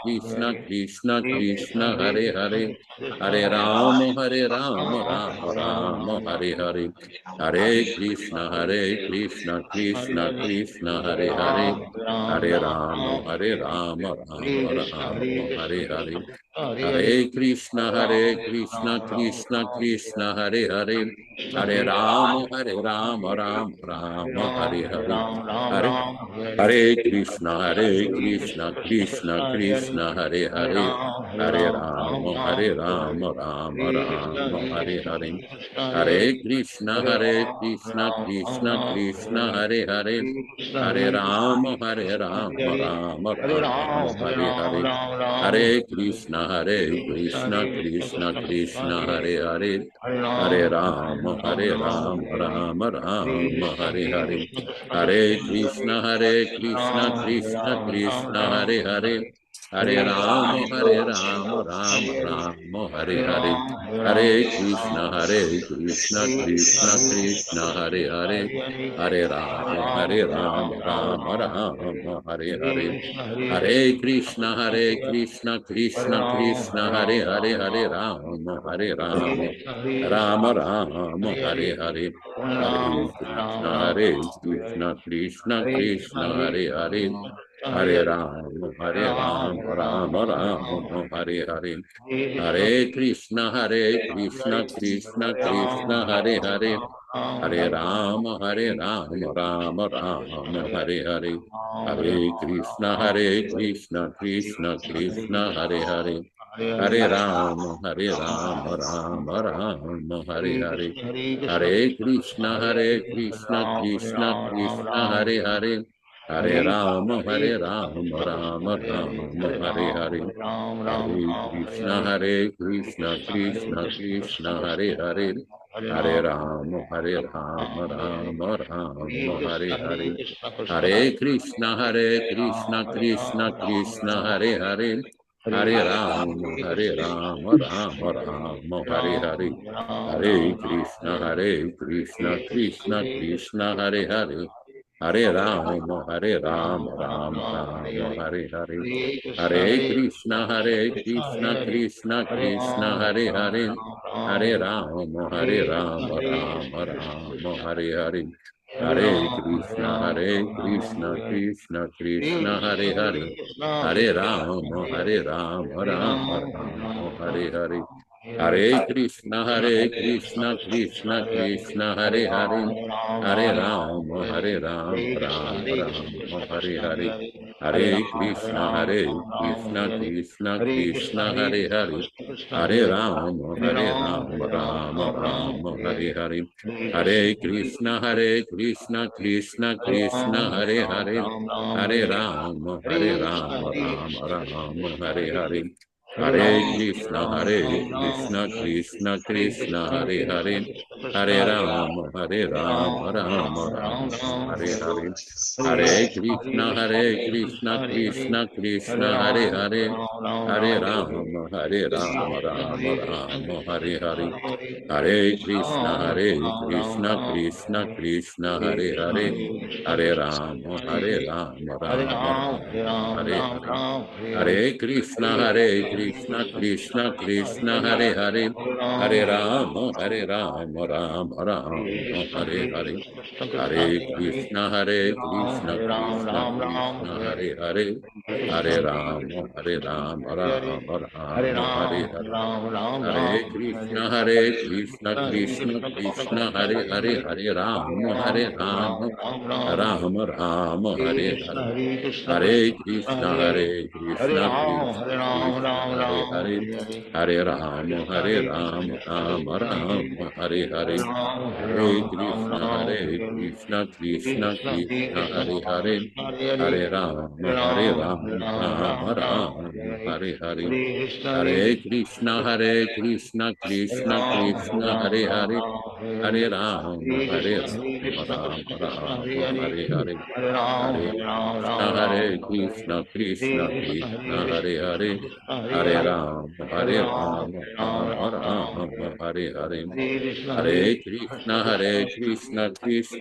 Krishna Krishna Hare Hare, Hare Rama Rama Rama Hare Hare, Hare Krishna Krishna Krishna Hare Hare, Hare Rama Rama Rama Hare Hare, Hare Krishna Krishna Krishna Hare Hare, Hare Rama Rama Rama Hare Hare, Hare Krishna Krishna Krishna Hare Hare, Hare Rama Rama Rama Hare Hare, Hare Krishna Krishna Krishna Hare Hare, Hare Rama Rama Rama Hare Hare, Hare Krishna Krishna Krishna Hare Hare, Hare Rama Rama Rama Hare Hare, Hare Krishna Krishna Krishna Hare Hare, Hare Rama Rama Rama Hare Hare, Hare Krishna Krishna Krishna Hare Hare, Hare Rama Rama Rama Hare Hare, Hare Krishna Krishna Krishna Hare Hare, Hare Rama Rama Rama Hare Hare, Hare Krishna Krishna Hare Hare, Hare Rama Rama Rama Hare Hare, Hare Krishna Krishna Krishna Hare Hare, Hare Rama Rama Rama Hare Hare, Hare Krishna Krishna Krishna Hare Hare, Hare Rama Rama Rama Hare Hare, Hare Krishna Krishna Krishna Hare Hare, Hare Rama Rama Rama Hare Hare, Hare Krishna Krishna Hare Hare, Hare Rama Rama Rama Hare Hare, Hare Krishna Krishna Krishna Hare Hare, Hare Rama Rama Rama Hare Hare, Hare Krishna Krishna Krishna Hare Hare, Hare Rama Rama Rama Hare Hare, Hare Krishna Krishna Krishna Hare Hare, Hare Rama Rama Rama Hare Hare, Hare Krishna Krishna Krishna Hare Hare, Hare Rama Rama Rama Hare Hare, Hare Krishna Krishna Krishna Hare Hare, Hare Rama Rama Rama Hare Hare, Hare Krishna Krishna Krishna Hare Hare, Hare Rama Rama Rama Hare Hare, Hare Krishna Krishna Krishna Hare Hare, Hare Rama Rama Rama Hare Hare, Hare Krishna, Krishna Krishna, Hare Hare, Hare Rama, Rama Rama, Hare Hare. Hare Krishna, Krishna Krishna, Hare Hare, Hare Rama, Rama Rama, Hare Hare. Hare Krishna, Krishna Krishna, Hare Hare, Hare Rama, Rama Rama, Hare Hare. Hare Krishna, Krishna Krishna, Hare Hare, Hare Rama, Rama Rama, Hare Hare. Hare Krishna, Krishna Krishna, Hare Hare, Hare Rama, Rama Rama, Hare Hare. Hare Krishna, Krishna Krishna, Hare Hare, Hare Rama, Rama Rama, Hare Hare. Hare Krishna, Krishna Krishna, Hare Hare, Hare Rama, Rama Rama, Hare Hare. Hare Krishna, Krishna Krishna, Hare Hare, Hare Rama, Rama Rama, Hare Hare. Hare Krishna, Krishna Krishna, Hare Hare, Hare Rama, Rama Rama, Hare Hare. Hare Krishna, Krishna Krishna, Hare Hare, Hare Rama, Rama Rama, Hare Hare. Hare Krishna, Krishna Krishna, Hare Hare, Hare Rama, Rama Rama, Hare Hare. Hare Krishna, Krishna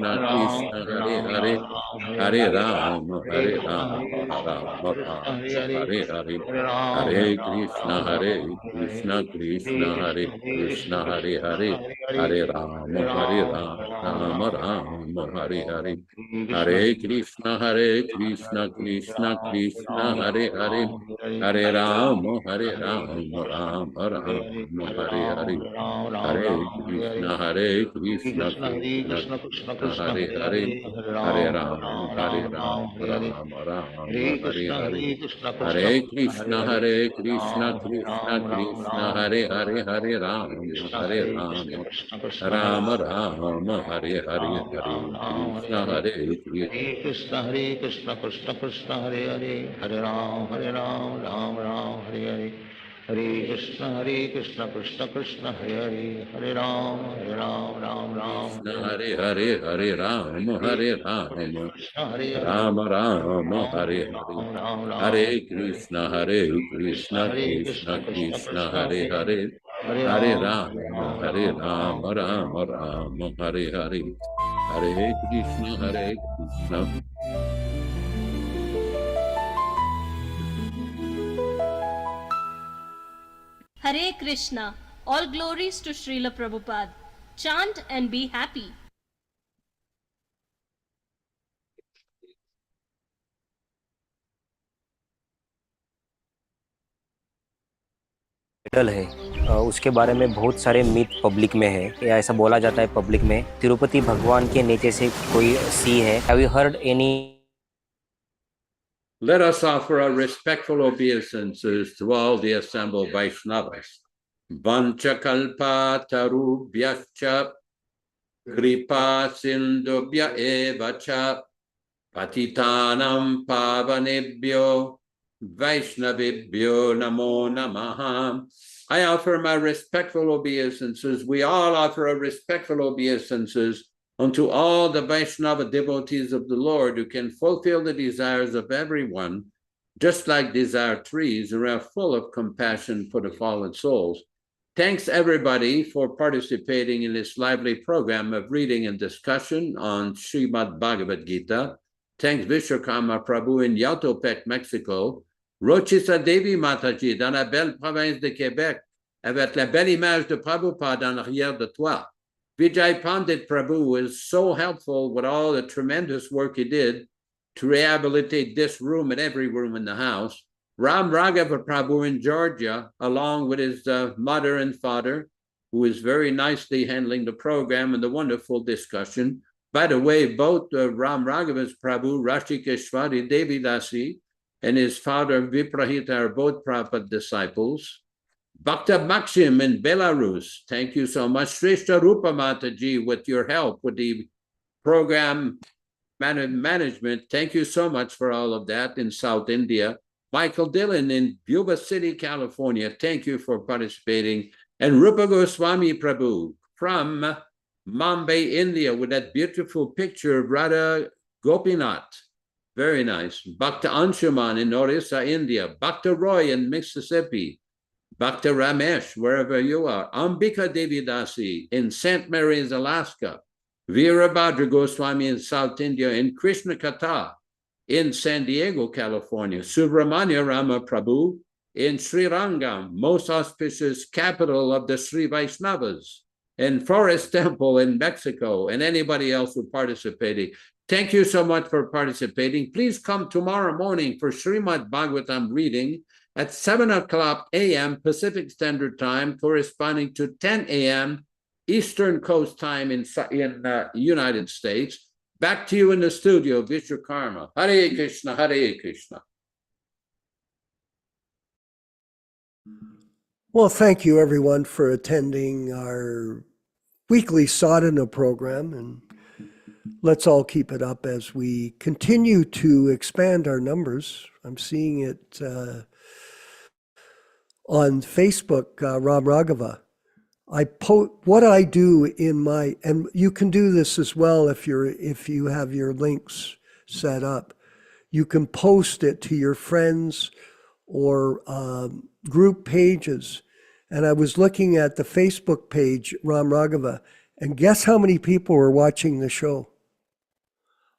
Krishna, Hare Hare, Hare Rama, Rama Rama, Hare Hare. Hare Krishna, Krishna Krishna, Hare Hare, Hare Rama, Rama Rama, Hare Hare. Hare Krishna, Krishna Krishna, Hare Hare, Hare Rama, Rama Rama, Hare Hare. Hare Krishna, Krishna Krishna, Hare Hare, Hare Rama, Rama Rama, Hare Hare, Hare Krishna, Hare Krishna, Krishna Krishna, Hare Hare, Hare Ram, Ram Ram, Hare Hare. Hare Krishna, Krishna Krishna, Hare Hare, Hare Ram, Ram Ram, Hare Hare, Hare Rama, Rama Rama, Hare Hare. Hare Krishna, Krishna Krishna, Hare Hare, Hare Rama, Rama Rama, Hare Hare. Hare Krishna, Krishna. Hare Krishna. All glories to Srila Prabhupada. Chant and be happy. है उसके बारे में बहुत सारे myth public में है, या ऐसा बोला जाता है पब्लिक में, तिरुपति भगवान के नीचे से कोई सी है. Have you heard any? Let us offer our respectful obeisances to all the assembled Vaishnavas. Vanchakalpa tarubhyascha kripa sindubhya evacha patitanam pavanebhyo Vaishnavibhyo namo namaha. I offer my respectful obeisances. We all offer our respectful obeisances unto all the Vaishnava devotees of the Lord who can fulfill the desires of everyone, just like desire trees who are full of compassion for the fallen souls. Thanks everybody for participating in this lively program of reading and discussion on Srimad Bhagavad Gita. Thanks Vishwakarma Prabhu in Yautepec, Mexico. Rochisa Devi Mataji dans la belle province de Québec, avec la belle image de Prabhupada en arrière de toi. Vijay Pandit Prabhu was so helpful with all the tremendous work he did to rehabilitate this room and every room in the house. Ram Raghava Prabhu in Georgia, along with his mother and father, who is very nicely handling the program and the wonderful discussion. By the way, both Ram Raghava's Prabhu, Rashikeshwari Devi Dasi, and his father Viprahita are both Prabhupada disciples. Bhakta Maxim in Belarus, thank you so much. Shrestha Rupa Mataji, with your help with the program management, thank you so much for all of that in South India. Michael Dillon in Yuba City, California. Thank you for participating. And Rupa Goswami Prabhu from Mumbai, India, with that beautiful picture of Radha Gopinath. Very nice. Bhakta Anshuman in Orissa, India. Bhakta Roy in Mississippi. Bhakta Ramesh, wherever you are. Ambika Devi Dasi in St. Mary's, Alaska. Veerabhadra Goswami in South India. And Krishna Katha in San Diego, California. Subramanya Rama Prabhu in Sri Rangam, most auspicious capital of the Sri Vaishnavas. And Forest Temple in Mexico, and anybody else who participated. Thank you so much for participating. Please come tomorrow morning for Srimad Bhagavatam reading at 7 o'clock a.m. Pacific Standard Time, corresponding to 10 a.m. Eastern Coast Time in United States. Back to you in the studio, Vishwakarma. Hare Krishna, Hare Krishna. Well, thank you everyone for attending our weekly sadhana program, and let's all keep it up as we continue to expand our numbers. I'm seeing it on Facebook, Ram Raghava. What I do in my, and you can do this as well if you have your links set up. You can post it to your friends or group pages. And I was looking at the Facebook page, Ram Raghava, and guess how many people were watching the show?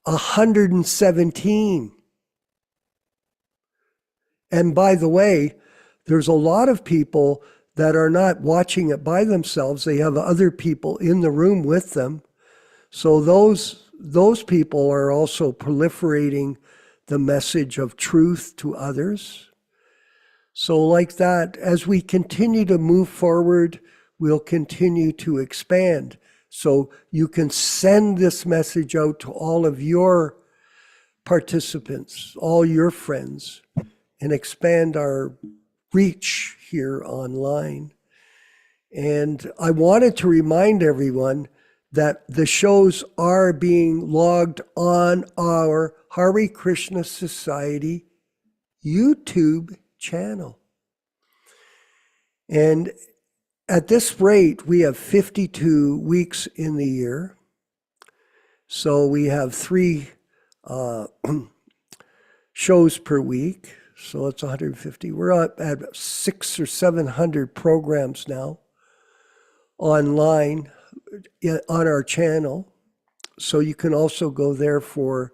117. And by the way, there's a lot of people that are not watching it by themselves. They have other people in the room with them. So those people are also proliferating the message of truth to others. So like that, as we continue to move forward, we'll continue to expand. So you can send this message out to all of your participants, all your friends, and expand our reach here online. And I wanted to remind everyone that the shows are being logged on our Hare Krishna Society YouTube channel. And at this rate, we have 52 weeks in the year. So we have 3 shows per week. So it's 150. We're up at 600 or 700 programs now online on our channel. So you can also go there for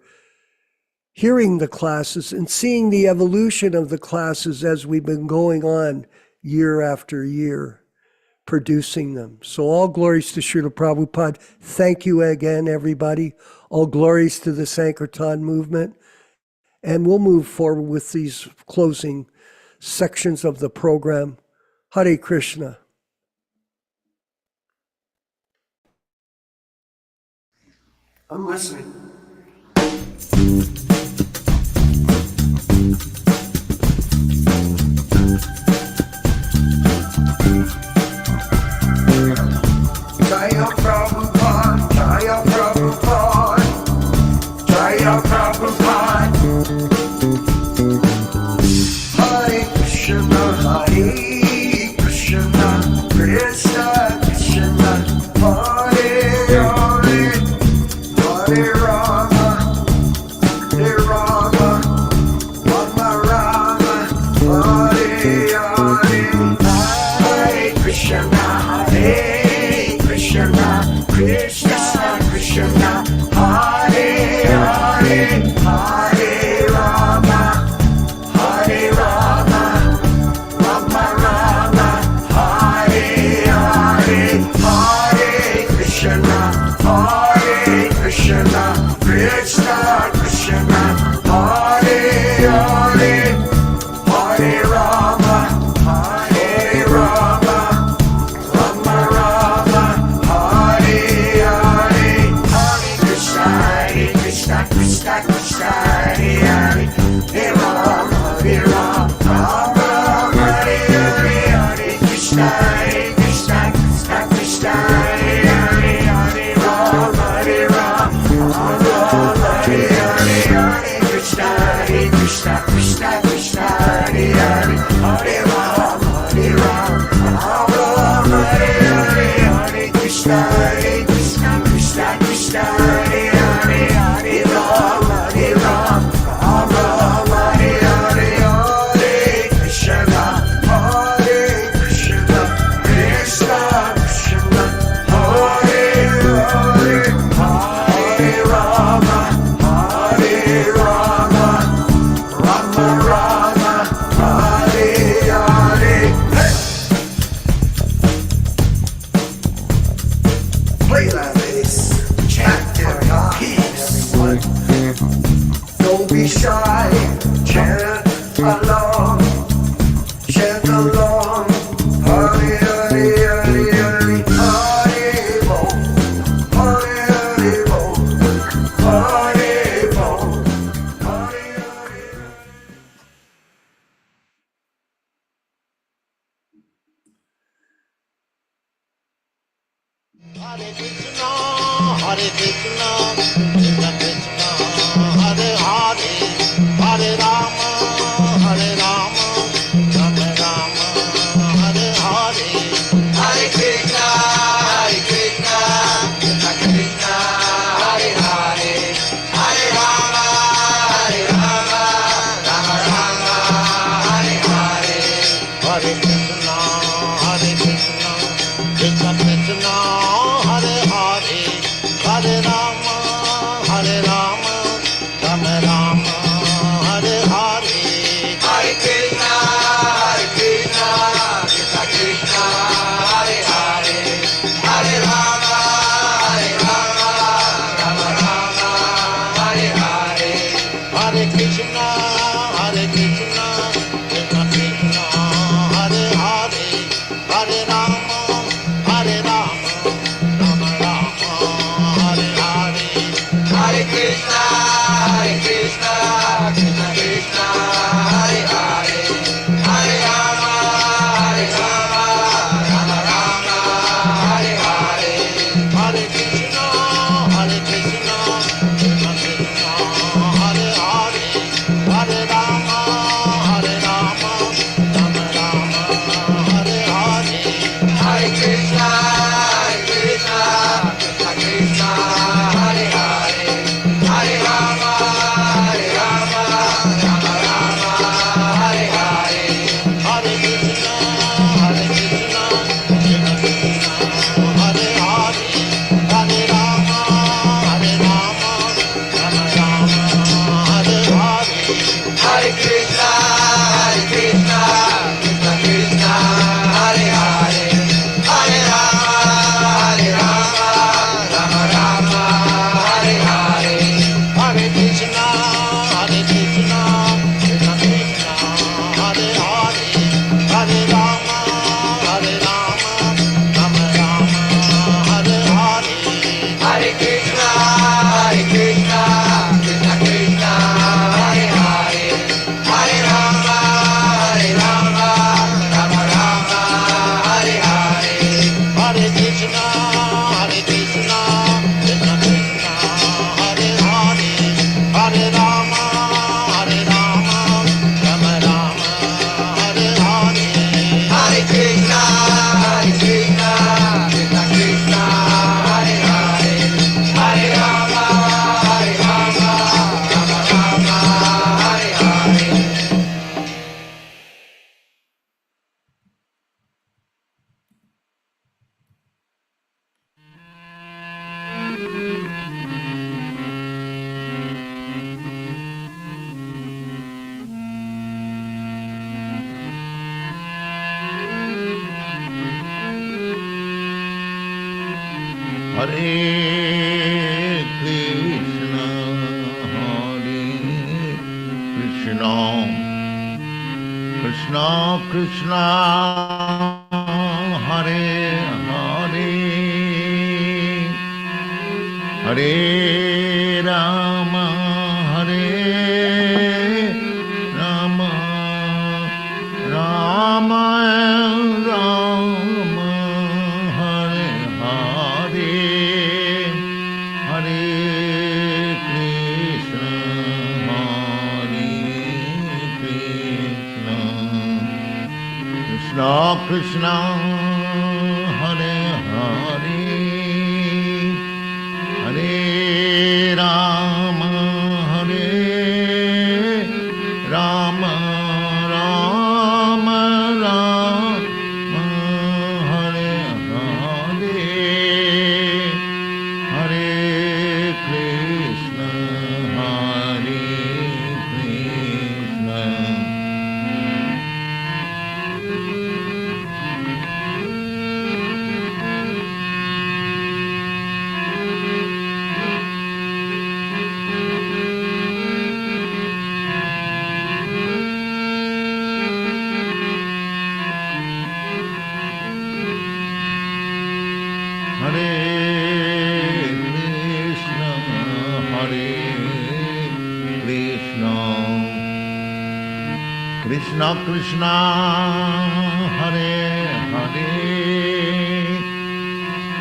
hearing the classes and seeing the evolution of the classes as we've been going on year after year, producing them. So all glories to Srila Prabhupada. Thank you again, everybody. All glories to the Sankirtan movement. And we'll move forward with these closing sections of the program. Hare Krishna. I'm listening. Jaya Prabhupada, Jaya Prabhupada, Jaya Prabhupada. Hare Krishna, Hare Krishna, Krishna Krishna, Hare Hare, Hare Rama, Hare Rama, Rama Rama, Hare Hare, Hare Krishna, Hare Krishna, Krishna Krishna, Hare Hare, Hare Rama, Hare Rama, Rama Rama, Hare Hare, Hare Krishna, Krishna Krishna, Hare Hare, Hare Rama, Hare Rama, Rama Rama, Hare Hare, Hare Krishna, Krishna Krishna, Hare Hare, Hare Rama, Hare Rama, Rama Rama, Hare Hare, Hare Krishna, Krishna Krishna, Hare Hare, Hare Rama, Hare Rama, Rama Rama, Hare Hare, Hare Krishna, Krishna Krishna, Play that bass, chant in peace. Don't be shy, chant along, chant along. Hare Hare Hare Hare Hare Bo, Hare Hare Bo, Hare Bo, Hare Hare. Hare Krishna, Hare Krishna, Krishna Krishna, Hare Hare, Hare Rama, Hare Rama, Rama Rama, Hare Hare. Hare Krishna, Hare Krishna, Krishna Krishna, Hare Hare, Hare Rama, Hare Rama, Rama Rama, Hare Hare. Hare Krishna, Hare Krishna, Krishna Krishna, Hare Hare, Hare Rama, Hare Rama, Rama Rama, Hare Hare. Hare Krishna, Hare Krishna, Krishna Krishna, Hare Hare, Hare Rama, Hare Rama, Rama Rama, Hare Hare. Hare Krishna, Hare Krishna, Krishna Krishna, Hare Hare, Hare Rama, Hare Rama, Rama Rama, Hare Hare. Hare Krishna, Hare Krishna, Krishna Krishna, Hare Hare, Hare Rama, Hare Rama, Rama Rama, Hare Hare. Hare Krishna, Hare Krishna, Krishna Krishna, Hare Hare, Hare Rama, Hare Rama, Rama Rama, Hare Hare. Hare Krishna, Hare Krishna, Krishna Krishna, Hare Hare, Hare Rama, Hare Rama, Rama Rama, Hare Hare. Hare Krishna, Hare Krishna, Krishna Krishna, Hare Hare, Hare Rama, Hare Rama, Rama Rama, Hare Hare. Hare Krishna, Hare Krishna, Krishna Krishna, Hare Hare, Hare Rama, Hare Rama, Rama Rama, Hare Hare. Hare Krishna, Hare Krishna, Krishna Krishna, Hare Hare, Hare Rama, Hare Rama, Rama Rama, Hare Hare. Hare Krishna, Hare Krishna, Krishna Krishna, Hare Hare, Hare Rama, Hare Rama, Rama Rama, Hare Hare. Hare Krishna, Hare Krishna, Krishna Krishna, Hare Hare, Hare Rama, Hare Rama, Rama Rama, Hare Hare. Hare Krishna, Hare Krishna, Krishna Krishna, Hare Hare, Hare Rama, Hare Rama, Rama Rama, Hare Hare. Hare Krishna, Hare Krishna, Krishna Krishna, Hare Hare, Hare Rama, Hare Rama, Rama Rama, Hare Hare, Hare Krishna, Hare Krishna, Krishna Krishna, Hare Hare, Hare Rama, Hare Rama, Rama Rama, Hare Hare, Hare Krishna. Hare Krishna, Krishna Krishna, Hare Hare,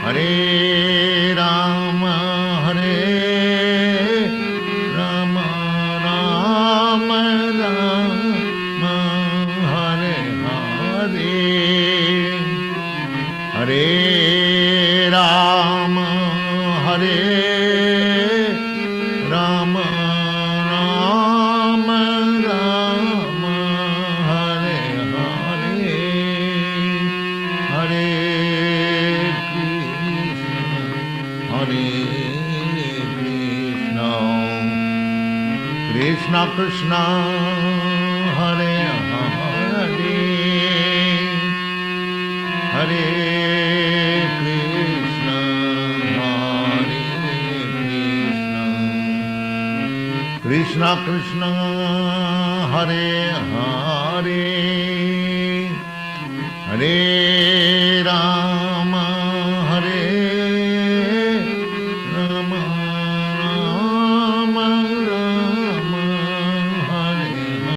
Hare Rama, Hare Rama, Rama Rama, Hare Hare, Hare Rama, Hare Rama, Rama Rama, Hare Hare, Hare Krishna, Hare Krishna, Krishna Krishna, Hare Hare, Hare Krishna, Hare Krishna, Krishna Krishna, Hare Hare, Hare